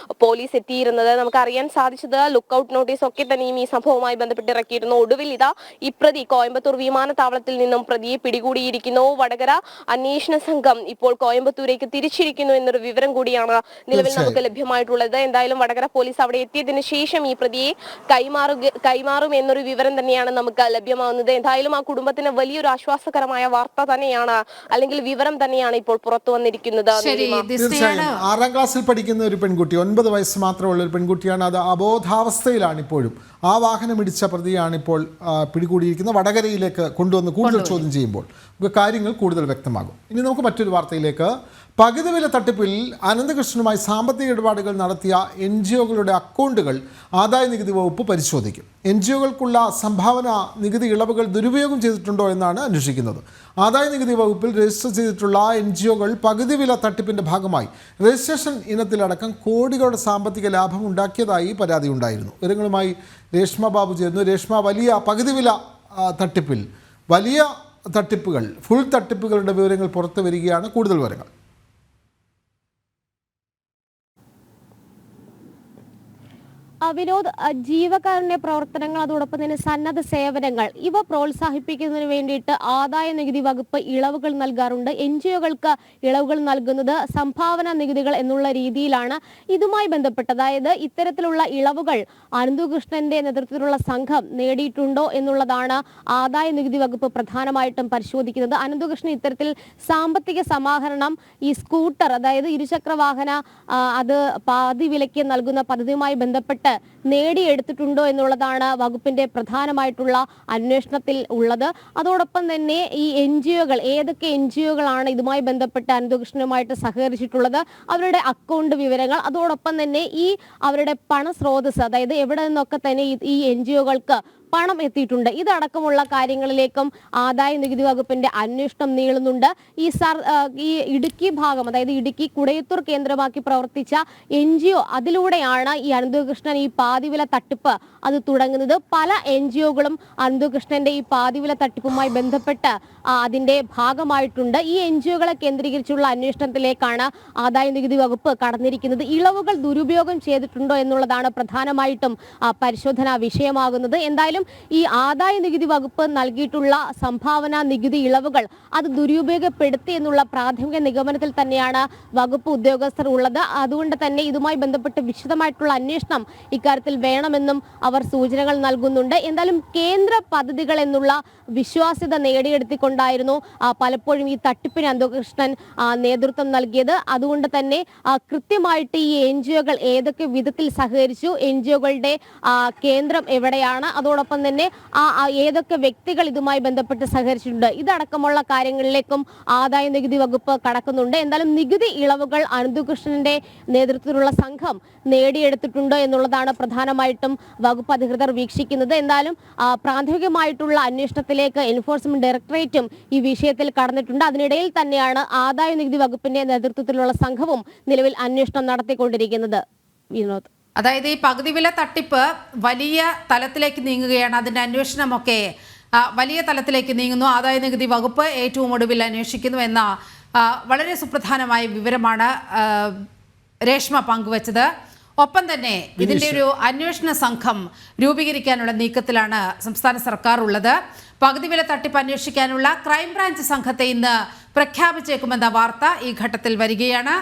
പോലീസ് എത്തിയിരുന്നത്. നമുക്ക് അറിയാൻ സാധിച്ചത് ലുക്കൌട്ട് നോട്ടീസ് ഒക്കെ തന്നെയും ഈ സംഭവവുമായി ബന്ധപ്പെട്ട് ഇറക്കിയിരുന്നു. ഒടുവിൽ ഇതാ ഈ പ്രതി കോയമ്പത്തൂർ വിമാനത്താവളത്തിൽ നിന്നും പ്രതിയെ പിടികൂടിയിരിക്കുന്നു. വടകര അന്വേഷണ സംഘം ഇപ്പോൾ കോയമ്പത്തൂരേക്ക് തിരിച്ചിരിക്കുന്നു എന്നൊരു വിവരം കൂടിയാണ് നിലവിൽ നമുക്ക് ലഭ്യമായിട്ടുള്ളത്. എന്തായാലും വടകര പോലീസ് അവിടെ എത്തിയതിനു ശേഷം ഈ പ്രതിയെ കൈമാറും എന്നൊരു വിവരം തന്നെയാണ് നമുക്ക് ലഭ്യമാവുന്നത്. എന്തായാലും ആ കുടുംബത്തിന് വലിയൊരു ആശ്വാസകരമായ വാർത്ത തന്നെയാണ്, അല്ലെങ്കിൽ വിവരം തന്നെയാണ് ഇപ്പോൾ പുറത്തു വന്നിരിക്കുന്നത്. തീർച്ചയായും 6ാം ക്ലാസ്സിൽ പഠിക്കുന്ന ഒരു പെൺകുട്ടി, 9 വയസ്സ് മാത്രമുള്ള ഒരു പെൺകുട്ടിയാണ്. അത് അബോധാവസ്ഥയിലാണ് ഇപ്പോഴും. ആ വാഹനം ഇടിച്ച പ്രതിയാണ് ഇപ്പോൾ പിടികൂടിയിരിക്കുന്നത്. വടകരയിലേക്ക് കൊണ്ടുവന്ന് കൂടുതൽ ചോദ്യം ചെയ്യുമ്പോൾ കാര്യങ്ങൾ കൂടുതൽ വ്യക്തമാകും. ഇനി നമുക്ക് മറ്റൊരു വാർത്തയിലേക്ക്. പകുതി വില തട്ടിപ്പിൽ അനന്തകൃഷ്ണനുമായി സാമ്പത്തിക ഇടപാടുകൾ നടത്തിയ NGOകളുടെ അക്കൗണ്ടുകൾ ആദായ നികുതി വകുപ്പ് പരിശോധിക്കും. NGOകൾക്കുള്ള സംഭാവന നികുതി ഇളവുകൾ ദുരുപയോഗം ചെയ്തിട്ടുണ്ടോ എന്നാണ് അന്വേഷിക്കുന്നത്. ആദായ നികുതി വകുപ്പിൽ രജിസ്റ്റർ ചെയ്തിട്ടുള്ള NGOകൾ പകുതി വില തട്ടിപ്പിൻ്റെ ഭാഗമായി രജിസ്ട്രേഷൻ ഇനത്തിലടക്കം കോടികളുടെ സാമ്പത്തിക ലാഭം ഉണ്ടാക്കിയതായി പരാതിയുണ്ടായിരുന്നു. വിവരങ്ങളുമായി രേഷ്മ ബാബു ചേരുന്നു. രേഷ്മ, വലിയ പകുതി വില തട്ടിപ്പിൽ വലിയ തട്ടിപ്പുകൾ, ഫുൾ തട്ടിപ്പുകളുടെ വിവരങ്ങൾ പുറത്തു വരികയാണ്. കൂടുതൽ വിവരങ്ങൾ. വിനോദ്, ജീവകാരുണ്യ പ്രവർത്തനങ്ങൾ അതോടൊപ്പം തന്നെ സന്നദ്ധ സേവനങ്ങൾ ഇവ പ്രോത്സാഹിപ്പിക്കുന്നതിന് വേണ്ടിയിട്ട് ആദായ നികുതി വകുപ്പ് ഇളവുകൾ നൽകാറുണ്ട്. NGOകൾക്ക് ഇളവുകൾ നൽകുന്നത് സംഭാവന നികുതികൾ എന്നുള്ള രീതിയിലാണ്. ഇതുമായി ബന്ധപ്പെട്ട് അതായത് ഇത്തരത്തിലുള്ള ഇളവുകൾ അനന്തകൃഷ്ണന്റെ നേതൃത്വത്തിലുള്ള സംഘം നേടിയിട്ടുണ്ടോ എന്നുള്ളതാണ് ആദായ നികുതി വകുപ്പ് പ്രധാനമായിട്ടും പരിശോധിക്കുന്നത്. അനന്തകൃഷ്ണൻ ഇത്തരത്തിൽ സാമ്പത്തിക സമാഹരണം ഈ സ്കൂട്ടർ അതായത് ഇരുചക്ര വാഹന അത് പാതി വിലയ്ക്ക് നൽകുന്ന പദ്ധതിയുമായി ബന്ധപ്പെട്ട് നേടിയെടുത്തിട്ടുണ്ടോ എന്നുള്ളതാണ് വകുപ്പിന്റെ പ്രധാനമായിട്ടുള്ള അന്വേഷണത്തിൽ ഉള്ളത്. അതോടൊപ്പം തന്നെ ഈ NGOകൾ ഏതൊക്കെ NGOകളാണ് ഇതുമായി ബന്ധപ്പെട്ട് അനന്തകൃഷ്ണനുമായിട്ട് സഹകരിച്ചിട്ടുള്ളത്, അവരുടെ അക്കൗണ്ട് വിവരങ്ങൾ, അതോടൊപ്പം തന്നെ ഈ അവരുടെ പണസ്രോതസ് അതായത് എവിടെ നിന്നൊക്കെ തന്നെ ഈ NGOകൾക്ക് പണം എത്തിയിട്ടുണ്ട്, ഇതടക്കമുള്ള കാര്യങ്ങളിലേക്കും ആദായ നികുതി വകുപ്പിന്റെ അന്വേഷണം നീളുന്നുണ്ട്. ഈ ഇടുക്കി ഭാഗം അതായത് ഇടുക്കി കുടയത്തൂർ കേന്ദ്രമാക്കി പ്രവർത്തിച്ച NGO അതിലൂടെയാണ് ഈ അനന്തകൃഷ്ണൻ ഈ പാതിവില തട്ടിപ്പ് അത് തുടങ്ങുന്നത്. പല NGOകളും അനന്തകൃഷ്ണന്റെ ഈ പാതിവില തട്ടിപ്പുമായി ബന്ധപ്പെട്ട് അതിന്റെ ഭാഗമായിട്ടുണ്ട്. ഈ NGOകളെ കേന്ദ്രീകരിച്ചുള്ള അന്വേഷണത്തിലേക്കാണ് ആദായ നികുതി വകുപ്പ് കടന്നിരിക്കുന്നത്. ഇളവുകൾ ദുരുപയോഗം ചെയ്തിട്ടുണ്ടോ എന്നുള്ളതാണ് പ്രധാനമായിട്ടും പരിശോധനാ വിഷയമാകുന്നത്. എന്തായാലും ഈ ആദായ നികുതി വകുപ്പ് നൽകിയിട്ടുള്ള സംഭാവന നികുതി ഇളവുകൾ അത് ദുരുപയോഗപ്പെടുത്തി എന്നുള്ള പ്രാഥമിക നിഗമനത്തിൽ തന്നെയാണ് വകുപ്പ് ഉദ്യോഗസ്ഥർ ഉള്ളത്. അതുകൊണ്ട് തന്നെ ഇതുമായി ബന്ധപ്പെട്ട് വിശദമായിട്ടുള്ള അന്വേഷണം ഇക്കാര്യത്തിൽ വേണമെന്നും അവർ സൂചനകൾ നൽകുന്നുണ്ട്. എന്തായാലും കേന്ദ്ര പദ്ധതികൾ എന്നുള്ള വിശ്വാസ്യത നേടിയെടുത്തിക്കൊണ്ടായിരുന്നു പലപ്പോഴും ഈ തട്ടിപ്പിന് അനന്തകൃഷ്ണൻ നേതൃത്വം നൽകിയത്. അതുകൊണ്ട് തന്നെ കൃത്യമായിട്ട് ഈ NGOകൾ ഏതൊക്കെ വിധത്തിൽ സഹകരിച്ചു, NGOകളുടെ കേന്ദ്രം എവിടെയാണ്, അതോടൊപ്പം തന്നെ ഏതൊക്കെ വ്യക്തികൾ ഇതുമായി ബന്ധപ്പെട്ട് സഹകരിച്ചിട്ടുണ്ട്, ഇതടക്കമുള്ള കാര്യങ്ങളിലേക്കും ആദായ നികുതി വകുപ്പ് കടക്കുന്നുണ്ട്. എന്തായാലും നികുതി ഇളവുകൾ അനന്തകൃഷ്ണന്റെ നേതൃത്വത്തിലുള്ള സംഘം നേടിയെടുത്തിട്ടുണ്ടോ എന്നുള്ളതാണ് പ്രധാനമായിട്ടും വകുപ്പ് അധികൃതർ വീക്ഷിക്കുന്നത്. എന്തായാലും പ്രാഥമികമായിട്ടുള്ള അന്വേഷണത്തിലേക്ക് എൻഫോഴ്സ്മെന്റ് ഡയറക്ടറേറ്റും ഈ വിഷയത്തിൽ കടന്നിട്ടുണ്ട്. അതിനിടയിൽ തന്നെയാണ് ആദായ നികുതി വകുപ്പിന്റെ നേതൃത്വത്തിലുള്ള സംഘവും നിലവിൽ അന്വേഷണം നടത്തിക്കൊണ്ടിരിക്കുന്നത്. വിനോദ്, അതായത് ഈ പകുതി വില തട്ടിപ്പ് വലിയ തലത്തിലേക്ക് നീങ്ങുകയാണ്. അതിൻ്റെ അന്വേഷണമൊക്കെ വലിയ തലത്തിലേക്ക് നീങ്ങുന്നു. ആദായ നികുതി വകുപ്പ് ഏറ്റവും ഒടുവിൽ അന്വേഷിക്കുന്നു എന്ന വളരെ സുപ്രധാനമായ വിവരമാണ് രേഷ്മ പങ്കുവച്ചത്. ഒപ്പം തന്നെ ഇതിൻ്റെ ഒരു അന്വേഷണ സംഘം രൂപീകരിക്കാനുള്ള നീക്കത്തിലാണ് സംസ്ഥാന സർക്കാർ ഉള്ളത്. പകുതി വില തട്ടിപ്പ് അന്വേഷിക്കാനുള്ള ക്രൈംബ്രാഞ്ച് സംഘത്തെ ഇന്ന് പ്രഖ്യാപിച്ചേക്കുമെന്ന വാർത്ത ഈ ഘട്ടത്തിൽ വരികയാണ്.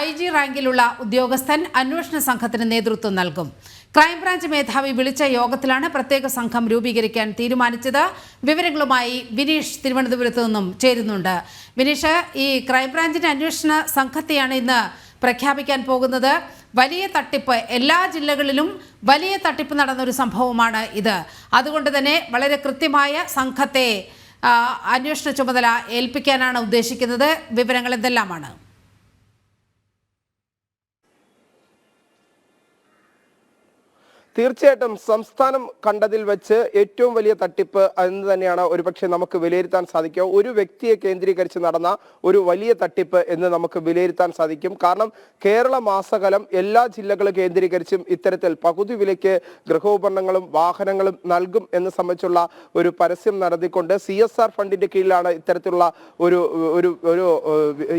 IG റാങ്കിലുള്ള ഉദ്യോഗസ്ഥൻ അന്വേഷണ സംഘത്തിന് നേതൃത്വം നൽകും. ക്രൈംബ്രാഞ്ച് മേധാവി വിളിച്ച യോഗത്തിലാണ് പ്രത്യേക സംഘം രൂപീകരിക്കാൻ തീരുമാനിച്ചത്. വിവരങ്ങളുമായി വിനീഷ് തിരുവനന്തപുരത്ത് നിന്നും ചേരുന്നുണ്ട്. വിനീഷ്, ഈ ക്രൈംബ്രാഞ്ചിന്റെ അന്വേഷണ സംഘത്തെയാണ് ഇന്ന് പ്രഖ്യാപിക്കാൻ പോകുന്നത്. വലിയ തട്ടിപ്പ് എല്ലാ ജില്ലകളിലും വലിയ തട്ടിപ്പ് നടന്നൊരു സംഭവമാണ് ഇത്. അതുകൊണ്ട് തന്നെ വളരെ കൃത്യമായ സംഘത്തെ അന്വേഷണ ചുമതല ഏൽപ്പിക്കാനാണ് ഉദ്ദേശിക്കുന്നത്. വിവരങ്ങൾ എന്തെല്ലാമാണ്? തീർച്ചയായിട്ടും സംസ്ഥാനം കണ്ടതിൽ വെച്ച് ഏറ്റവും വലിയ തട്ടിപ്പ് എന്ന് തന്നെയാണ് ഒരുപക്ഷെ നമുക്ക് വിലയിരുത്താൻ സാധിക്കുക. ഒരു വ്യക്തിയെ കേന്ദ്രീകരിച്ച് നടന്ന ഒരു വലിയ തട്ടിപ്പ് എന്ന് നമുക്ക് വിലയിരുത്താൻ സാധിക്കും. കാരണം കേരള മാസകലം എല്ലാ ജില്ലകളും കേന്ദ്രീകരിച്ചും ഇത്തരത്തിൽ പകുതി വിലയ്ക്ക് ഗൃഹോപകരണങ്ങളും വാഹനങ്ങളും നൽകും എന്ന് സംബന്ധിച്ചുള്ള ഒരു പരസ്യം നടത്തിക്കൊണ്ട് CSR ഫണ്ടിന്റെ കീഴിലാണ് ഇത്തരത്തിലുള്ള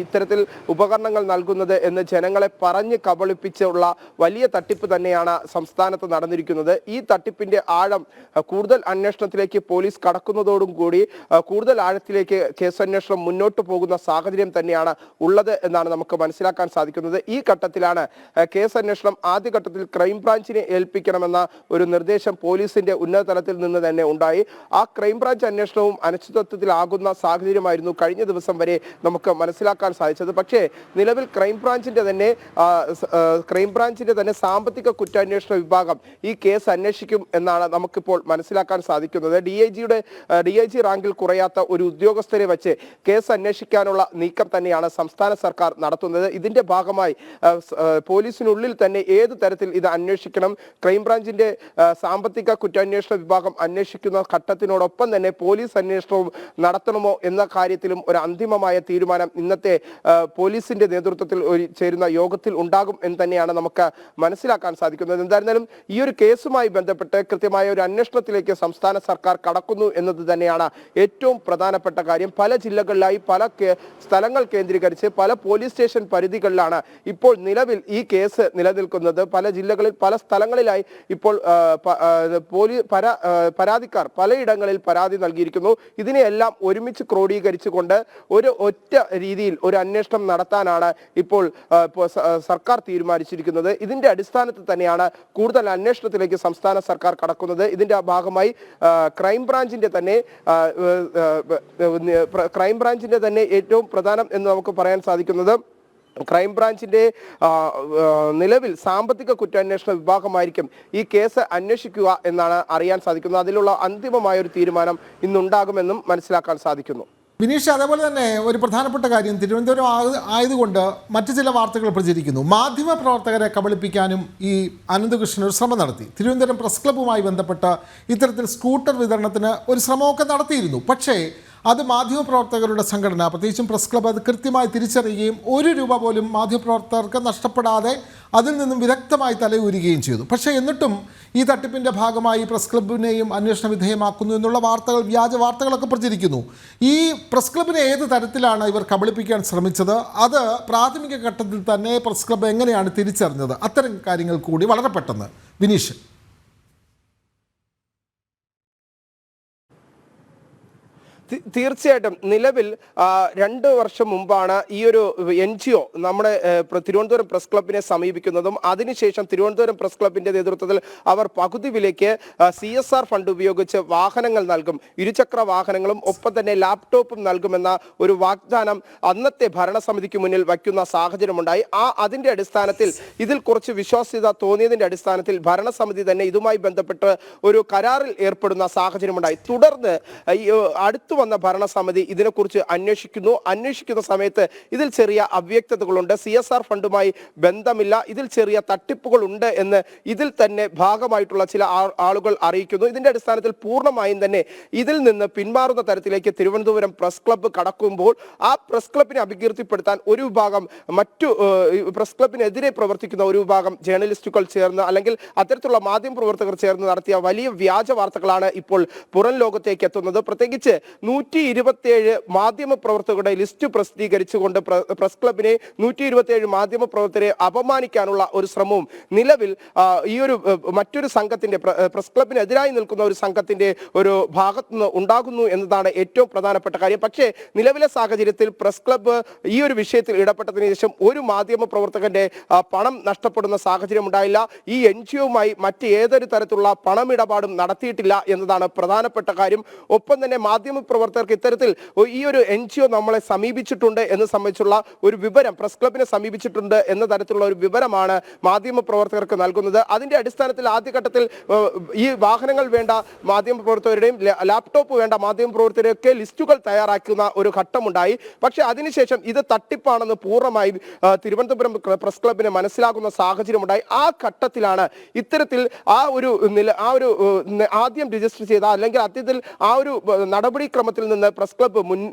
ഇത്തരത്തിൽ ഉപകരണങ്ങൾ നൽകുന്നത് എന്ന് ജനങ്ങളെ പറഞ്ഞ് കബളിപ്പിച്ചുള്ള വലിയ തട്ടിപ്പ് തന്നെയാണ് സംസ്ഥാനത്ത് നടന്നിരിക്കുന്നത്. ഈ തട്ടിപ്പിന്റെ ആഴം കൂടുതൽ അന്വേഷണത്തിലേക്ക് പോലീസ് കടക്കുന്നതോടും കൂടി കൂടുതൽ ആഴത്തിലേക്ക് കേസന്വേഷണം മുന്നോട്ട് പോകുന്ന സാഹചര്യം തന്നെയാണ് ഉള്ളത് എന്നാണ് നമുക്ക് മനസ്സിലാക്കാൻ സാധിക്കുന്നത്. ഈ ഘട്ടത്തിലാണ് കേസന്വേഷണം ആദ്യഘട്ടത്തിൽ ക്രൈംബ്രാഞ്ചിനെ ഏൽപ്പിക്കണമെന്ന ഒരു നിർദ്ദേശം പോലീസിന്റെ ഉന്നത തലത്തിൽ നിന്ന് തന്നെ ഉണ്ടായി. ആ ക്രൈംബ്രാഞ്ച് അന്വേഷണവും അനിശ്ചിതത്വത്തിലാകുന്ന സാഹചര്യമായിരുന്നു കഴിഞ്ഞ ദിവസം വരെ നമുക്ക് മനസ്സിലാക്കാൻ സാധിച്ചത്. പക്ഷേ നിലവിൽ ക്രൈംബ്രാഞ്ചിന്റെ തന്നെ സാമ്പത്തിക കുറ്റാന്വേഷണ വിഭാഗം ഈ കേസ് അന്വേഷിക്കും എന്നാണ് നമുക്കിപ്പോൾ മനസ്സിലാക്കാൻ സാധിക്കുന്നത്. DIG റാങ്കിൽ കുറയാത്ത ഒരു ഉദ്യോഗസ്ഥരെ വെച്ച് കേസ് അന്വേഷിക്കാനുള്ള നീക്കം തന്നെയാണ് സംസ്ഥാന സർക്കാർ നടത്തുന്നത്. ഇതിന്റെ ഭാഗമായി പോലീസിനുള്ളിൽ തന്നെ ഏത് തരത്തിൽ ഇത് അന്വേഷിക്കണം, ക്രൈംബ്രാഞ്ചിന്റെ സാമ്പത്തിക കുറ്റാന്വേഷണ വിഭാഗം അന്വേഷിക്കുന്ന ഘട്ടത്തിനോടൊപ്പം തന്നെ പോലീസ് അന്വേഷണവും നടത്തണമോ എന്ന കാര്യത്തിലും ഒരു അന്തിമമായ തീരുമാനം ഇന്നത്തെ പോലീസിന്റെ നേതൃത്വത്തിൽ ചേരുന്ന യോഗത്തിൽ ഉണ്ടാകും എന്ന് തന്നെയാണ് നമുക്ക് മനസ്സിലാക്കാൻ സാധിക്കുന്നത്. എന്തായിരുന്നാലും ഈ ഒരു കേസുമായി ബന്ധപ്പെട്ട് കൃത്യമായ ഒരു അന്വേഷണത്തിലേക്ക് സംസ്ഥാന സർക്കാർ കടക്കുന്നു എന്നത് തന്നെയാണ് ഏറ്റവും പ്രധാനപ്പെട്ട കാര്യം. പല ജില്ലകളിലായി പല സ്ഥലങ്ങൾ കേന്ദ്രീകരിച്ച് പല പോലീസ് സ്റ്റേഷൻ പരിധികളിലാണ് ഇപ്പോൾ നിലവിൽ ഈ കേസ് നിലനിൽക്കുന്നത്. പല ജില്ലകളിൽ പല സ്ഥലങ്ങളിലായി ഇപ്പോൾ പരാതിക്കാർ പലയിടങ്ങളിൽ പരാതി നൽകിയിരിക്കുന്നു. ഇതിനെയെല്ലാം ഒരുമിച്ച് ക്രോഡീകരിച്ചുകൊണ്ട് ഒരു ഒറ്റ രീതിയിൽ ഒരു അന്വേഷണം നടത്താനാണ് ഇപ്പോൾ സർക്കാർ തീരുമാനിച്ചിരിക്കുന്നത്. ഇതിന്റെ അടിസ്ഥാനത്തിൽ തന്നെയാണ് കൂടുതൽ അന്വേഷണത്തിലേക്ക് സംസ്ഥാന സർക്കാർ കടക്കുന്നത്. ഇതിന്റെ ഭാഗമായി ക്രൈംബ്രാഞ്ചിന്റെ തന്നെ ഏറ്റവും പ്രധാനം എന്ന് നമുക്ക് പറയാൻ സാധിക്കുന്നത് ക്രൈംബ്രാഞ്ചിന്റെ നിലവിൽ സാമ്പത്തിക കുറ്റാന്വേഷണ വിഭാഗമായിരിക്കും ഈ കേസ് അന്വേഷിക്കുക എന്നാണ് അറിയാൻ സാധിക്കുന്നത്. അതിലുള്ള അന്തിമമായ ഒരു തീരുമാനം ഇന്നുണ്ടാകുമെന്നും മനസ്സിലാക്കാൻ സാധിക്കുന്നു. വിനീഷ്, അതേപോലെ തന്നെ ഒരു പ്രധാനപ്പെട്ട കാര്യം, തിരുവനന്തപുരം ആയതുകൊണ്ട് മറ്റു ചില വാർത്തകൾ പ്രചരിക്കുന്നു. മാധ്യമപ്രവർത്തകരെ കബളിപ്പിക്കാനും ഈ അനന്തകൃഷ്ണൻ ഒരു ശ്രമം നടത്തി. തിരുവനന്തപുരം പ്രസ് ക്ലബ്ബുമായി ബന്ധപ്പെട്ട ഇത്തരത്തിൽ സ്കൂട്ടർ വിതരണത്തിന് ഒരു ശ്രമമൊക്കെ നടത്തിയിരുന്നു. പക്ഷേ അത് മാധ്യമപ്രവർത്തകരുടെ സംഘടന, പ്രത്യേകിച്ചും പ്രസ് ക്ലബ്ബ് അത് കൃത്യമായി തിരിച്ചറിയുകയും ₹1 പോലും മാധ്യമപ്രവർത്തകർക്ക് നഷ്ടപ്പെടാതെ അതിൽ നിന്നും വിദഗ്ധമായി തലയൂരുകയും ചെയ്തു. പക്ഷേ എന്നിട്ടും ഈ തട്ടിപ്പിൻ്റെ ഭാഗമായി പ്രസ് ക്ലബ്ബിനെയും അന്വേഷണ വിധേയമാക്കുന്നു എന്നുള്ള വാർത്തകൾ, വ്യാജ വാർത്തകളൊക്കെ പ്രചരിക്കുന്നു. ഈ പ്രസ് ക്ലബ്ബിനെ ഏത് തരത്തിലാണ് ഇവർ കബളിപ്പിക്കാൻ ശ്രമിച്ചത്? അത് പ്രാഥമിക ഘട്ടത്തിൽ തന്നെ പ്രസ് ക്ലബ്ബ് എങ്ങനെയാണ് തിരിച്ചറിഞ്ഞത്? അത്തരം കാര്യങ്ങൾ കൂടി വളരെ പെട്ടെന്ന് വിനീഷ്. തീർച്ചയായിട്ടും നിലവിൽ 2 വർഷം മുമ്പാണ് ഈ ഒരു NGO നമ്മുടെ തിരുവനന്തപുരം പ്രസ് ക്ലബിനെ സമീപിക്കുന്നതും അതിനുശേഷം തിരുവനന്തപുരം പ്രസ് ക്ലബിന്റെ നേതൃത്വത്തിൽ അവർ പകുതി വിലയ്ക്ക് CSR ഫണ്ട് ഉപയോഗിച്ച് വാഹനങ്ങൾ നൽകും, ഇരുചക്ര വാഹനങ്ങളും ഒപ്പം തന്നെ ലാപ്ടോപ്പും നൽകുമെന്ന ഒരു വാഗ്ദാനം അന്നത്തെ ഭരണസമിതിക്ക് മുന്നിൽ വയ്ക്കുന്ന സാഹചര്യമുണ്ടായി. അതിന്റെ അടിസ്ഥാനത്തിൽ ഇതിൽ കുറച്ച് വിശ്വാസ്യത തോന്നിയതിന്റെ അടിസ്ഥാനത്തിൽ ഭരണസമിതി തന്നെ ഇതുമായി ബന്ധപ്പെട്ട് ഒരു കരാറിൽ ഏർപ്പെടുന്ന സാഹചര്യമുണ്ടായി. തുടർന്ന് അടുത്തു വന്ന ഭരണസമിതി ഇതിനെക്കുറിച്ച് അന്വേഷിക്കുന്ന സമയത്ത് ഇതിൽ ചെറിയ അവ്യക്തതകളുണ്ട്, CSR ഫണ്ടുമായി ബന്ധമില്ല, ഇതിൽ ചെറിയ തട്ടിപ്പുകൾ ഉണ്ട് എന്ന് ഇതിൽ തന്നെ ഭാഗമായിട്ടുള്ള ചില ആളുകൾ അറിയിക്കുന്നു. ഇതിന്റെ അടിസ്ഥാനത്തിൽ പൂർണ്ണമായും തന്നെ ഇതിൽ നിന്ന് പിന്മാറുന്ന തരത്തിലേക്ക് തിരുവനന്തപുരം പ്രസ് ക്ലബ്ബ് കടക്കുമ്പോൾ ആ പ്രസ് ക്ലബിനെ അപകീർത്തിപ്പെടുത്താൻ ഒരു വിഭാഗം, മറ്റു പ്രസ് ക്ലബിനെതിരെ പ്രവർത്തിക്കുന്ന ഒരു വിഭാഗം ജേർണലിസ്റ്റുകൾ ചേർന്ന് അല്ലെങ്കിൽ അത്തരത്തിലുള്ള മാധ്യമപ്രവർത്തകർ ചേർന്ന് നടത്തിയ വലിയ വ്യാജ വാർത്തകളാണ് ഇപ്പോൾ പുറം ലോകത്തേക്ക് എത്തുന്നത്. പ്രത്യേകിച്ച് 127 മാധ്യമപ്രവർത്തകരുടെ ലിസ്റ്റ് പ്രസിദ്ധീകരിച്ചുകൊണ്ട് പ്രസ് ക്ലബിനെ 127 മാധ്യമപ്രവർത്തകരെ അപമാനിക്കാനുള്ള ഒരു ശ്രമവും നിലവിൽ ഈ ഒരു മറ്റൊരു സംഘത്തിന്റെ പ്രസ് ക്ലബിനെതിരായി നിൽക്കുന്ന ഒരു സംഘത്തിന്റെ ഒരു ഭാഗത്തു നിന്ന് ഉണ്ടാകുന്നു എന്നതാണ് ഏറ്റവും പ്രധാനപ്പെട്ട കാര്യം. പക്ഷേ നിലവിലെ സാഹചര്യത്തിൽ പ്രസ് ക്ലബ്ബ് ഈ ഒരു വിഷയത്തിൽ ഇടപെട്ടതിന് ശേഷം ഒരു മാധ്യമപ്രവർത്തകന്റെ പണം നഷ്ടപ്പെടുന്ന സാഹചര്യം ഉണ്ടായില്ല. ഈ NGOയുമായി മറ്റ് ഏതൊരു തരത്തിലുള്ള പണമിടപാടും നടത്തിയിട്ടില്ല എന്നതാണ് പ്രധാനപ്പെട്ട കാര്യം. ഒപ്പം തന്നെ മാധ്യമപ്രവർത്തകർക്ക് ഇത്തരത്തിൽ ഈ ഒരു NGO നമ്മളെ സമീപിച്ചിട്ടുണ്ട് എന്ന് സംബന്ധിച്ചുള്ള ഒരു വിവരം, പ്രസ് ക്ലബിനെ സമീപിച്ചിട്ടുണ്ട് എന്ന തരത്തിലുള്ള ഒരു വിവരമാണ് മാധ്യമപ്രവർത്തകർക്ക് നൽകുന്നത്. അതിന്റെ അടിസ്ഥാനത്തിൽ ആദ്യഘട്ടത്തിൽ ഈ വാഹനങ്ങൾ വേണ്ട മാധ്യമപ്രവർത്തകരുടെയും ലാപ്ടോപ്പ് വേണ്ട മാധ്യമപ്രവർത്തകരെയൊക്കെ ലിസ്റ്റുകൾ തയ്യാറാക്കുന്ന ഒരു ഘട്ടമുണ്ടായി. പക്ഷേ അതിനുശേഷം ഇത് തട്ടിപ്പാണെന്ന് പൂർണ്ണമായും തിരുവനന്തപുരം പ്രസ് ക്ലബിന് മനസ്സിലാകുന്ന സാഹചര്യമുണ്ടായി. ആ ഘട്ടത്തിലാണ് ഇത്തരത്തിൽ ആദ്യം രജിസ്റ്റർ ചെയ്ത അല്ലെങ്കിൽ അത്യത്തിൽ ആ ഒരു നടപടിക്രമത്തിൽ നിന്ന് പ്രസ് ക്ലബ്ബ്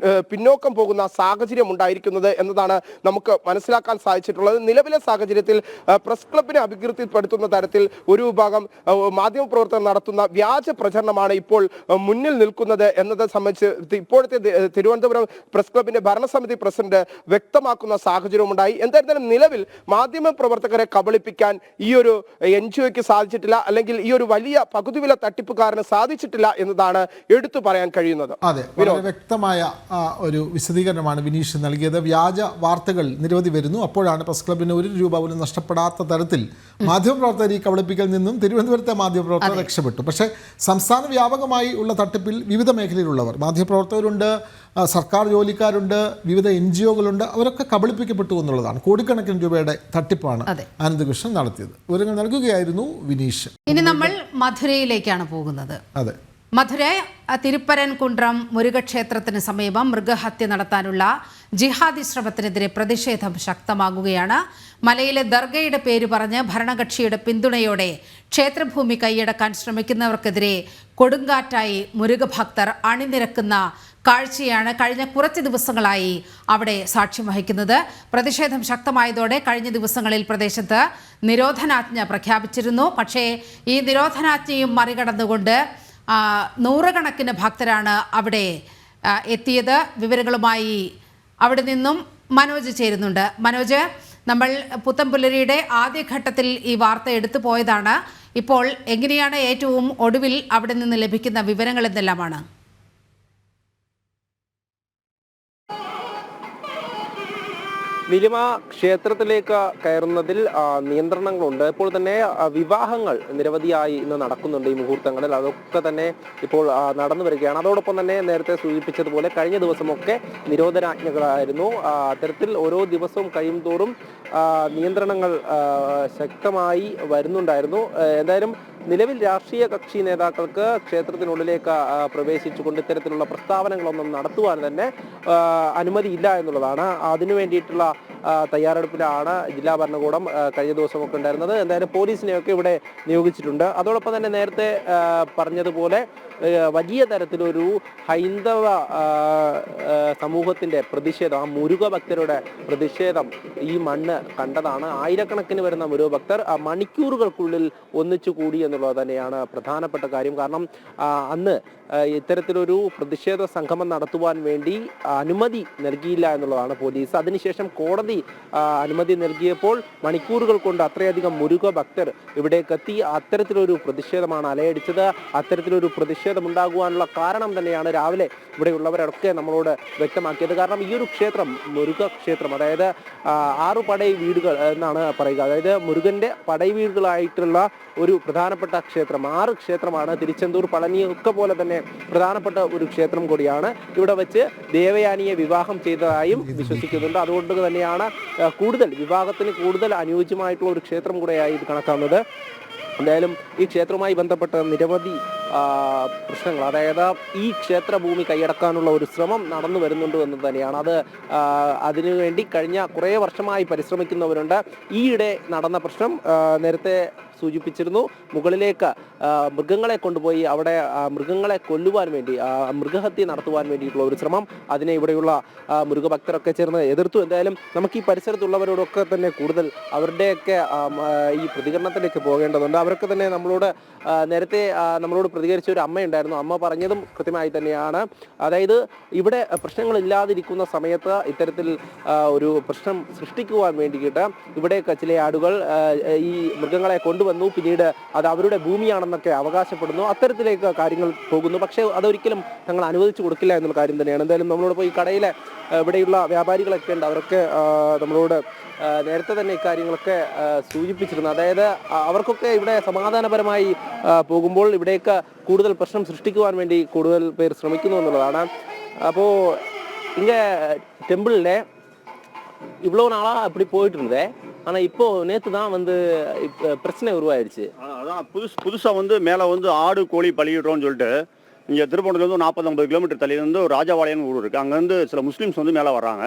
പിന്നോക്കം പോകുന്ന സാഹചര്യം ഉണ്ടായിരിക്കുന്നത് എന്നതാണ് നമുക്ക് മനസ്സിലാക്കാൻ സാധിച്ചിട്ടുള്ളത്. നിലവിലെ സാഹചര്യത്തിൽ പ്രസ് ക്ലബിനെ അപകീർത്തിപ്പെടുത്തുന്ന തരത്തിൽ ഒരു വിഭാഗം മാധ്യമപ്രവർത്തകർ നടത്തുന്ന വ്യാജ പ്രചരണമാണ് ഇപ്പോൾ മുന്നിൽ നിൽക്കുന്നത് എന്നത് സംബന്ധിച്ച് ഇപ്പോഴത്തെ തിരുവനന്തപുരം പ്രസ് ക്ലബിന്റെ ഭരണസമിതി പ്രസിഡന്റ് വ്യക്തമാക്കുന്ന സാഹചര്യമുണ്ടായി. എന്തായാലും നിലവിൽ മാധ്യമപ്രവർത്തകരെ കബളിപ്പിക്കാൻ ഈ ഒരു NGOയ്ക്ക് സാധിച്ചിട്ടില്ല, അല്ലെങ്കിൽ ഈ ഒരു വലിയ പകുതിവില തട്ടിപ്പുകാരന് സാധിച്ചിട്ടില്ല എന്നതാണ് എടുത്തു പറയാൻ കഴിയുന്നത്. അതെ, വളരെ വ്യക്തമായ ഒരു വിശദീകരണമാണ് വിനീഷ് നൽകിയത്. വ്യാജ വാർത്തകൾ നിരവധി വരുന്നു. അപ്പോഴാണ് പ്രസ് ക്ലബിന് ₹1 പോലും നഷ്ടപ്പെടാത്ത തരത്തിൽ മാധ്യമപ്രവർത്തകർ ഈ കബളിപ്പിക്കൽ നിന്നും തിരുവനന്തപുരത്തെ മാധ്യമപ്രവർത്തകർ രക്ഷപ്പെട്ടു. പക്ഷേ സംസ്ഥാന വ്യാപകമായി ഉള്ള തട്ടിപ്പിൽ വിവിധ മേഖലയിലുള്ളവർ, മാധ്യമപ്രവർത്തകരുണ്ട്, സർക്കാർ ജോലിക്കാരുണ്ട്, വിവിധ NGOകളുണ്ട്, അവരൊക്കെ കബളിപ്പിക്കപ്പെട്ടു എന്നുള്ളതാണ്. കോടിക്കണക്കിന് രൂപയുടെ തട്ടിപ്പാണ് അനന്തകൃഷ്ണൻ നടത്തിയത്. വിവരങ്ങൾ നൽകുകയായിരുന്നു വിനീഷ്. ഇനി നമ്മൾ മധുരയിലേക്കാണ് പോകുന്നത്. അതെ, മധുര തിരുപ്പരൻകുണ്ട്രം മുരുകക്ഷേത്രത്തിന് സമീപം മൃഗഹത്യ നടത്താനുള്ള ജിഹാദി ശ്രമത്തിനെതിരെ പ്രതിഷേധം ശക്തമാകുകയാണ്. മലയിലെ ദർഗയുടെ പേര് പറഞ്ഞ് ഭരണകക്ഷിയുടെ പിന്തുണയോടെ ക്ഷേത്രഭൂമി കൈയടക്കാൻ ശ്രമിക്കുന്നവർക്കെതിരെ കൊടുങ്കാറ്റായി മുരുകഭക്തർ അണിനിരക്കുന്ന കാഴ്ചയാണ് കഴിഞ്ഞ കുറച്ച് ദിവസങ്ങളായി അവിടെ സാക്ഷ്യം വഹിക്കുന്നത്. പ്രതിഷേധം ശക്തമായതോടെ കഴിഞ്ഞ ദിവസങ്ങളിൽ പ്രദേശത്ത് നിരോധനാജ്ഞ പ്രഖ്യാപിച്ചിരുന്നു. പക്ഷേ ഈ നിരോധനാജ്ഞയും മറികടന്നുകൊണ്ട് നൂറുകണക്കിന് ഭക്തരാണ് അവിടെ എത്തിയത്. വിവരങ്ങളുമായി അവിടെ നിന്നും മനോജ് ചേരുന്നുണ്ട്. മനോജ്, നമ്മൾ പുത്തൻപുലരിയുടെ ആദ്യഘട്ടത്തിൽ ഈ വാർത്ത എടുത്തു പോയതാണ്. ഇപ്പോൾ എങ്ങനെയാണ് ഏറ്റവും ഒടുവിൽ അവിടെ നിന്ന് ലഭിക്കുന്ന വിവരങ്ങൾ എന്തെല്ലാമാണ്? നിലിമ, ക്ഷേത്രത്തിലേക്ക് കയറുന്നതിൽ നിയന്ത്രണങ്ങളുണ്ട്. ഇപ്പോൾ തന്നെ വിവാഹങ്ങൾ നിരവധിയായി ഇന്ന് നടക്കുന്നുണ്ട് ഈ മുഹൂർത്തങ്ങളിൽ. അതൊക്കെ തന്നെ ഇപ്പോൾ നടന്നു വരികയാണ്. അതോടൊപ്പം തന്നെ നേരത്തെ സൂചിപ്പിച്ചതുപോലെ കഴിഞ്ഞ ദിവസമൊക്കെ നിരോധനാജ്ഞകളായിരുന്നു. അത്തരത്തിൽ ഓരോ ദിവസവും കഴിയും തോറും നിയന്ത്രണങ്ങൾ ശക്തമായി വരുന്നുണ്ടായിരുന്നു. എന്തായാലും നിലവിൽ രാഷ്ട്രീയ കക്ഷി നേതാക്കൾക്ക് ക്ഷേത്രത്തിനുള്ളിലേക്ക് പ്രവേശിച്ചുകൊണ്ട് ഇത്തരത്തിലുള്ള പ്രസ്താവനകളൊന്നും നടത്തുവാൻ തന്നെ അനുമതിയില്ല എന്നുള്ളതാണ്. അതിനു വേണ്ടിയിട്ടുള്ള തയ്യാറെടുപ്പിലാണ് ജില്ലാ ഭരണകൂടം കഴിഞ്ഞ ദിവസമൊക്കെ ഉണ്ടായിരുന്നത്. എന്തായാലും പോലീസിനെയൊക്കെ ഇവിടെ നിയോഗിച്ചിട്ടുണ്ട്. അതോടൊപ്പം തന്നെ നേരത്തെ പറഞ്ഞതുപോലെ വലിയ തരത്തിലൊരു ഹൈന്ദവ സമൂഹത്തിൻ്റെ പ്രതിഷേധം, ആ മുരുക ഭക്തരുടെ പ്രതിഷേധം ഈ മണ്ണ് കണ്ടതാണ്. ആയിരക്കണക്കിന് വരുന്ന മുരുക ഭക്തർ മണിക്കൂറുകൾക്കുള്ളിൽ ഒന്നിച്ചു കൂടി എന്നുള്ളത് തന്നെയാണ് പ്രധാനപ്പെട്ട കാര്യം. കാരണം അന്ന് ഇത്തരത്തിലൊരു പ്രതിഷേധ സംഗമം നടത്തുവാൻ വേണ്ടി അനുമതി നൽകിയില്ല എന്നുള്ളതാണ് പോലീസ്. അതിനുശേഷം കോടതി അനുമതി നൽകിയപ്പോൾ മണിക്കൂറുകൾ കൊണ്ട് അത്രയധികം മുരുക ഭക്തർ ഇവിടേക്കെത്തി അത്തരത്തിലൊരു പ്രതിഷേധമാണ് അലയടിച്ചത്. അത്തരത്തിലൊരു പ്രതിഷേധം ഉണ്ടാകുവാനുള്ള കാരണം തന്നെയാണ് രാവിലെ ഇവിടെയുള്ളവരൊക്കെ നമ്മളോട് വ്യക്തമാക്കിയത്. കാരണം ഈ ഒരു ക്ഷേത്രം, മുരുക ക്ഷേത്രം, അതായത് 6 പടൈ വീടുകൾ എന്നാണ് പറയുക. അതായത് മുരുകന്റെ പടൈ വീടുകളായിട്ടുള്ള ഒരു പ്രധാനപ്പെട്ട ക്ഷേത്രം, 6 ക്ഷേത്രമാണ്. തിരുച്ചെന്തൂർ, പളനി ഒക്കെ പോലെ തന്നെ പ്രധാനപ്പെട്ട ഒരു ക്ഷേത്രം കൂടിയാണ്. ഇവിടെ വെച്ച് ദേവയാനിയെ വിവാഹം ചെയ്തതായും വിശ്വസിക്കുന്നുണ്ട്. അതുകൊണ്ട് തന്നെയാണ് വിവാഹത്തിന് കൂടുതൽ അനുയോജ്യമായിട്ടുള്ള ഒരു ക്ഷേത്രം കൂടെയായി ഇത് കണക്കാവുന്നത്. എന്തായാലും ഈ ക്ഷേത്രവുമായി ബന്ധപ്പെട്ട നിരവധി പ്രശ്നങ്ങൾ, അതായത് ഈ ക്ഷേത്രഭൂമി കൈയടക്കാനുള്ള ഒരു ശ്രമം നടന്നു വരുന്നുണ്ട് എന്ന് തന്നെയാണ്. അതിനുവേണ്ടി കഴിഞ്ഞ കുറേ വർഷമായി പരിശ്രമിക്കുന്നവരുണ്ട്. ഈയിടെ നടന്ന പ്രശ്നം നേരത്തെ സൂചിപ്പിച്ചിരുന്നു. മുകളിലേക്ക് മൃഗങ്ങളെ കൊണ്ടുപോയി അവിടെ മൃഗങ്ങളെ കൊല്ലുവാൻ വേണ്ടി, മൃഗഹത്യ നടത്തുവാൻ വേണ്ടിയിട്ടുള്ള ഒരു ശ്രമം, അതിനെ ഇവിടെയുള്ള മൃഗഭക്തരൊക്കെ ചേർന്ന് എതിർത്തു. എന്തായാലും നമുക്ക് ഈ പരിസരത്തുള്ളവരോടൊക്കെ തന്നെ കൂടുതൽ അവരുടെയൊക്കെ ഈ പ്രതികരണത്തിലേക്ക് പോകേണ്ടതുണ്ട്. അവരൊക്കെ തന്നെ നേരത്തെ നമ്മളോട് പ്രതികരിച്ച ഒരു അമ്മയുണ്ടായിരുന്നു. അമ്മ പറഞ്ഞതും കൃത്യമായി തന്നെയാണ്. അതായത് ഇവിടെ പ്രശ്നങ്ങളില്ലാതിരിക്കുന്ന സമയത്ത് ഇത്തരത്തിൽ ഒരു പ്രശ്നം സൃഷ്ടിക്കുവാൻ വേണ്ടിയിട്ട് ഇവിടെയൊക്കെ ചില ആളുകൾ ഈ മൃഗങ്ങളെ കൊണ്ടുവന്നു, പിന്നീട് അത് അവരുടെ ഭൂമിയാണെന്നൊക്കെ അവകാശപ്പെടുന്നു. അത്തരത്തിലേക്ക് കാര്യങ്ങൾ പോകുന്നു. പക്ഷേ അതൊരിക്കലും തങ്ങൾ അനുവദിച്ചു കൊടുക്കില്ല എന്നുള്ള കാര്യം തന്നെയാണ്. എന്തായാലും നമ്മളോട് ഈ കടയിലെ ഇവിടെയുള്ള വ്യാപാരികളൊക്കെ ഉണ്ട്. അവരൊക്കെ നമ്മളോട് നേരത്തെ തന്നെ ഇക്കാര്യങ്ങളൊക്കെ സൂചിപ്പിച്ചിരുന്നു. അതായത് അവർക്കൊക്കെ ഇവിടെ സമാധാനപരമായി പോകുമ്പോൾ ഇവിടേക്ക് കൂടുതൽ പ്രശ്നം സൃഷ്ടിക്കുവാൻ വേണ്ടി കൂടുതൽ പേർ ശ്രമിക്കുന്നു എന്നുള്ളതാണ്. അപ്പോൾ ഇങ്ങ ടെമ്പിളിലെ இவ்வளோ நாளாக அப்படி போயிட்டு இருந்தேன். ஆனால் இப்போ நேற்று தான் பிரச்சனை உருவாயிடுச்சு. அதான் புதுசாக மேலே ஆடு கோழி பலியிடுறோன்னு சொல்லிட்டு இங்கே திருப்பணத்துலேருந்து 40-50 கிலோமீட்டர் தள்ளியிருந்து ஒரு ராஜபாளையம் ஊர் இருக்குது. அங்கேருந்து சில முஸ்லீம்ஸ் மேலே வர்றாங்க.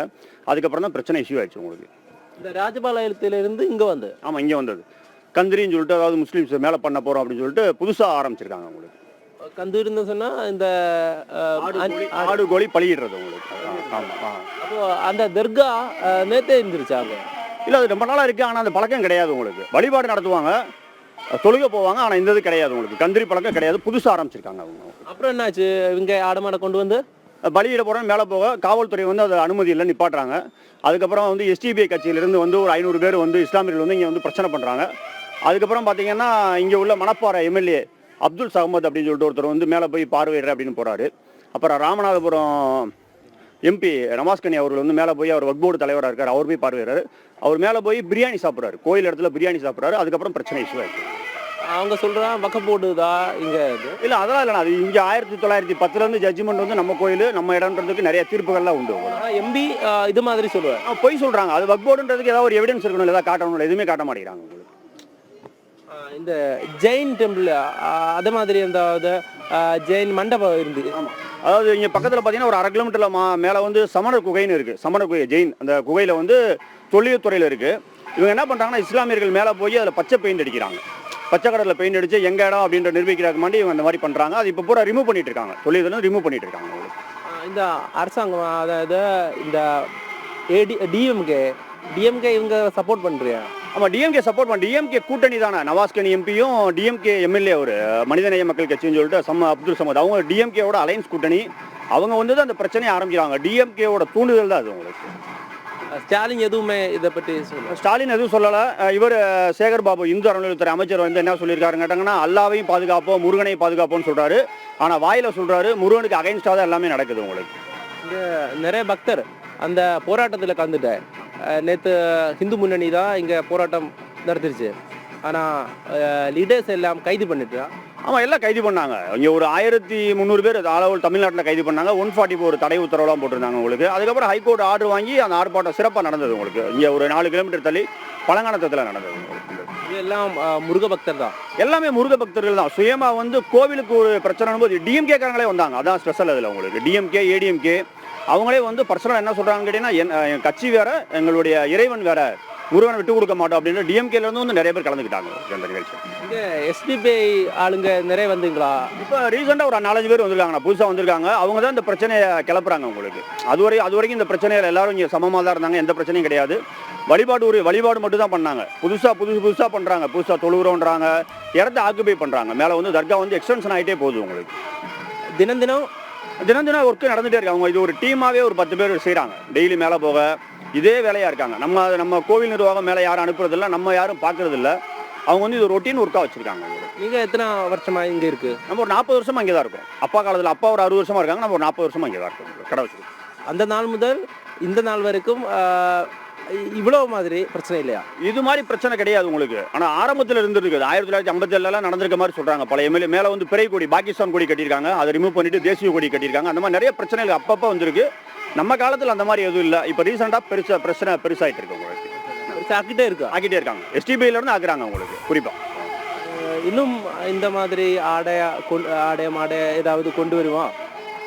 அதுக்கப்புறம் தான் பிரச்சனை இஷ்யூ ஆயிடுச்சு உங்களுக்கு. இந்த ராஜபாளையத்திலிருந்து இங்கே ஆமாம், இங்கே வந்தது கந்திரின்னு சொல்லிட்டு, அதாவது முஸ்லீம்ஸ் மேலே பண்ண போகிறோம் அப்படின்னு சொல்லிட்டு புதுசாக ஆரம்பிச்சிருக்காங்க உங்களுக்கு. கந்தூரின்னு சொன்னா இந்த ஆடு கோழி பலியிடுறது உங்களுக்கு. அப்போ அந்த தர்கா நேத்தே இருந்துருச்சாங்க? இல்லை, அது ரொம்ப நாளாக இருக்குது. ஆனால் அந்த பழக்கம் கிடையாது உங்களுக்கு. வழிபாடு நடத்துவாங்க, தொழுக போவாங்க. ஆனால் இந்த இது கிடையாது உங்களுக்கு. கந்திரி பழக்கம் கிடையாது. புதுசாக ஆரம்பிச்சிருக்காங்க அவங்க. அப்புறம் என்னாச்சு? இவங்க ஆடு மாடை கொண்டு வந்து பலியிட போகிறோம், மேலே போக காவல்துறை அது அனுமதி இல்லை, நிப்பாட்டுறாங்க. அதுக்கப்புறம் எஸ்டிபிஐ கட்சியிலிருந்து ஒரு 500 பேர் இஸ்லாமியர்கள் இங்கே பிரச்சனை பண்ணுறாங்க. அதுக்கப்புறம் பார்த்தீங்கன்னா இங்கே உள்ள மணப்பாறை எம்எல்ஏ அப்துல் சஹமத் அப்படின்னு சொல்லிட்டு ஒருத்தர் மேலே போய் பார்வையிடுற அப்படின்னு போகிறாரு. அப்புறம் ராமநாதபுரம் எம்பி ரமாஸ்கனி அவர்கள் மேலே போய் அவர் வக்போர்டு தலைவராக இருக்கார். அவர் போய் பார்வையிடுறாரு. அவர் மேலே போய் பிரியாணி சாப்பிட்றாரு, கோயில் இடத்துல பிரியாணி சாப்பிட்றாரு. அதுக்கப்புறம் பிரச்சனை இஷ்யூ ஆயிடுச்சு. அவங்க சொல்கிறான் வக்போர்டுதா இங்கே? இல்லை, அதெல்லாம் இல்லைண்ணா. அது இங்கே 1910 ஜட்ஜ்மெண்ட் நம்ம கோயில் நம்ம இடம்ன்றதுக்கு நிறைய தீர்ப்புகள்லாம் உண்டு. எம்பி இது மாதிரி சொல்லுவாங்க, பொய் சொல்கிறாங்க. அது வக்போர்டுன்றதுக்கு ஏதாவது ஒரு எவிடன்ஸ் இருக்கணும், ஏதாவது காட்டணும். எதுவுமே காட்ட மாட்டேங்கிறாங்க உங்களுக்கு. இந்த ஜெயின் டெம்பிள் அதே மாதிரி அந்த ஜெயின் மண்டபம் இருந்து, அதாவது இங்கே பக்கத்தில் பார்த்தீங்கன்னா ஒரு 1/2 கிலோமீட்டரில் மேலே சமணர் குகைன்னு இருக்குது. சமணர் குகை ஜெயின், அந்த குகையில் தொழில்துறையில் இருக்குது. இவங்க என்ன பண்ணுறாங்கன்னா இஸ்லாமியர்கள் மேலே போய் அதில் பச்சை பெயிண்ட் அடிக்கிறாங்க. பச்சை கடலில் பெயிண்ட் அடித்து எங்கள் இடம் அப்படின்ற நிரூபிக்கிறாங்க மாண்டி இவங்க அந்த மாதிரி பண்ணுறாங்க. அது இப்போ பூரா ரிமூவ் பண்ணிட்டு இருக்காங்க. தொழில் ரிமூவ் பண்ணிட்டு இருக்காங்க. இந்த அரசாங்கம் அதாவது இந்த டிஎம்கே இவங்க சப்போர்ட் பண்றியா? ஆமாம், டிஎம்கே சப்போர்ட் பண்ண டிஎம்கே கூட்டணி தானே. நவாஸ்கனி எம்பியும் டிஎம்கே எம்எல்ஏ ஒரு மனிதநேய மக்கள் கட்சின்னு சொல்லிட்டு அப்துல் சமத் அவங்க டிஎம்கேவோட அலையன்ஸ் கூட்டணி. அவங்க வந்து தான் அந்த பிரச்சனையை ஆரம்பிக்கிறாங்க. டிஎம்கேவோட தூண்டுதல் தான் அது உங்களுக்கு. ஸ்டாலின் எதுவுமே இதை பற்றி ஸ்டாலின் எதுவும் சொல்லலை. இவர் சேகர் பாபு இந்து அறநிலையத்துறை அமைச்சர் வந்து என்ன சொல்லியிருக்காருன்னு கேட்டாங்கன்னா, அல்லாவையும் பாதுகாப்போம் முருகனையும் பாதுகாப்போம்னு சொல்கிறாரு. ஆனால் வாயில் சொல்கிறாரு முருகனுக்கு அகைன்ஸ்டாக தான் எல்லாமே நடக்குது உங்களுக்கு. இந்த நிறைய பக்தர் அந்த போராட்டத்தில் கலந்துட்டேன். நேற்று இந்து முன்னணி தான் இங்கே போராட்டம் நடத்திருச்சு. ஆனால் லீடர்ஸ் எல்லாம் கைது பண்ணிட்டா. ஆமாம், எல்லாம் கைது பண்ணாங்க. இங்கே ஒரு 1300 பேர் அளவில் தமிழ்நாட்டில் கைது பண்ணாங்க. 144 தடை உத்தரவுலாம் போட்டிருந்தாங்க உங்களுக்கு. அதுக்கப்புறம் ஹைகோர்ட் ஆர்டர் வாங்கி அந்த ஆர்ப்பாட்டம் சிறப்பாக நடந்தது உங்களுக்கு. இங்கே ஒரு 4 கிலோமீட்டர் தள்ளி பழங்கானத்தில் நடந்தது உங்களுக்கு. இதெல்லாம் முருக பக்தர் தான், எல்லாமே முருக பக்தர்கள் தான். சுயமாக வந்து கோவிலுக்கு ஒரு பிரச்சனை போது டிஎம்கேக்காரங்களே வந்தாங்க. அதான் ஸ்பெஷல் அதில் உங்களுக்கு. டிஎம்கே ஏடிஎம்கே அவங்களே வந்து பர்சனலாக என்ன சொல்கிறாங்கன்னு கேட்டிங்கன்னா, என் கட்சி வேற, எங்களுடைய இறைவன் வேற, முருகனை விட்டு கொடுக்க மாட்டோம் அப்படின்னு டிஎம்கேலேருந்து வந்து நிறைய பேர் கலந்துக்கிட்டாங்க அந்த நிகழ்ச்சி. இங்கே எஸ்டிபிஐ ஆளுங்க நிறைய வந்துங்களா? இப்போ ரீசெண்டாக ஒரு 4-5 பேர் வந்திருக்காங்க, புதுசாக வந்திருக்காங்க. அவங்க தான் இந்த பிரச்சனையை கிளப்புறாங்க உங்களுக்கு. அது வரைக்கும் இந்த பிரச்சனையில் எல்லாரும் இங்கே சமமாக தான் இருந்தாங்க, எந்த பிரச்சனையும் கிடையாது. வழிபாடு மட்டும் தான் பண்ணாங்க. புதுசாக பண்ணுறாங்க. புதுசாக தொழுகிறோன்றாங்க, இடத்த ஆக்குபை பண்ணுறாங்க. மேலே வந்து தர்கா வந்து எக்ஸ்டென்ஷன் ஆகிட்டே போகுது உங்களுக்கு. தினம் ஒர்க்கு நடந்துகிட்டே இருக்கு. அவங்க இது ஒரு டீமாகவே ஒரு 10 பேர் செய்கிறாங்க. டெய்லி மேலே போக இதே வேலையாக இருக்காங்க. நம்ம கோவில் நிர்வாகம் மேலே யாரும் அனுப்புறதில்ல, நம்ம யாரும் பார்க்குறதில்ல. அவங்க வந்து இது ஒரு ரொட்டீன் ஒர்க்காக வச்சுருக்காங்க. நீங்கள் எத்தனை வருஷமாக இங்கே இருக்குது? நம்ம ஒரு 40 வருஷமாக இங்கே தான் இருக்கோம். அப்பா காலத்தில் அப்பா ஒரு 60 வருஷமாக இருக்காங்க. நம்ம ஒரு 40 வருஷமாக இங்கே தான் இருக்கோம், கடை வச்சுருக்கோம். அந்த நாள் முதல் இந்த நாள் வரைக்கும் இவ்வளோ மாதிரி பிரச்சனை இல்லையா? இது மாதிரி பிரச்சனை கிடையாது உங்களுக்கு. ஆனால் ஆரம்பத்தில் இருந்துருக்குது. 1957 நடந்திருக்க மாதிரி சொல்கிறாங்க. பல எம்எல்ஏ மேலே வந்து பிறை கொடி, பாகிஸ்தான் கொடி கட்டியிருக்காங்க. அதை ரிமூவ் பண்ணிட்டு தேசிய கொடி கட்டியிருக்காங்க. அந்த மாதிரி நிறைய பிரச்சனைகள் அப்பப்போ வந்திருக்கு. நம்ம காலத்தில் அந்த மாதிரி எதுவும் இல்லை. இப்போ ரீசெண்டாக பிரச்சனை பெருசாகிட்டு இருக்கு உங்களுக்கு. ஆக்கிட்டே இருக்காங்க. எஸ்டிபிஐலேருந்து ஆக்குறாங்க உங்களுக்கு. குறிப்பாக இன்னும் இந்த மாதிரி ஆடைய ஏதாவது கொண்டு வருவான்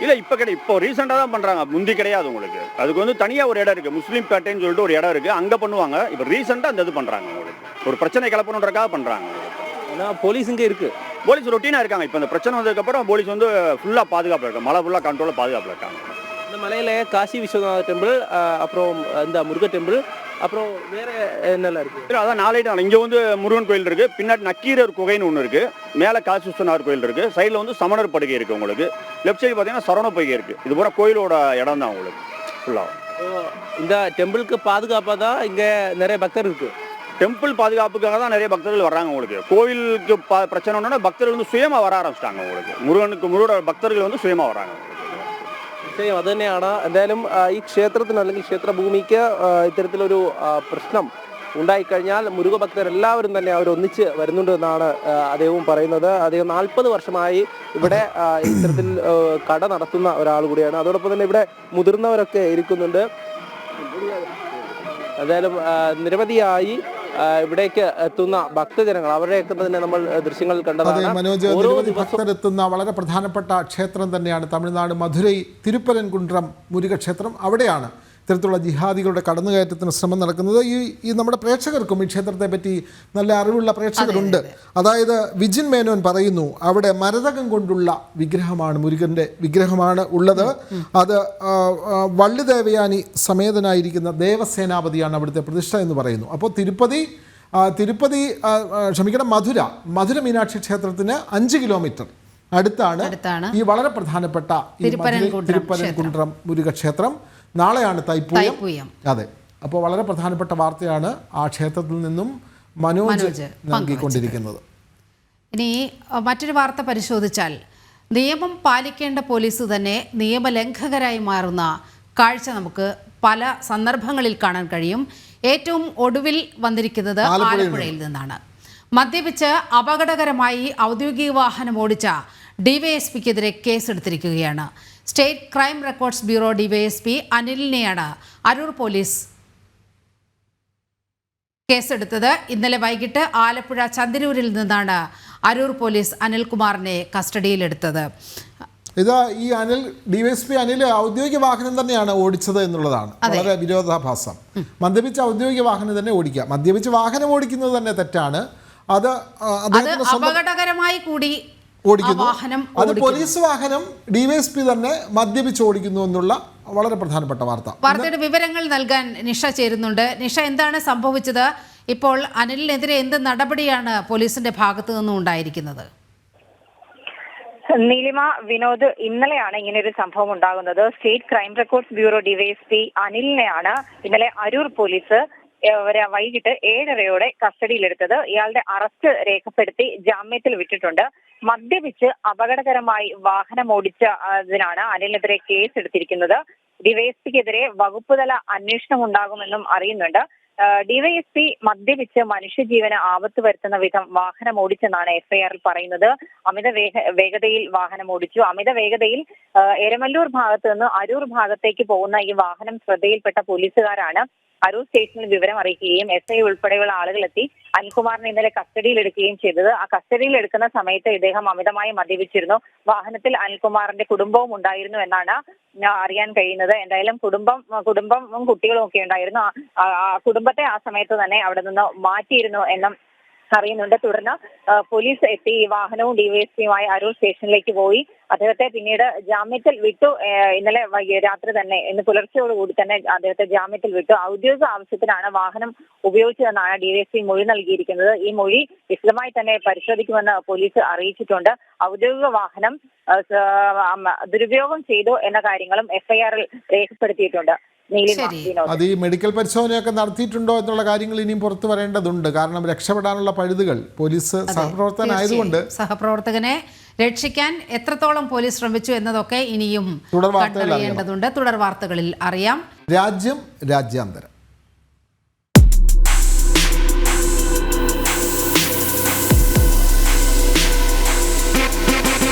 இல்லை, இப்போ ரீசெண்டாக தான் பண்ணுறாங்க. முந்தி கிடையாது உங்களுக்கு. அதுக்கு வந்து தனியாக ஒரு இடம் இருக்குது, முஸ்லீம் பேட்டைன்னு சொல்லிட்டு ஒரு இடம் இருக்குது, அங்கே பண்ணுவாங்க. இப்போ ரீசெண்டாக அந்த இது பண்ணுறாங்க உங்களுக்கு. ஒரு பிரச்சனை கிளப்பணுன்றக்காக பண்ணுறாங்க. ஆனால் போலீஸ் இங்கே இருக்குது. போலீஸ் ரொட்டீனாக இருக்காங்க. இப்போ இந்த பிரச்சனை வந்ததுக்கப்புறம் போலீஸ் வந்து ஃபுல்லாக பாதுகாப்பில் இருக்காங்க. மழை ஃபுல்லாக கண்ட்ரோலில் பாதுகாப்பில் இருக்காங்க. இந்த மலையில் காசி விஸ்வநாத டெம்பிள், அப்புறம் இந்த முருக டெம்பிள், அப்புறம் வேற என்னெல்லாம் இருக்குது? அதான் 4 இடம். இங்கே வந்து முருகன் கோயில் இருக்குது, பின்னாடி நக்கீரர் குகைன்னு ஒன்று இருக்குது, மேலே காசி விஸ்வநாதர் கோயில் இருக்குது, சைடில் வந்து சமணர் படுகை இருக்குது உங்களுக்கு, லெஃப்ட் சைடு பார்த்தீங்கன்னா சரவண படுகை இருக்குது. இது பூரா கோயிலோட இடம் தான் உங்களுக்கு ஃபுல்லாக. இந்த டெம்பிளுக்கு பாதுகாப்பாக தான் இங்கே நிறைய பக்தர் இருக்குது. டெம்பிள் பாதுகாப்புக்காக தான் நிறைய பக்தர்கள் வர்றாங்க உங்களுக்கு. கோவிலுக்கு பிரச்சனை ஒன்றுனா பக்தர்கள் வந்து சுயமாக வர ஆரம்பிச்சிட்டாங்க உங்களுக்கு. മുരുകനോട് ഭക്തர்கள் வந்து സുയமாக വരാங்க. നിശ്ചയം അത് തന്നെയാണ്. എന്തായാലും ഈ ക്ഷേത്രത്തിന് അല്ലെങ്കിൽ ക്ഷേത്രഭൂമിക്ക് ഇത്തരത്തിലൊരു പ്രശ്നം ഉണ്ടായിക്കഴിഞ്ഞാൽ മുരുക ഭക്തരെല്ലാവരും തന്നെ അവരൊന്നിച്ച് വരുന്നുണ്ട് എന്നാണ് അദ്ദേഹവും പറയുന്നത്. അദ്ദേഹം 40 വർഷമായി ഇവിടെ ഇത്തരത്തിൽ കട നടത്തുന്ന ഒരാൾ കൂടിയാണ്. അതോടൊപ്പം തന്നെ ഇവിടെ മുതിർന്നവരൊക്കെ ഇരിക്കുന്നുണ്ട്. എന്തായാലും നിരവധിയായി ഇവിടേക്ക് എത്തുന്ന ഭക്തജനങ്ങൾ അവരുടെയൊക്കെ തന്നെ നമ്മൾ ദൃശ്യങ്ങൾ കണ്ടതാണ്. മനോജ്, നിരവധി ഭക്തരെത്തുന്ന വളരെ പ്രധാനപ്പെട്ട ക്ഷേത്രം തന്നെയാണ് തമിഴ്നാട് മധുരൈ തിരുപ്പരൻകുണ്ട്രം മുരുക ക്ഷേത്രം. അവിടെയാണ് ഇത്തരത്തിലുള്ള ജിഹാദികളുടെ കടന്നുകയറ്റത്തിന് ശ്രമം നടക്കുന്നത്. ഈ നമ്മുടെ പ്രേക്ഷകർക്കും ഈ ക്ഷേത്രത്തെ പറ്റി നല്ല അറിവുള്ള പ്രേക്ഷകരുണ്ട്. അതായത് വിജിൻ മേനോൻ പറയുന്നു അവിടെ മരതകം കൊണ്ടുള്ള വിഗ്രഹമാണ്, മുരുകൻ്റെ വിഗ്രഹമാണ് ഉള്ളത്. അത് വള്ളിദേവയാനി സമേതനായിരിക്കുന്ന ദേവസേനാപതിയാണ് അവിടുത്തെ പ്രതിഷ്ഠ എന്ന് പറയുന്നു. അപ്പോൾ മധുര മീനാക്ഷി ക്ഷേത്രത്തിന് 5 കിലോമീറ്റർ അടുത്താണ് ഈ വളരെ പ്രധാനപ്പെട്ട തിരുപ്പരൻകുണ്ട്രം മുരുക ക്ഷേത്രം. നാളെയാണ് തൈപ്പൂയം. അതെ, അപ്പോൾ വളരെ പ്രധാനപ്പെട്ട വാർത്തയാണ് ആ ക്ഷേത്രത്തിൽ നിന്നും മനോജ് നൽകിക്കൊണ്ടിരിക്കുന്നത്. ഇനി മറ്റൊരു വാർത്ത പരിശോധിച്ചാൽ നിയമം പാലിക്കേണ്ട പോലീസ് തന്നെ നിയമലംഘകരായി മാറുന്ന കാഴ്ച നമുക്ക് പല സന്ദർഭങ്ങളിൽ കാണാൻ കഴിയും. ഏറ്റവും ഒടുവിൽ വന്നിരിക്കുന്നത് ആലപ്പുഴയിൽ നിന്നാണ്. മദ്യപിച്ച് അപകടകരമായി ഔദ്യോഗിക വാഹനം ഓടിച്ച ഡിവൈഎസ്പിക്കെതിരെ കേസെടുത്തിരിക്കുകയാണ്. State crime records bureau DYSP അനിലിനെയാണ് അരൂർ പോലീസ് കേസെടുത്തത്. ഇന്നലെ വൈകിട്ട് ആലപ്പുഴ ചന്ദനൂരിൽ നിന്നാണ് അരൂർ പോലീസ് അനിൽകുമാറിനെ കസ്റ്റഡിയിലെടുത്തത്. ഇതാ ഈ ഡിവൈഎസ്പി അനിൽ ഔദ്യോഗിക വാഹനം തന്നെയാണ് ഓടിച്ചത് എന്നുള്ളതാണ് വളരെ വിരോധാഭാസം. മദ്യപിച്ച ഔദ്യോഗിക വാഹനം തന്നെ ഓടിക്കുക, മദ്യപിച്ച് വാഹനം ഓടിക്കുന്നത് തന്നെ തെറ്റാണ്. അത് അപകടകരമായി കൂടി ഓടിക്കുന്നു. വാഹനം അത് പോലീസ് വാഹനം ഡിവൈഎസ്പി തന്നെ മദ്യപിച്ച് ഓടിക്കുന്നു എന്നുള്ള വളരെ പ്രധാനപ്പെട്ട വാർത്തയുടെ വിവരങ്ങൾ നൽകാൻ നിഷ ചേരുന്നുണ്ട്. നിഷ, എന്താണ് സംഭവിച്ചത്? ഇപ്പോൾ അനിലിനെതിരെ എന്ത് നടപടിയാണ് പോലീസിന്റെ ഭാഗത്തു നിന്നും ഉണ്ടായിരിക്കുന്നത്? നീലിമ, വിനോദ്, ഇന്നലെയാണ് ഇങ്ങനെ ഒരു സംഭവം ഉണ്ടാകുന്നത്. State crime records bureau DYSP അനിലിനെയാണ് ഇന്നലെ അരൂർ പോലീസ് വൈകിട്ട് 7:30 കസ്റ്റഡിയിലെടുത്തത്. ഇയാളുടെ അറസ്റ്റ് രേഖപ്പെടുത്തി ജാമ്യത്തിൽ വിട്ടിട്ടുണ്ട്. മദ്യപിച്ച് അപകടകരമായി വാഹനം ഓടിച്ചതിനാണ് അനിലിനെതിരെ കേസ് എടുത്തിരിക്കുന്നത്. ഡിവൈഎസ്പിക്കെതിരെ വകുപ്പുതല അന്വേഷണം ഉണ്ടാകുമെന്നും അറിയുന്നുണ്ട്. ഡിവൈഎസ്പി മദ്യപിച്ച് മനുഷ്യജീവന് ആപത്ത് വരുത്തുന്ന വിധം വാഹനം ഓടിച്ചെന്നാണ് എഫ്ഐആറിൽ പറയുന്നത്. അമിത വേഗതയിൽ വാഹനം ഓടിച്ചു. അമിത വേഗതയിൽ എരമല്ലൂർ ഭാഗത്ത് നിന്ന് അരൂർ ഭാഗത്തേക്ക് പോകുന്ന ഈ വാഹനം ശ്രദ്ധയിൽപ്പെട്ട പോലീസുകാരാണ് അരൂർ സ്റ്റേഷനിൽ വിവരം അറിയിക്കുകയും SI ഉൾപ്പെടെയുള്ള ആളുകളെത്തി അനിൽകുമാറിനെ ഇന്നലെ കസ്റ്റഡിയിൽ എടുക്കുകയും ചെയ്തത്. ആ കസ്റ്റഡിയിൽ എടുക്കുന്ന സമയത്ത് ഇദ്ദേഹം അമിതമായി മദ്യപിച്ചിരുന്നു. വാഹനത്തിൽ അനിൽകുമാറിന്റെ കുടുംബവും ഉണ്ടായിരുന്നു എന്നാണ് അറിയാൻ കഴിയുന്നത്. എന്തായാലും കുടുംബവും കുട്ടികളും ഒക്കെ ഉണ്ടായിരുന്നു. ആ കുടുംബത്തെ ആ സമയത്ത് തന്നെ അവിടെ നിന്ന് മാറ്റിയിരുന്നു എന്നും അറിയുന്നുണ്ട്. തുടർന്ന് പോലീസ് എത്തി ഈ വാഹനവും ഡിവൈഎസ്പിയുമായി അരൂർ സ്റ്റേഷനിലേക്ക് പോയി. അദ്ദേഹത്തെ പിന്നീട് ജാമ്യത്തിൽ വിട്ടു. ഇന്നലെ രാത്രി തന്നെ, ഇന്ന് പുലർച്ചയോടുകൂടി തന്നെ അദ്ദേഹത്തെ ജാമ്യത്തിൽ വിട്ടു. ഔദ്യോഗിക ആവശ്യത്തിനാണ് വാഹനം ഉപയോഗിച്ചതെന്നാണ് ഡിവൈഎസ്പി മൊഴി നൽകിയിരിക്കുന്നത്. ഈ മൊഴി വിശദമായി തന്നെ പരിശോധിക്കുമെന്ന് പോലീസ് അറിയിച്ചിട്ടുണ്ട്. ഔദ്യോഗിക വാഹനം ദുരുപയോഗം ചെയ്തു എന്ന കാര്യങ്ങളും എഫ്ഐആറിൽ രേഖപ്പെടുത്തിയിട്ടുണ്ട്. അത് ഈ മെഡിക്കൽ പരിശോധനയൊക്കെ നടത്തിയിട്ടുണ്ടോ എന്നുള്ള കാര്യങ്ങൾ ഇനിയും പുറത്തു വരേണ്ടതുണ്ട്. കാരണം രക്ഷപ്പെടാനുള്ള പഴുതുകൾ പോലീസ് സഹപ്രവർത്തകനായതുകൊണ്ട് സഹപ്രവർത്തകനെ രക്ഷിക്കാൻ എത്രത്തോളം പോലീസ് ശ്രമിച്ചു എന്നതൊക്കെ ഇനിയും കണ്ടറിയേണ്ടതുണ്ട്. തുടർ വാർത്തകളിൽ അറിയാം. രാജ്യം രാജ്യാന്തരം.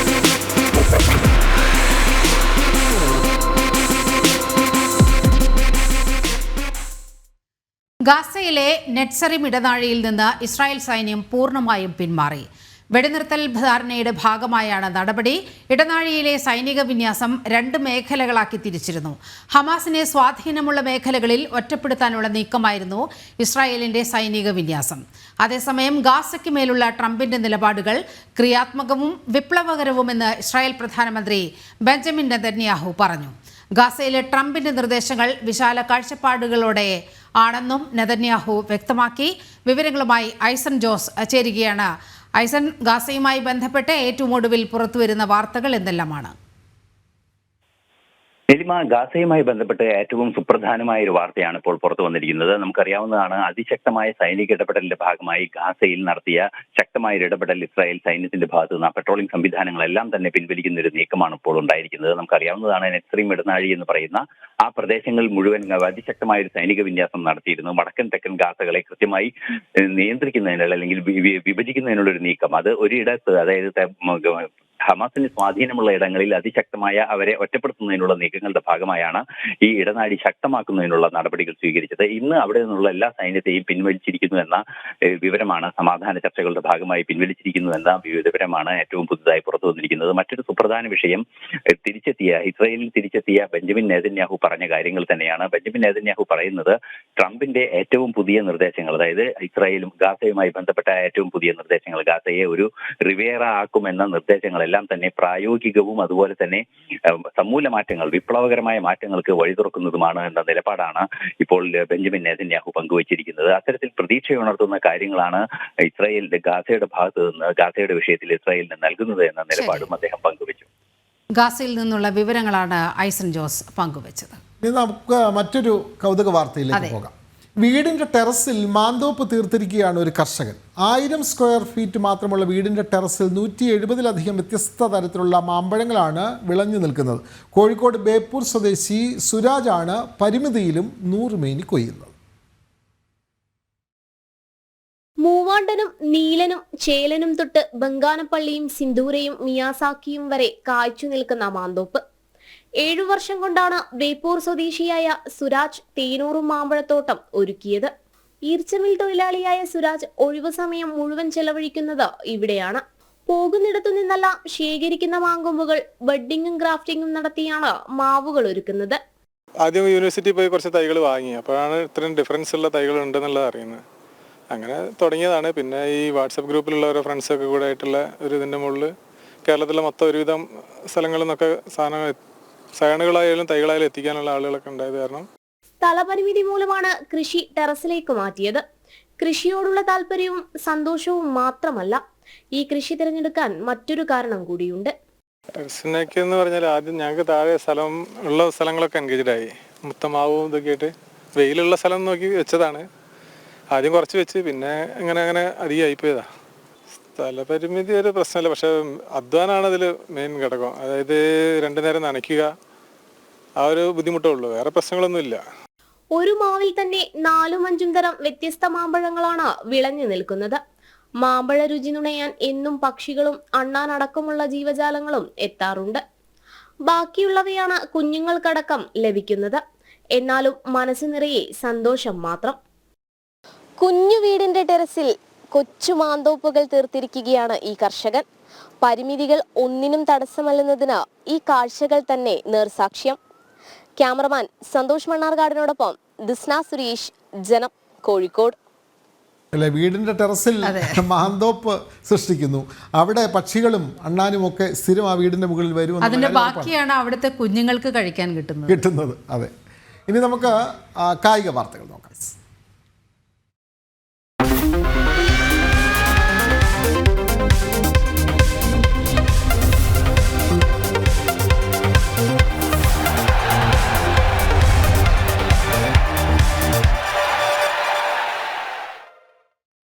ഗാസയിലെ നെറ്റ്സറിം ഇടനാഴിയിൽ നിന്ന് ഇസ്രായേൽ സൈന്യം പൂർണ്ണമായും പിന്മാറി. വെടിനിർത്തൽ ധാരണയുടെ ഭാഗമായാണ് നടപടി. ഇടനാഴിയിലെ സൈനിക വിന്യാസം 2 മേഖലകളാക്കി തിരിച്ചിരുന്നു. ഹമാസിനെ സ്വാധീനമുള്ള മേഖലകളിൽ ഒറ്റപ്പെടുത്താനുള്ള നീക്കമായിരുന്നു ഇസ്രായേലിന്റെ സൈനിക വിന്യാസം. അതേസമയം ഗാസയ്ക്ക് മേലുള്ള ട്രംപിന്റെ നിലപാടുകൾ ക്രിയാത്മകവും വിപ്ലവകരവുമെന്ന് ഇസ്രായേൽ പ്രധാനമന്ത്രി ബെഞ്ചമിൻ നെതന്യാഹു പറഞ്ഞു. ഗാസയിലെ ട്രംപിന്റെ നിർദ്ദേശങ്ങൾ വിശാല കാഴ്ചപ്പാടുകളോടെ ആണെന്നും നെതന്യാഹു വ്യക്തമാക്കി. വിവരങ്ങളുമായി ഐസൻ ജോസ് ചേരുകയാണ്. ഐസൻ, ഗാസയുമായി ബന്ധപ്പെട്ട് ഏറ്റവും ഒടുവിൽ പുറത്തുവരുന്ന വാർത്തകൾ എന്തെല്ലാമാണ്? ഗാസയുമായി ബന്ധപ്പെട്ട് ഏറ്റവും സുപ്രധാനമായ ഒരു വാർത്തയാണ് ഇപ്പോൾ പുറത്തു വന്നിരിക്കുന്നത്. നമുക്കറിയാവുന്നതാണ്, അതിശക്തമായ സൈനിക ഇടപെടലിന്റെ ഭാഗമായി ഗാസയിൽ നടത്തിയ ശക്തമായ ഒരു ഇടപെടൽ ഇസ്രായേൽ സൈന്യത്തിന്റെ ഭാഗത്തു നിന്ന് പെട്രോളിംഗ് സംവിധാനങ്ങളെല്ലാം തന്നെ പിൻവലിക്കുന്ന ഒരു നീക്കമാണ് ഇപ്പോൾ ഉണ്ടായിരിക്കുന്നത്. നമുക്കറിയാവുന്നതാണ്, നെറ്റ്സറിം ഇടനാഴി എന്ന് പറയുന്ന ആ പ്രദേശങ്ങളിൽ മുഴുവൻ അതിശക്തമായ ഒരു സൈനിക വിന്യാസം നടത്തിയിരുന്നു. വടക്കൻ തെക്കൻ ഗാസകളെ കൃത്യമായി നിയന്ത്രിക്കുന്നതിനുള്ള അല്ലെങ്കിൽ വിഭജിക്കുന്നതിനുള്ള ഒരു നീക്കം, അത് ഒരിടത്ത്, അതായത് ഹമാസിന് സ്വാധീനമുള്ള ഇടങ്ങളിൽ അതിശക്തമായ അവരെ ഒറ്റപ്പെടുത്തുന്നതിനുള്ള നീക്കങ്ങളുടെ ഭാഗമായാണ് ഈ ഇടനാഴി ശക്തമാക്കുന്നതിനുള്ള നടപടികൾ സ്വീകരിച്ചത്. ഇന്ന് അവിടെ നിന്നുള്ള എല്ലാ സൈന്യത്തെയും പിൻവലിച്ചിരിക്കുന്നു എന്ന വിവരമാണ്, സമാധാന ചർച്ചകളുടെ ഭാഗമായി പിൻവലിച്ചിരിക്കുന്നു എന്ന വിവരമാണ് ഏറ്റവും പുതുതായി പുറത്തു വന്നിരിക്കുന്നത്. മറ്റൊരു സുപ്രധാന വിഷയം, ഇസ്രായേലിൽ തിരിച്ചെത്തിയ ബെഞ്ചമിൻ നെതന്യാഹു പറഞ്ഞ കാര്യങ്ങൾ തന്നെയാണ്. ബെഞ്ചമിൻ നെതന്യാഹു പറയുന്നത്, ട്രംപിന്റെ ഏറ്റവും പുതിയ നിർദ്ദേശങ്ങൾ, അതായത് ഇസ്രായേലും ഗാസയുമായി ബന്ധപ്പെട്ട ഏറ്റവും പുതിയ നിർദ്ദേശങ്ങൾ, ഗാസയെ ഒരു റിവേറ ആക്കുമെന്ന നിർദ്ദേശങ്ങളെല്ലാം തന്നെ പ്രായോഗികവും അതുപോലെ തന്നെ സമൂല മാറ്റങ്ങൾ, വിപ്ലവകരമായ മാറ്റങ്ങൾക്ക് വഴി തുറക്കുന്നതുമാണ് എന്ന നിലപാടാണ് ഇപ്പോൾ ബെഞ്ചമിൻ നെതന്യാഹു പങ്കുവച്ചിരിക്കുന്നത്. അത്തരത്തിൽ പ്രതീക്ഷയുണർത്തുന്ന കാര്യങ്ങളാണ് ഇസ്രായേൽ ഗാസയുടെ ഭാഗത്ത് നിന്ന്, ഗാസയുടെ വിഷയത്തിൽ ഇസ്രായേലിന് നൽകുന്നത് എന്ന നിലപാടും അദ്ദേഹം പങ്കുവച്ചു. ഗാസയിൽ നിന്നുള്ള വിവരങ്ങളാണ് ഐസൻ ജോസ് പങ്കുവച്ചത്. നമുക്ക് മറ്റൊരു കൗതുക വാർത്തയിലേക്ക് പോകാം. വീടിൻ്റെ ടെറസിൽ മാന്തോപ്പ് തീർത്തിരിക്കുകയാണ് ഒരു കർഷകൻ. 1000 സ്ക്വയർ ഫീറ്റ് മാത്രമുള്ള വീടിൻ്റെ ടെറസിൽ 170-ലധികം വ്യത്യസ്ത തരത്തിലുള്ള മാമ്പഴങ്ങളാണ് വിളഞ്ഞു നിൽക്കുന്നത്. കോഴിക്കോട് ബേപ്പൂർ സ്വദേശി സുരാജാണ് പരിമിതിയിലും 100 മേനി കൊയ്യുന്നത്. മൂവാണ്ടനും നീലനും ചേലനും തൊട്ട് ബംഗാനപ്പള്ളിയും സിന്ദൂരയും മിയാസാക്കിയും വരെ കായ്ച്ചു നിൽക്കുന്ന മാന്തോപ്പ്. 7 വർഷം കൊണ്ടാണ് ബേപ്പൂർ സ്വദേശിയായ സുരാജ് തേനൂറും മാമ്പഴത്തോട്ടം ഒരുക്കിയത്. ഈർച്ചമിൽ തൊഴിലാളിയായ സുരാജ് ഒഴിവു സമയം മുഴുവൻ ചെലവഴിക്കുന്നത് ഇവിടെയാണ്. പോകുന്നിടത്തു നിന്നെല്ലാം ശേഖരിക്കുന്ന മാങ്കൊമ്പുകൾ ബഡ്ഡിങ്ങും ഗ്രാഫ്റ്റിങ്ങും നടത്തിയാണ് മാവുകൾ ഒരുക്കുന്നത്. ആദ്യം യൂണിവേഴ്സിറ്റി പോയി കുറച്ച് തൈകൾ വാങ്ങി, അപ്പോഴാണ് ഇത്രയും ഡിഫറൻസ് ഉള്ള തൈകൾ ഉണ്ടെന്നുള്ളത് അറിയുന്നത്. അങ്ങനെ തുടങ്ങിയതാണ്. പിന്നെ ഈ വാട്സപ്പ് ഗ്രൂപ്പിലുള്ള ഓരോ ഫ്രണ്ട്സൊക്കെ കൂടെ ആയിട്ടുള്ള ഒരു ഇതിൻ്റെ മുകളിൽ കേരളത്തിലെ മൊത്തം ഒരുവിധം സ്ഥലങ്ങളിൽ നിന്നൊക്കെ സയണുകളായാലും തൈകളായാലും എത്തിക്കാനുള്ള ആളുകളൊക്കെ ഉണ്ടായത് കാരണം സ്ഥലപരിമിതി മൂലമാണ് കൃഷി ടെറസിലേക്ക് മാറ്റിയത്. കൃഷിയോടുള്ള താല്പര്യവും സന്തോഷവും മാത്രമല്ല, ഈ കൃഷി തിരഞ്ഞെടുക്കാൻ മറ്റൊരു കാരണം കൂടിയുണ്ട്. ടെറസിനൊക്കെ എന്ന് പറഞ്ഞാൽ ആദ്യം ഞങ്ങൾക്ക് താഴെ ഉള്ള സ്ഥലങ്ങളൊക്കെ എൻഗേജ്ഡായി. മൊത്തം മാവും ഇതൊക്കെ ആയിട്ട് വെയിലുള്ള സ്ഥലം നോക്കി വെച്ചതാണ്. ആദ്യം കുറച്ച് വെച്ച് പിന്നെ അങ്ങനെ അധികമായിപ്പോയതാ. സ്ഥലപരിമിതി ഒരു പ്രശ്നമല്ല, പക്ഷെ അധ്വാനമാണ് അതിൽ മെയിൻ ഘടകം. അതായത് 2 നേരം നനയ്ക്കുക, ആ ഒരു ബുദ്ധിമുട്ടേ ഉള്ളൂ, വേറെ പ്രശ്നങ്ങളൊന്നുമില്ല. ഒരു മാവിൽ തന്നെ 4-5 തരം വ്യത്യസ്ത മാമ്പഴങ്ങളാണ് വിളഞ്ഞു നിൽക്കുന്നത്. മാമ്പഴ രുചി നുണയാൻ എന്നും പക്ഷികളും അണ്ണാനടക്കമുള്ള ജീവജാലങ്ങളും എത്താറുണ്ട്. ബാക്കിയുള്ളവയാണ് കുഞ്ഞുങ്ങൾക്കടക്കം ലഭിക്കുന്നത്. എന്നാലും മനസ്സ് നിറയെ സന്തോഷം മാത്രം. കുഞ്ഞു വീടിന്റെ ടെറസിൽ കൊച്ചു മാന്തോപ്പുകൾ തീർത്തിരിക്കുകയാണ് ഈ കർഷകൻ. പരിമിതികൾ ഒന്നിനും തടസ്സമല്ലെന്നതിന് ഈ കാഴ്ചകൾ തന്നെ നേർസാക്ഷ്യം. ക്യാമറമാൻ സന്തോഷ് മണ്ണാർകാടിനോടൊപ്പം ദിസ്ന സുരേഷ്, ജനം, കോഴിക്കോട്. അല്ലെ, വീടിൻ്റെ ടെറസിൽ മാന്തോപ്പ് സൃഷ്ടിക്കുന്നു. അവിടെ പക്ഷികളും അണ്ണാനും ഒക്കെ സ്ഥിരം ആ വീടിൻ്റെ മുകളിൽ വരും. അതിന്റെ ബാക്കിയാണ് അവിടുത്തെ കുഞ്ഞുങ്ങൾക്ക് കഴിക്കാൻ കിട്ടുന്നത്. അതെ. ഇനി നമുക്ക് കായിക വാർത്തകൾ നോക്കാം.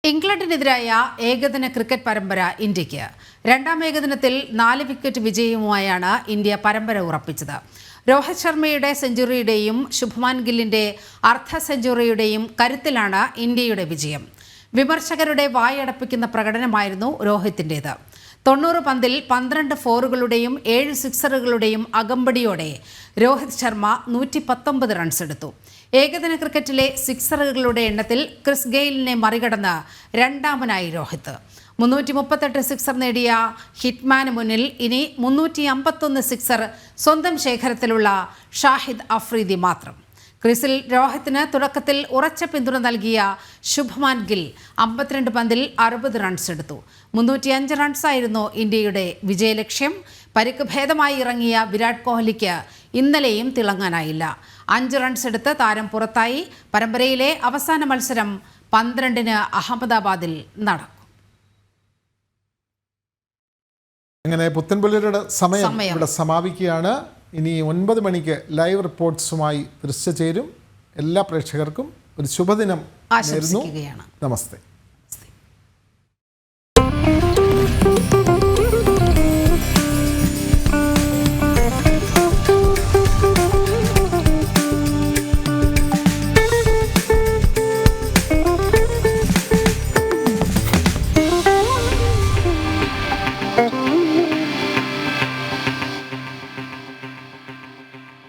ഇംഗ്ലണ്ടിനെതിരായ ഏകദിന ക്രിക്കറ്റ് പരമ്പര ഇന്ത്യക്ക്. 2ാം ഏകദിനത്തിൽ 4 വിക്കറ്റ് വിജയവുമായാണ് ഇന്ത്യ പരമ്പര ഉറപ്പിച്ചത്. രോഹിത് ശർമ്മയുടെ സെഞ്ചുറിയുടെയും ശുഭ്മാൻ ഗില്ലിന്റെ അർദ്ധ സെഞ്ചുറിയുടെയും കരുത്തിലാണ് ഇന്ത്യയുടെ വിജയം. വിമർശകരുടെ വായടപ്പിക്കുന്ന പ്രകടനമായിരുന്നു രോഹിത്തിൻ്റേത്. 90 പന്തിൽ 12 ഫോറുകളുടെയും 7 സിക്സറുകളുടെയും അകമ്പടിയോടെ രോഹിത് ശർമ്മ 119 റൺസ് എടുത്തു. ഏകദിന ക്രിക്കറ്റിലെ സിക്സറുകളുടെ എണ്ണത്തിൽ ക്രിസ് ഗെയിലിനെ മറികടന്ന് 2ാമനായി രോഹിത്. 338 സിക്സർ നേടിയ ഹിറ്റ്മാന് മുന്നിൽ ഇനി 351 സിക്സർ സ്വന്തം ശേഖരത്തിലുള്ള ഷാഹിദ് അഫ്രീദി മാത്രം. ക്രിസിൽ രോഹിത്തിന് തുടക്കത്തിൽ ഉറച്ച പിന്തുണ നൽകിയ ശുഭ്മാൻ ഗിൽ 52 പന്തിൽ 60 റൺസ് എടുത്തു. 305 റൺസായിരുന്നു ഇന്ത്യയുടെ വിജയലക്ഷ്യം. പരിക്ക് ഭേദമായി ഇറങ്ങിയ വിരാട് കോഹ്ലിക്ക് ഇന്നലെയും തിളങ്ങാനായില്ല. 5 റൺസ് എടുത്ത് താരം പുറത്തായി. പരമ്പരയിലെ അവസാന മത്സരം 12-ന് അഹമ്മദാബാദിൽ നടക്കും. അങ്ങനെ പുത്തൻപുലരുടെ സമയം ഇവിടെ സമാപിക്കുകയാണ്. ഇനി 9 മണിക്ക് ലൈവ് റിപ്പോർട്ട്സുമായി ദൃശ്യ ചേരും. എല്ലാ പ്രേക്ഷകർക്കും ഒരു ശുഭദിനം ആശംസിക്കുകയാണ്. നമസ്തേ.